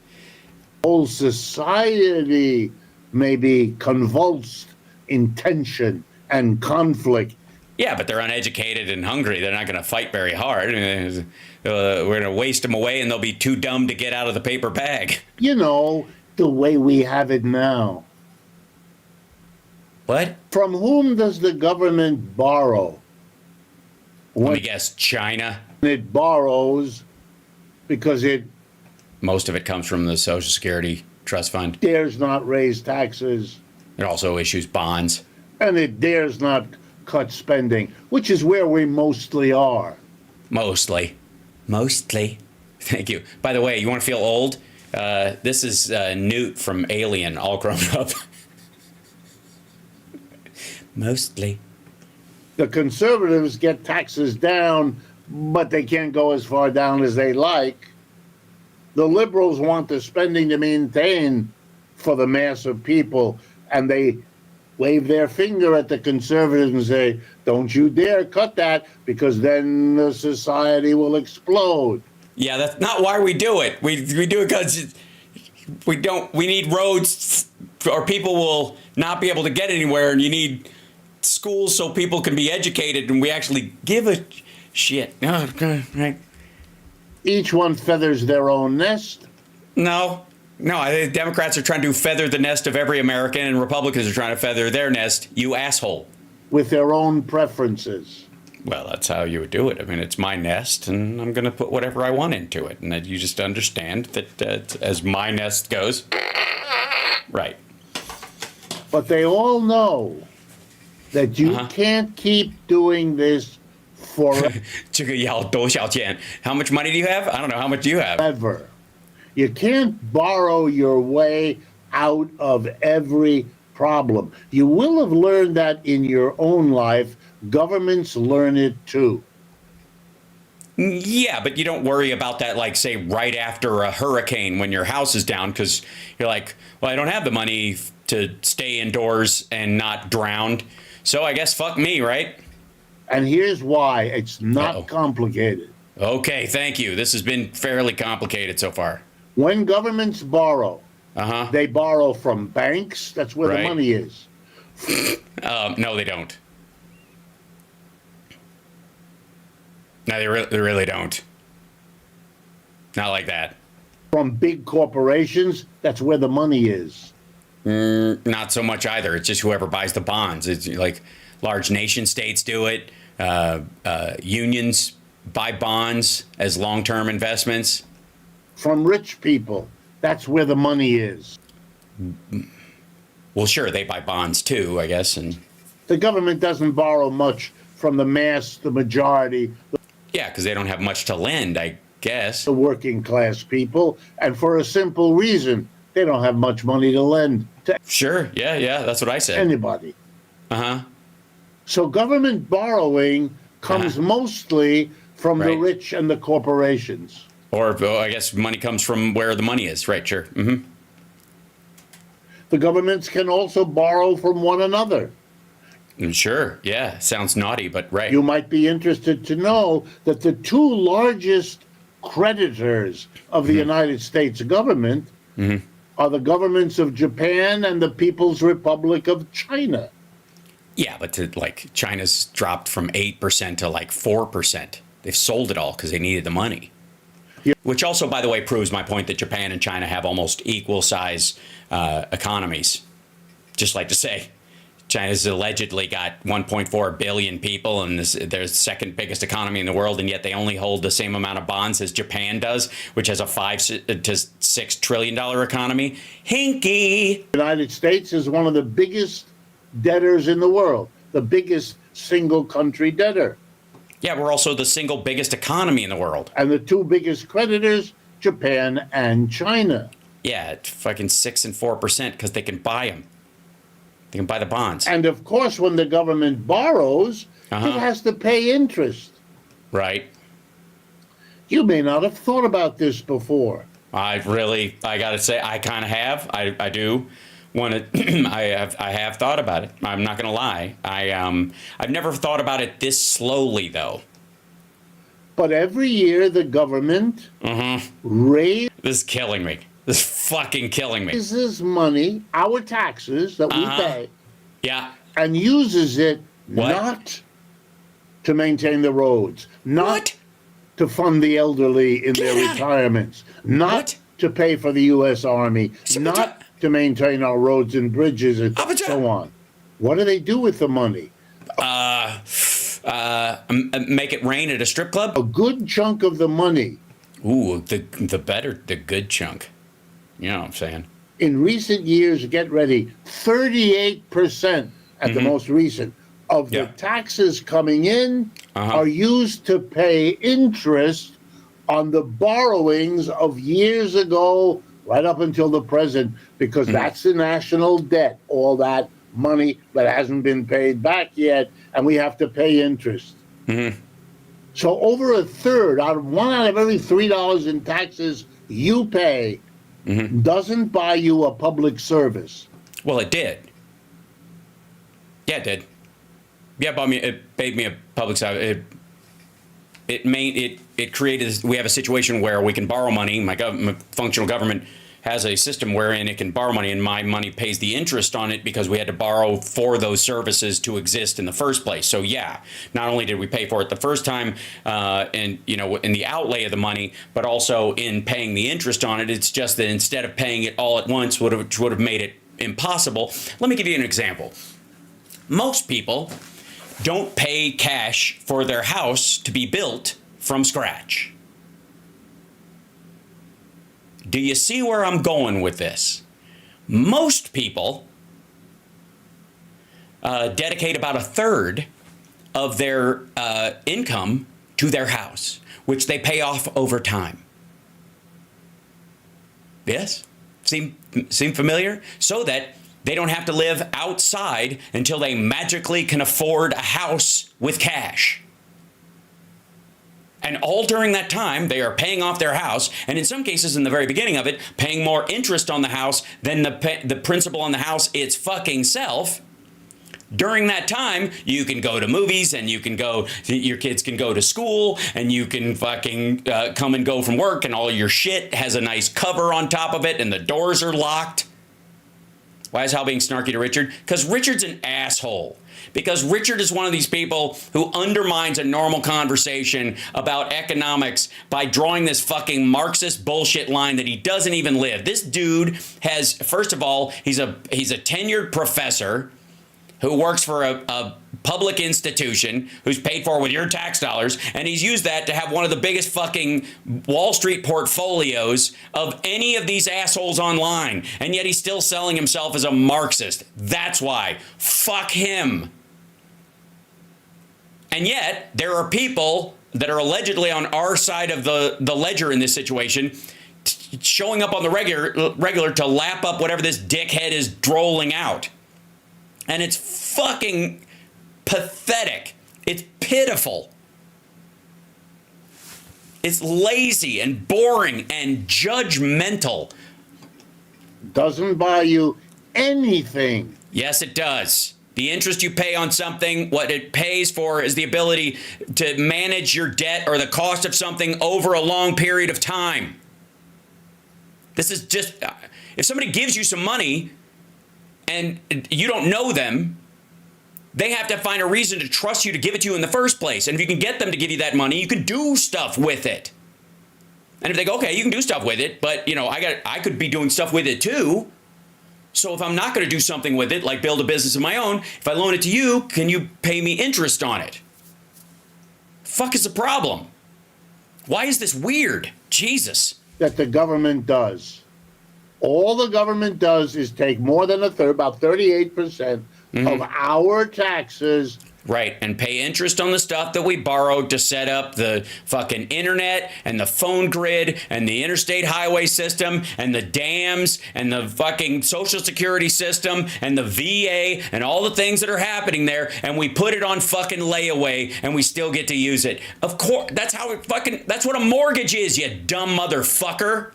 Whole society may be convulsed in tension and conflict. Yeah, but they're uneducated and hungry. They're not going to fight very hard. We're going to waste them away, and they'll be too dumb to get out of the paper bag. You know, the way we have it now. What? From whom does the government borrow? Let me guess, China? It borrows because most of it comes from the Social Security Trust Fund. Dares not raise taxes. It also issues bonds. And it dares not cut spending, which is where we mostly are. Mostly. Thank you. By the way, you want to feel old? This is Newt from Alien, all grown up. Mostly. The conservatives get taxes down, but they can't go as far down as they like. The liberals want the spending to maintain for the mass of people, and they wave their finger at the conservatives and say, don't you dare cut that, because then the society will explode. Yeah, that's not why we do it. We do it because we need roads, or people will not be able to get anywhere, and you need schools so people can be educated, and we actually give a shit. Oh, right. Each one feathers their own nest. No, I think Democrats are trying to feather the nest of every American, and Republicans are trying to feather their nest, you asshole. With their own preferences. Well, that's how you would do it. I mean, it's my nest, and I'm going to put whatever I want into it, and that you just understand that as my nest goes. Right. But they all know that you can't keep doing this forever. How much money do you have? I don't know. How much do you have? Ever. You can't borrow your way out of every problem. You will have learned that in your own life. Governments learn it too. Yeah, but you don't worry about that, like, say, right after a hurricane when your house is down, because you're like, well, I don't have the money to stay indoors and not drowned. So I guess fuck me, right? And here's why. It's not complicated. Okay, thank you. This has been fairly complicated so far. When governments borrow, they borrow from banks. That's where the money is. No, they don't. No, they really don't. Not like that. From big corporations, that's where the money is. Not so much either. It's just whoever buys the bonds. It's like large nation states do it. Unions buy bonds as long-term investments. From rich people. That's where the money is. Well, sure, they buy bonds too, I guess, and The government doesn't borrow much from the majority. Yeah, because they don't have much to lend, I guess. The working class people, and for a simple reason, they don't have much money to lend to Sure, yeah, that's what I said. anybody. Uh-huh. So government borrowing comes mostly from the Right. rich and the corporations. Or I guess money comes from where the money is, right? Sure. Mm-hmm. The governments can also borrow from one another. Sure, yeah. Sounds naughty, but right. You might be interested to know that the two largest creditors of the United States government are the governments of Japan and the People's Republic of China. Yeah, but China's dropped from 8% to like 4%. They've sold it all because they needed the money. Which also, by the way, proves my point that Japan and China have almost equal size economies. Just like to say, China's allegedly got 1.4 billion people and they're the second biggest economy in the world, and yet they only hold the same amount of bonds as Japan does, which has a $5 to $6 trillion economy. Hinky! The United States is one of the biggest debtors in the world, the biggest single country debtor. Yeah, we're also the single biggest economy in the world. And the two biggest creditors, Japan and China. Yeah, it's fucking 6% and 4% because they can buy them. They can buy the bonds. And of course, when the government borrows, it has to pay interest. Right. You may not have thought about this before. I gotta say, I kind of have. I do want to. I have thought about it. I'm not gonna lie. I've never thought about it this slowly though. But every year the government raises. This is killing me. This is fucking killing me. Raises money, our taxes that we pay. Yeah. And uses it not to maintain the roads, not to fund the elderly in their retirements, not to pay for the U.S. Army, not to maintain our roads and bridges and so on. What do they do with the money? Make it rain at a strip club? A good chunk of the money. Ooh, the good chunk. You know what I'm saying? In recent years, get ready, 38% at the most recent of the taxes coming in are used to pay interest on the borrowings of years ago, right up until the present, because that's the national debt, all that money that hasn't been paid back yet, and we have to pay interest. So over a third, one out of every $3 in taxes you pay doesn't buy you a public service. Well, it did. Yeah, it did. Yeah, it paid me a public service. It created. We have a situation where we can borrow money. My functional government has a system wherein it can borrow money, and my money pays the interest on it because we had to borrow for those services to exist in the first place. So yeah, not only did we pay for it the first time, in the outlay of the money, but also in paying the interest on it. It's just that instead of paying it all at once, would have made it impossible. Let me give you an example. Most people don't pay cash for their house to be built from scratch. Do you see where I'm going with this? Most people dedicate about a third of their income to their house, which they pay off over time. Yes? Seem familiar? So that they don't have to live outside until they magically can afford a house with cash. And all during that time, they are paying off their house, and in some cases, in the very beginning of it, paying more interest on the house than the principal on the house its fucking self. During that time, you can go to movies, and your kids can go to school, and you can fucking come and go from work, and all your shit has a nice cover on top of it, and the doors are locked. Why is Hal being snarky to Richard? Because Richard's an asshole. Because Richard is one of these people who undermines a normal conversation about economics by drawing this fucking Marxist bullshit line that he doesn't even live. This dude has, first of all, he's a tenured professor who works for a public institution who's paid for with your tax dollars, and he's used that to have one of the biggest fucking Wall Street portfolios of any of these assholes online, and yet he's still selling himself as a Marxist. That's why. Fuck him. And yet, there are people that are allegedly on our side of the ledger in this situation, showing up on the regular to lap up whatever this dickhead is drolling out. And it's fucking pathetic. It's pitiful. It's lazy and boring and judgmental. Doesn't buy you anything. Yes, it does. The interest you pay on something, what it pays for is the ability to manage your debt or the cost of something over a long period of time. This is just, if somebody gives you some money and you don't know them, they have to find a reason to trust you to give it to you in the first place. And if you can get them to give you that money, you can do stuff with it. And if they go, okay, you can do stuff with it, but I could be doing stuff with it too. So if I'm not going to do something with it, like build a business of my own, if I loan it to you, can you pay me interest on it? Fuck is the problem? Why is this weird? Jesus. That the government does. All the government does is take more than a third, about 38% of our taxes. Right, and pay interest on the stuff that we borrowed to set up the fucking internet and the phone grid and the interstate highway system and the dams and the fucking social security system and the VA and all the things that are happening there, and we put it on fucking layaway and we still get to use it. Of course, that's what a mortgage is, you dumb motherfucker.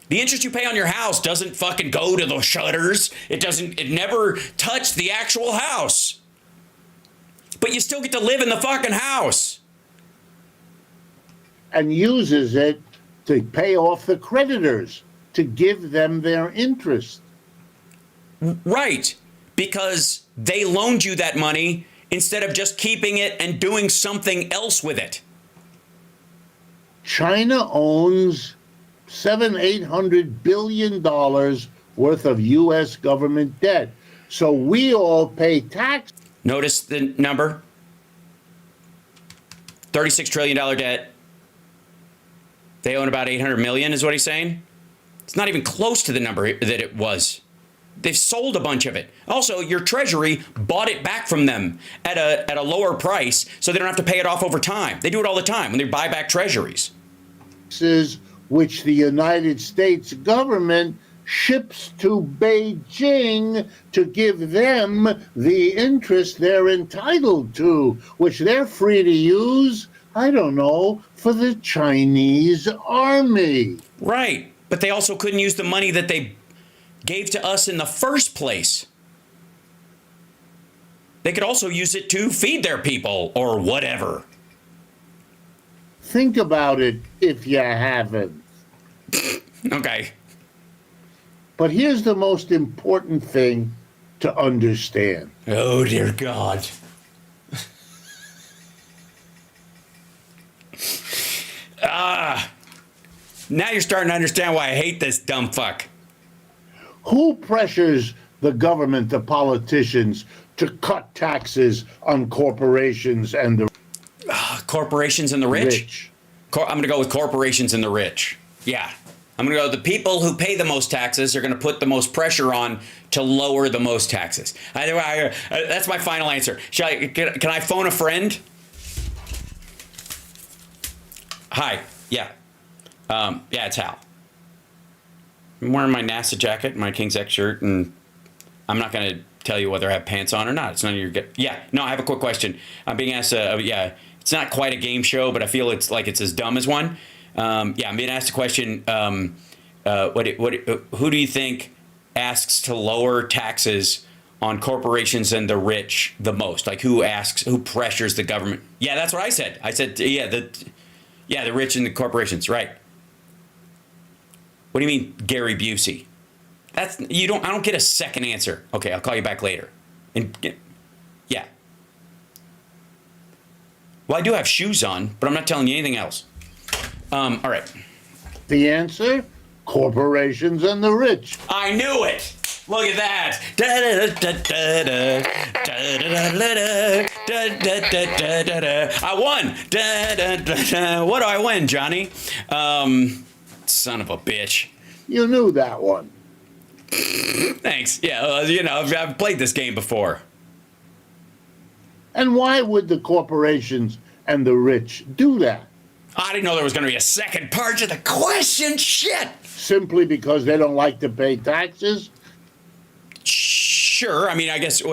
The interest you pay on your house doesn't fucking go to the shutters. It never touched the actual house. But you still get to live in the fucking house. And uses it to pay off the creditors, to give them their interest. Right. Because they loaned you that money instead of just keeping it and doing something else with it. China owns $800 billion worth of U.S. government debt. So we all pay tax. Notice the number. $36 trillion debt. They own about 800 million is what he's saying. It's not even close to the number that it was. They've sold a bunch of it. Also, your treasury bought it back from them at a lower price so they don't have to pay it off over time. They do it all the time when they buy back treasuries. Which the United States government ships to Beijing to give them the interest they're entitled to, which they're free to use, I don't know, for the Chinese army. Right. But they also couldn't use the money that they gave to us in the first place. They could also use it to feed their people or whatever. Think about it if you haven't. Okay. But here's the most important thing to understand. Oh, dear God. Now you're starting to understand why I hate this dumb fuck. Who pressures the government, the politicians, to cut taxes on corporations and the corporations and the rich? I'm going to go with corporations and the rich. Yeah. I'm going to go, the people who pay the most taxes are going to put the most pressure on to lower the most taxes. That's my final answer. Can I phone a friend? Hi. Yeah. Yeah, it's Hal. I'm wearing my NASA jacket, my King's X shirt, and I'm not going to tell you whether I have pants on or not. It's none of your... Yeah. No, I have a quick question. I'm being asked... yeah. It's not quite a game show, but I feel it's as dumb as one. Yeah, I'm being asked a question. Who do you think asks to lower taxes on corporations and the rich the most? Like, who pressures the government? Yeah, that's what I said. I said, the rich and the corporations, right? What do you mean, Gary Busey? I don't get a second answer. Okay, I'll call you back later. Yeah. Well, I do have shoes on, but I'm not telling you anything else. All right. The answer? Corporations and the rich. I knew it. Look at that. I won. What do I win, Johnny? Son of a bitch. You knew that one. Thanks. Yeah, I've played this game before. And why would the corporations and the rich do that? I didn't know there was going to be a second part to the question. Shit. Simply because they don't like to pay taxes? Sure. I mean, I guess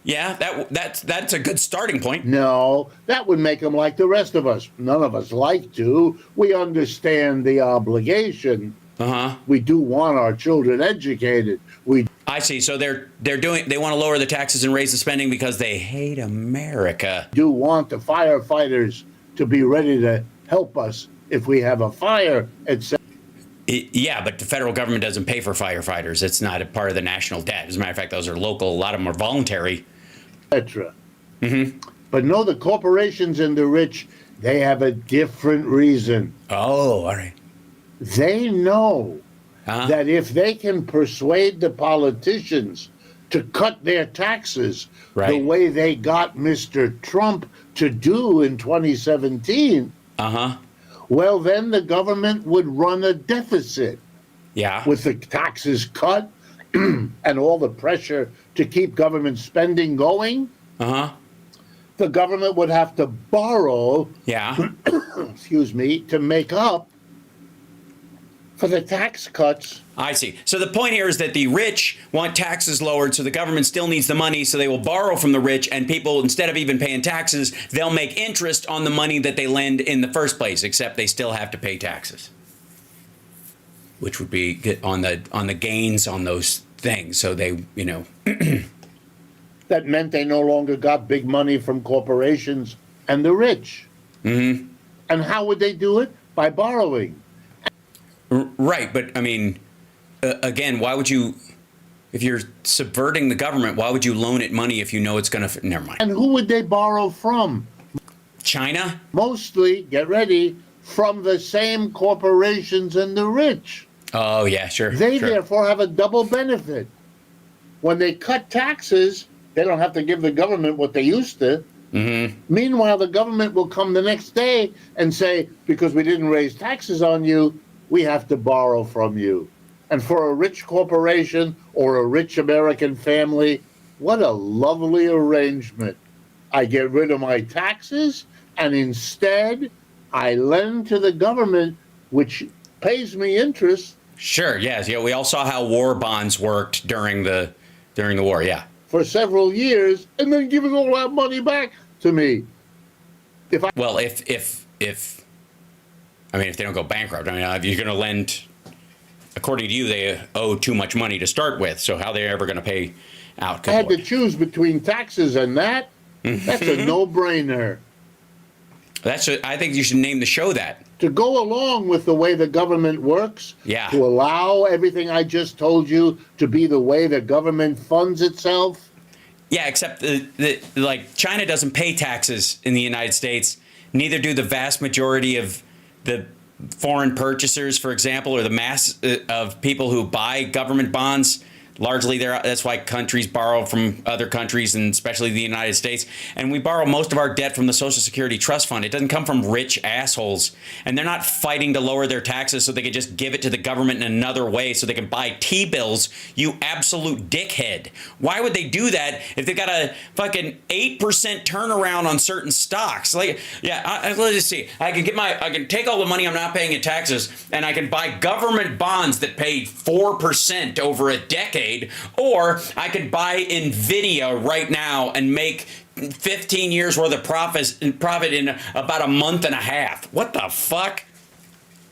that's a good starting point. No, that would make them like the rest of us. None of us like to. We understand the obligation. We do want our children educated. I see. So they want to lower the taxes and raise the spending because they hate America. Do want the firefighters to be ready to help us if we have a fire, etc. Yeah, but the federal government doesn't pay for firefighters. It's not a part of the national debt. As a matter of fact, those are local. A lot of them are voluntary. Etc. But no, the corporations and the rich, they have a different reason. Oh, all right. They know that if they can persuade the politicians to cut their taxes the way they got Mr. Trump to do in 2017, well, then the government would run a deficit. Yeah. With the taxes cut and all the pressure to keep government spending going, the government would have to borrow, excuse me, to make up for the tax cuts. I see. So the point here is that the rich want taxes lowered, so the government still needs the money, so they will borrow from the rich, and people, instead of even paying taxes, they'll make interest on the money that they lend in the first place, except they still have to pay taxes, which would be on the gains on those things. So they, That meant they no longer got big money from corporations and the rich. And how would they do it? By borrowing. Right, but I mean, again, why would you, if you're subverting the government, why would you loan it money if you know it's going to, never mind. And who would they borrow from? China? Mostly, get ready, from the same corporations and the rich. Oh, yeah, sure. They therefore have a double benefit. When they cut taxes, they don't have to give the government what they used to. Meanwhile, the government will come the next day and say, because we didn't raise taxes on you, we have to borrow from you. And for a rich corporation or a rich American family, what a lovely arrangement. I get rid of my taxes, and instead, I lend to the government, which pays me interest. Sure, yes. Yeah, we all saw how war bonds worked during the war, yeah. For several years, and then give all that money back to me. If they don't go bankrupt. I mean, if you're going to lend, according to you, they owe too much money to start with. So how are they ever going to pay out? I had to choose between taxes and that. That's a no-brainer. I think you should name the show that. To go along with the way the government works, to allow everything I just told you to be the way the government funds itself. Yeah, except like China doesn't pay taxes in the United States. Neither do the vast majority of the foreign purchasers, for example, or the mass of people who buy government bonds. Largely, that's why countries borrow from other countries, and especially the United States. And we borrow most of our debt from the Social Security Trust Fund. It doesn't come from rich assholes. And they're not fighting to lower their taxes so they can just give it to the government in another way so they can buy T-bills, you absolute dickhead. Why would they do that if they've got a fucking 8% turnaround on certain stocks? Like, let's just see. I can take all the money I'm not paying in taxes, and I can buy government bonds that pay 4% over a decade. Or I could buy NVIDIA right now and make 15 years worth of profit in about a month and a half. What the fuck?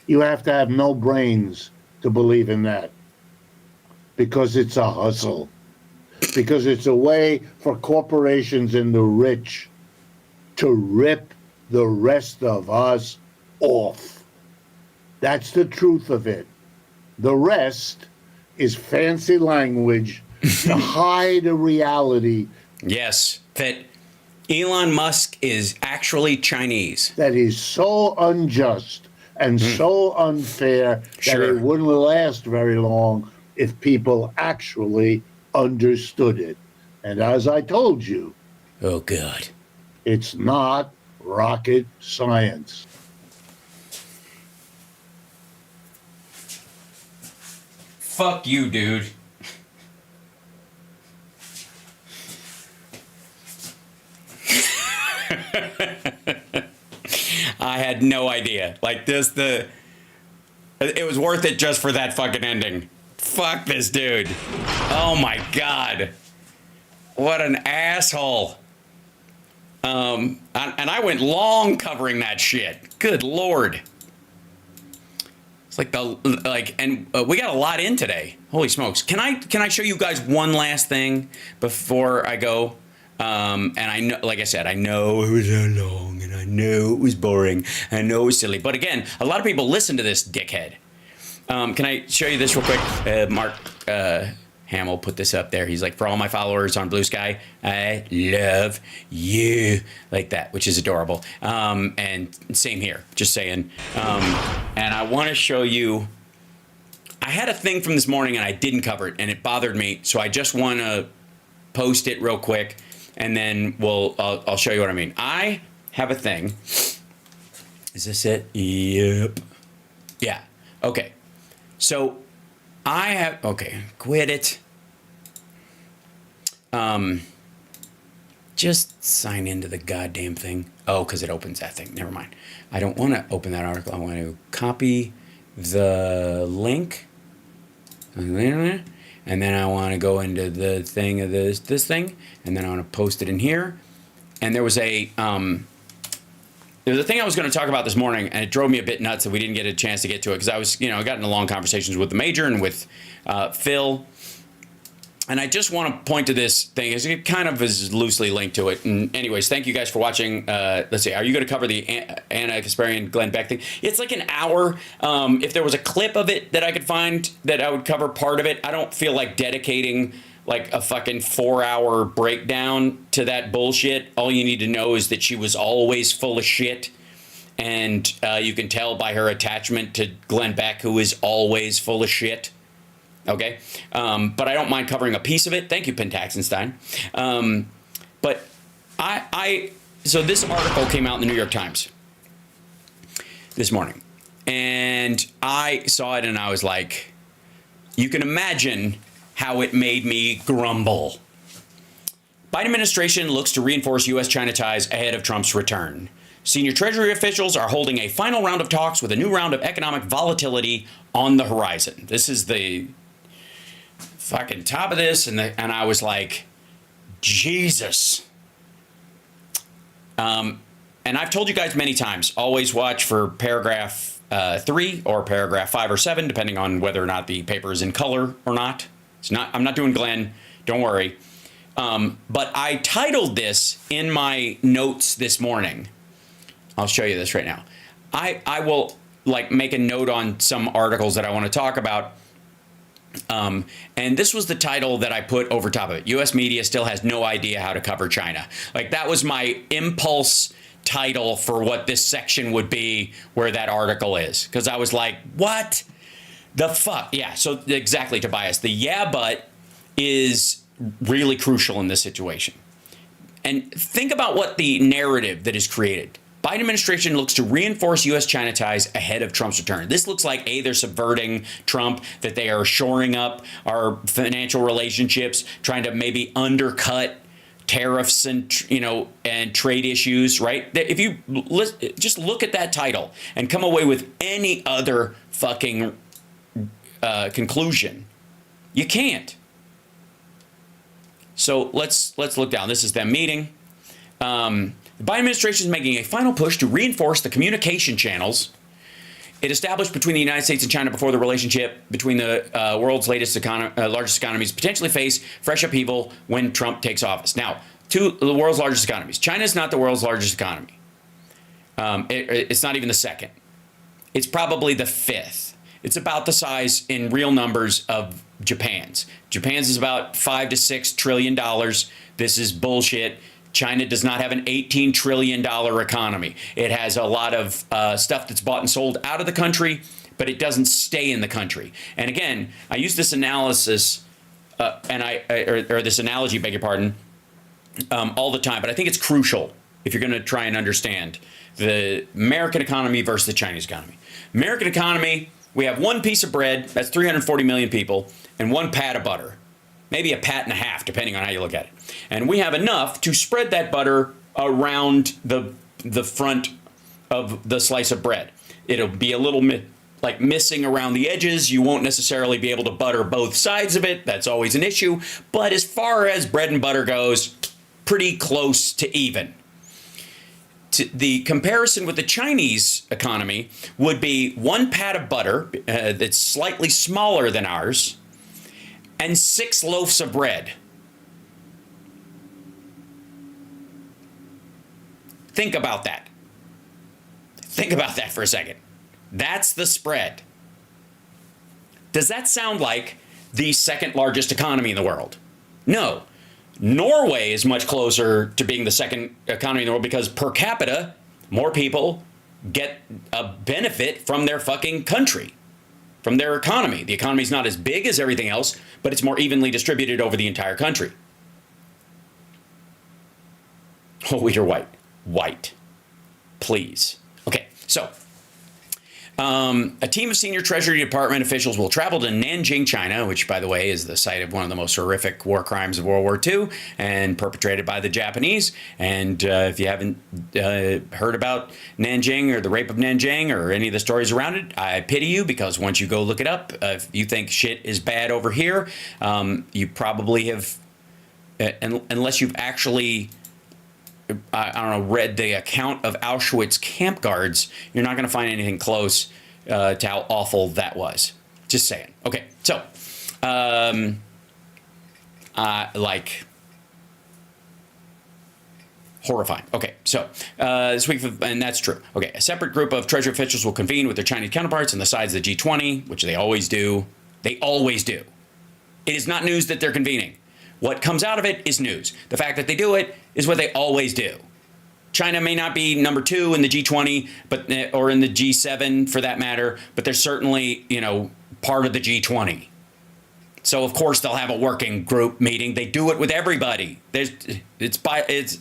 You have to have no brains to believe in that. Because it's a hustle. Because it's a way for corporations and the rich to rip the rest of us off. That's the truth of it. The rest is fancy language to hide a reality. Yes, that Elon Musk is actually Chinese. That is so unjust and so unfair that it wouldn't last very long. if people actually understood it. And as I told you, oh God, it's not rocket science. Fuck you, dude. I had no idea. Like this, it was worth it just for that fucking ending. Fuck this dude. Oh my God. What an asshole. And I went long covering that shit. Good Lord. It's like we got a lot in today. Holy smokes. Can I show you guys one last thing before I go? And I know, like I said, I know it was so long, and I know it was boring, and I know it was silly. But again, a lot of people listen to this dickhead. Can I show you this real quick? Mark Hamill put this up there. He's like, for all my followers on Blue Sky, I love you, like that, which is adorable. And same here, just saying. And I want to show you. I had a thing from this morning, and I didn't cover it, and it bothered me. So I just want to post it real quick. And then I'll show you what I mean. I have a thing. Is this it? Yep. Yeah. Okay. So I have, okay, quit it. Just sign into the goddamn thing. Oh, because it opens that thing. Never mind. I don't want to open that article. I want to copy the link. And then I want to go into the thing of this thing, and then I want to post it in here. And there was a thing I was going to talk about this morning, and it drove me a bit nuts that we didn't get a chance to get to it because I was, I got into long conversations with the Major and with Phil. And I just want to point to this thing. It kind of is loosely linked to it. And anyways, thank you guys for watching. Let's see. Are you going to cover the Anna Kasparian, Glenn Beck thing? It's like an hour. If there was a clip of it that I could find that I would cover part of it, I don't feel like dedicating like a fucking 4-hour breakdown to that bullshit. All you need to know is that she was always full of shit. And you can tell by her attachment to Glenn Beck, who is always full of shit. Okay, but I don't mind covering a piece of it. Thank you, Pentaxenstein. But so this article came out in the New York Times this morning, and I saw it and I was like, you can imagine how it made me grumble. Biden administration looks to reinforce U.S.-China ties ahead of Trump's return. Senior Treasury officials are holding a final round of talks with a new round of economic volatility on the horizon. This is the fucking top of this, and I was like, Jesus. And I've told you guys many times, always watch for paragraph 3 or paragraph 5 or 7, depending on whether or not the paper is in color or not. I'm not doing Glenn, don't worry. But I titled this in my notes this morning. I'll show you this right now. I will like make a note on some articles that I want to talk about. And this was the title that I put over top of it. U.S. media still has no idea how to cover China. Like that was my impulse title for what this section would be where that article is. Because I was like, what the fuck? Yeah, so exactly, Tobias. The yeah, but is really crucial in this situation. And think about what the narrative that is created. Biden administration looks to reinforce U.S.-China ties ahead of Trump's return. This looks like, A, they're subverting Trump, that they are shoring up our financial relationships, trying to maybe undercut tariffs and, and trade issues, right? If you just look at that title and come away with any other fucking conclusion, you can't. So let's look down. This is them meeting. The Biden administration is making a final push to reinforce the communication channels it established between the United States and China before the relationship between the world's largest economies potentially face fresh upheaval when Trump takes office. Now, to the world's largest economies. China is not the world's largest economy. It's not even the second. It's probably the fifth. It's about the size in real numbers of Japan's. Japan's is about $5 to $6 trillion. This is bullshit. China does not have an $18 trillion economy. It has a lot of stuff that's bought and sold out of the country, but it doesn't stay in the country. And again, I use this analysis, or this analogy, beg your pardon, all the time, but I think it's crucial if you're going to try and understand the American economy versus the Chinese economy. American economy, we have one piece of bread, that's 340 million people, and one pat of butter. Maybe a pat and a half, depending on how you look at it. And we have enough to spread that butter around the front of the slice of bread. It'll be a little like missing around the edges. You won't necessarily be able to butter both sides of it. That's always an issue. But as far as bread and butter goes, pretty close to even. The comparison with the Chinese economy would be one pat of butter that's slightly smaller than ours and 6 loaves of bread. Think about that. Think about that for a second. That's the spread. Does that sound like the second largest economy in the world? No. Norway is much closer to being the second economy in the world because per capita, more people get a benefit from their fucking country, from their economy. The economy's not as big as everything else, but it's more evenly distributed over the entire country. Oh, wheat or white? White. Please. Okay, so a team of senior Treasury Department officials will travel to Nanjing, China, which, by the way, is the site of one of the most horrific war crimes of World War II and perpetrated by the Japanese. And if you haven't heard about Nanjing or the rape of Nanjing or any of the stories around it, I pity you, because once you go look it up, if you think shit is bad over here, you probably have, unless you've actually read the account of Auschwitz camp guards, you're not going to find anything close to how awful that was. Just saying. Okay, so, horrifying. Okay, so this week, and that's true. Okay, a separate group of Treasury officials will convene with their Chinese counterparts on the sides of the G20, which they always do. They always do. It is not news that they're convening. What comes out of it is news. The fact that they do it is what they always do. China may not be number 2 in the G20, or in the G7 for that matter, but they're certainly, part of the G20. So of course they'll have a working group meeting. They do it with everybody. It's all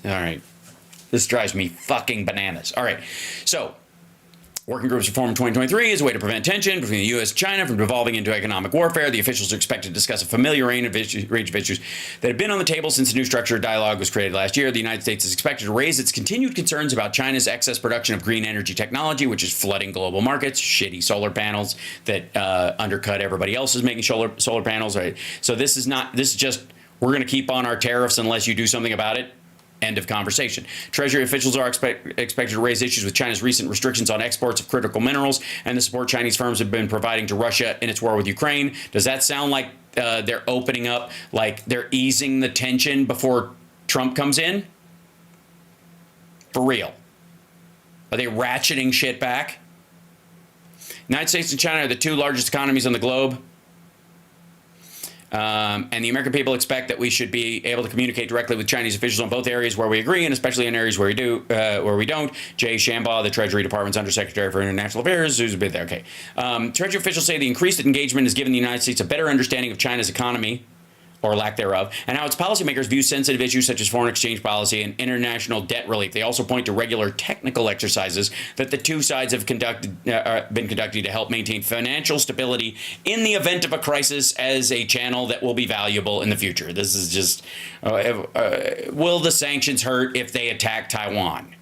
right. This drives me fucking bananas. All right. So working groups reform in 2023 as a way to prevent tension between the U.S. and China from devolving into economic warfare. The officials are expected to discuss a familiar range of issues that have been on the table since the new structure of dialogue was created last year. The United States is expected to raise its continued concerns about China's excess production of green energy technology, which is flooding global markets, shitty solar panels that undercut everybody else is making solar panels. Right? So this is just, we're going to keep on our tariffs unless you do something about it. End of conversation. Treasury officials are expected to raise issues with China's recent restrictions on exports of critical minerals and the support Chinese firms have been providing to Russia in its war with Ukraine. Does that sound like they're opening up, like they're easing the tension before Trump comes in? For real. Are they ratcheting shit back? United States and China are the 2 largest economies on the globe. And the American people expect that we should be able to communicate directly with Chinese officials on both areas where we agree, and especially in areas where we don't. Jay Shambaugh, the Treasury Department's Undersecretary for International Affairs, who's a bit there. Okay. Treasury officials say the increased engagement has given the United States a better understanding of China's economy, or lack thereof, and how its policymakers view sensitive issues such as foreign exchange policy and international debt relief. They also point to regular technical exercises that the 2 sides have been conducting to help maintain financial stability in the event of a crisis as a channel that will be valuable in the future. This is just, will the sanctions hurt if they attack Taiwan?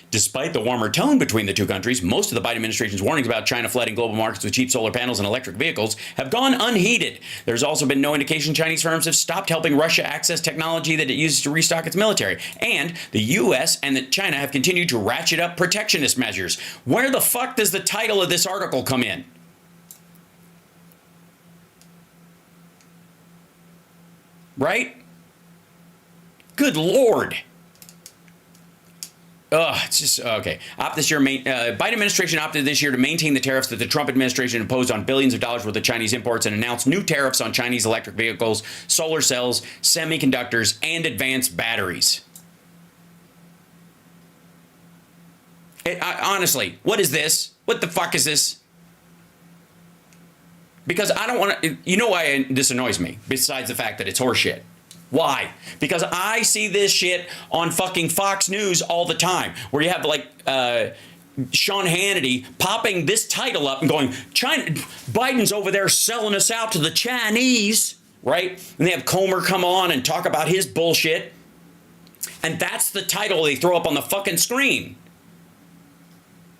Despite the warmer tone between the 2 countries, most of the Biden administration's warnings about China flooding global markets with cheap solar panels and electric vehicles have gone unheeded. There's also been no indication Chinese firms have stopped helping Russia access technology that it uses to restock its military. And the U.S. and China have continued to ratchet up protectionist measures. Where the fuck does the title of this article come in? Right? Good Lord. It's just, okay. Biden administration opted this year to maintain the tariffs that the Trump administration imposed on billions of dollars worth of Chinese imports and announced new tariffs on Chinese electric vehicles, solar cells, semiconductors, and advanced batteries. Honestly, what is this? What the fuck is this? Because I don't want to, you know why this annoys me, besides the fact that it's horseshit. Why? Because I see this shit on fucking Fox News all the time, where you have like Sean Hannity popping this title up and going, Biden's over there selling us out to the Chinese, right? And they have Comer come on and talk about his bullshit. And that's the title they throw up on the fucking screen.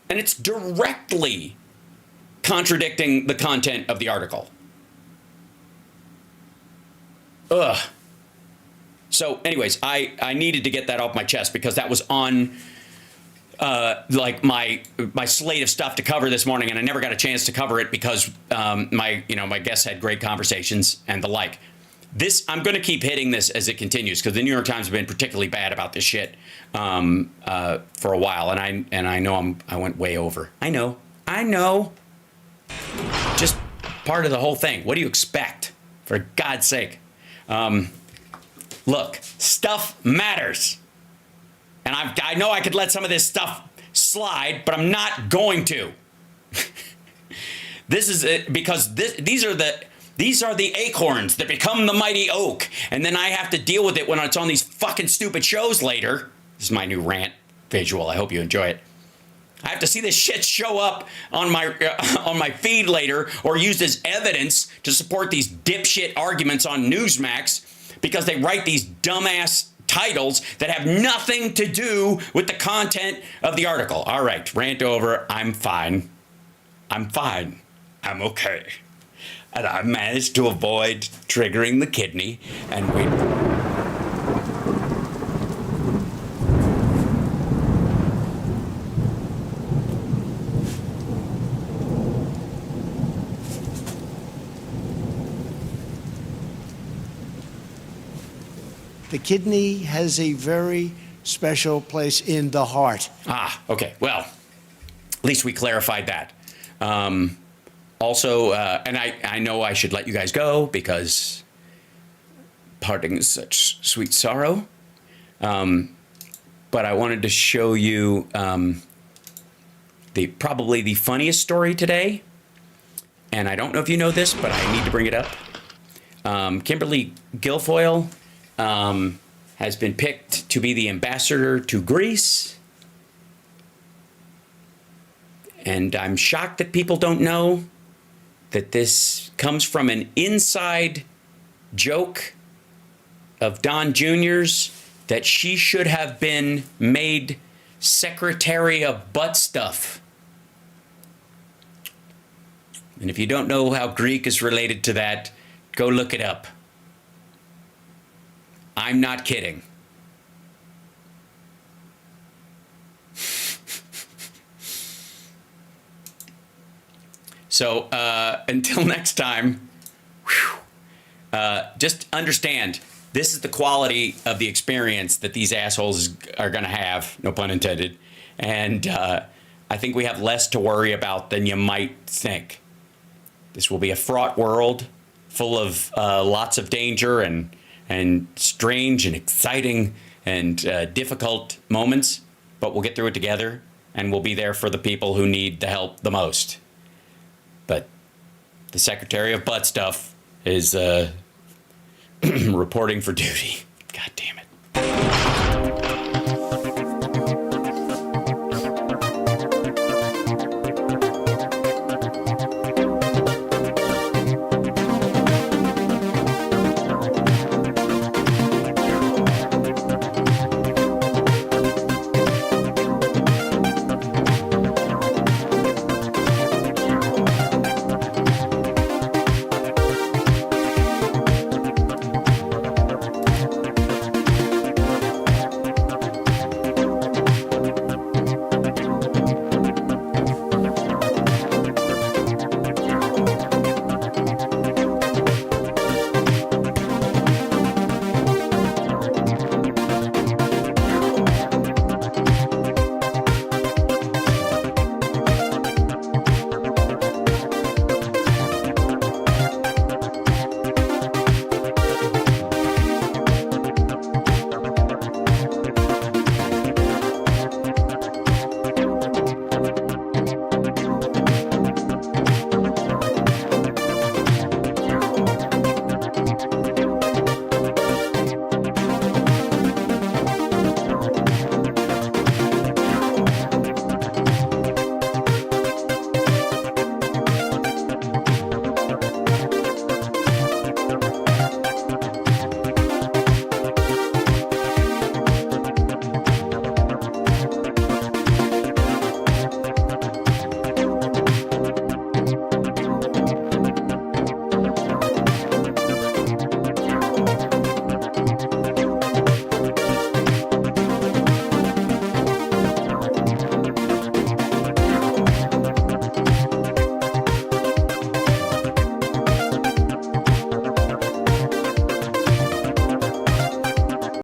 And it's directly contradicting the content of the article. Ugh. So anyways, I needed to get that off my chest because that was on like my slate of stuff to cover this morning, and I never got a chance to cover it because my guests had great conversations and the like. I'm going to keep hitting this as it continues because the New York Times have been particularly bad about this shit for a while, and I know I went way over. I know. Just part of the whole thing. What do you expect? For God's sake. Look, stuff matters. And I know I could let some of this stuff slide, but I'm not going to. This is it, because these are the acorns that become the mighty oak. And then I have to deal with it when it's on these fucking stupid shows later. This is my new rant visual. I hope you enjoy it. I have to see this shit show up on my feed later or used as evidence to support these dipshit arguments on Newsmax because they write these dumbass titles that have nothing to do with the content of the article. All right, rant over. I'm fine. I'm okay. And I managed to avoid triggering the kidney and we... The kidney has a very special place in the heart. Ah, okay. Well, at least we clarified that. Also, and I know I should let you guys go because parting is such sweet sorrow. But I wanted to show you probably the funniest story today. And I don't know if you know this, but I need to bring it up. Kimberly Guilfoyle has been picked to be the ambassador to Greece. And I'm shocked that people don't know that this comes from an inside joke of Don Jr.'s that she should have been made Secretary of Butt Stuff. And if you don't know how Greek is related to that, go look it up. I'm not kidding. So until next time, just understand this is the quality of the experience that these assholes are going to have, no pun intended. And I think we have less to worry about than you might think. This will be a fraught world full of lots of danger and strange and exciting and difficult moments, but we'll get through it together and we'll be there for the people who need the help the most. But the Secretary of Butt Stuff is reporting for duty.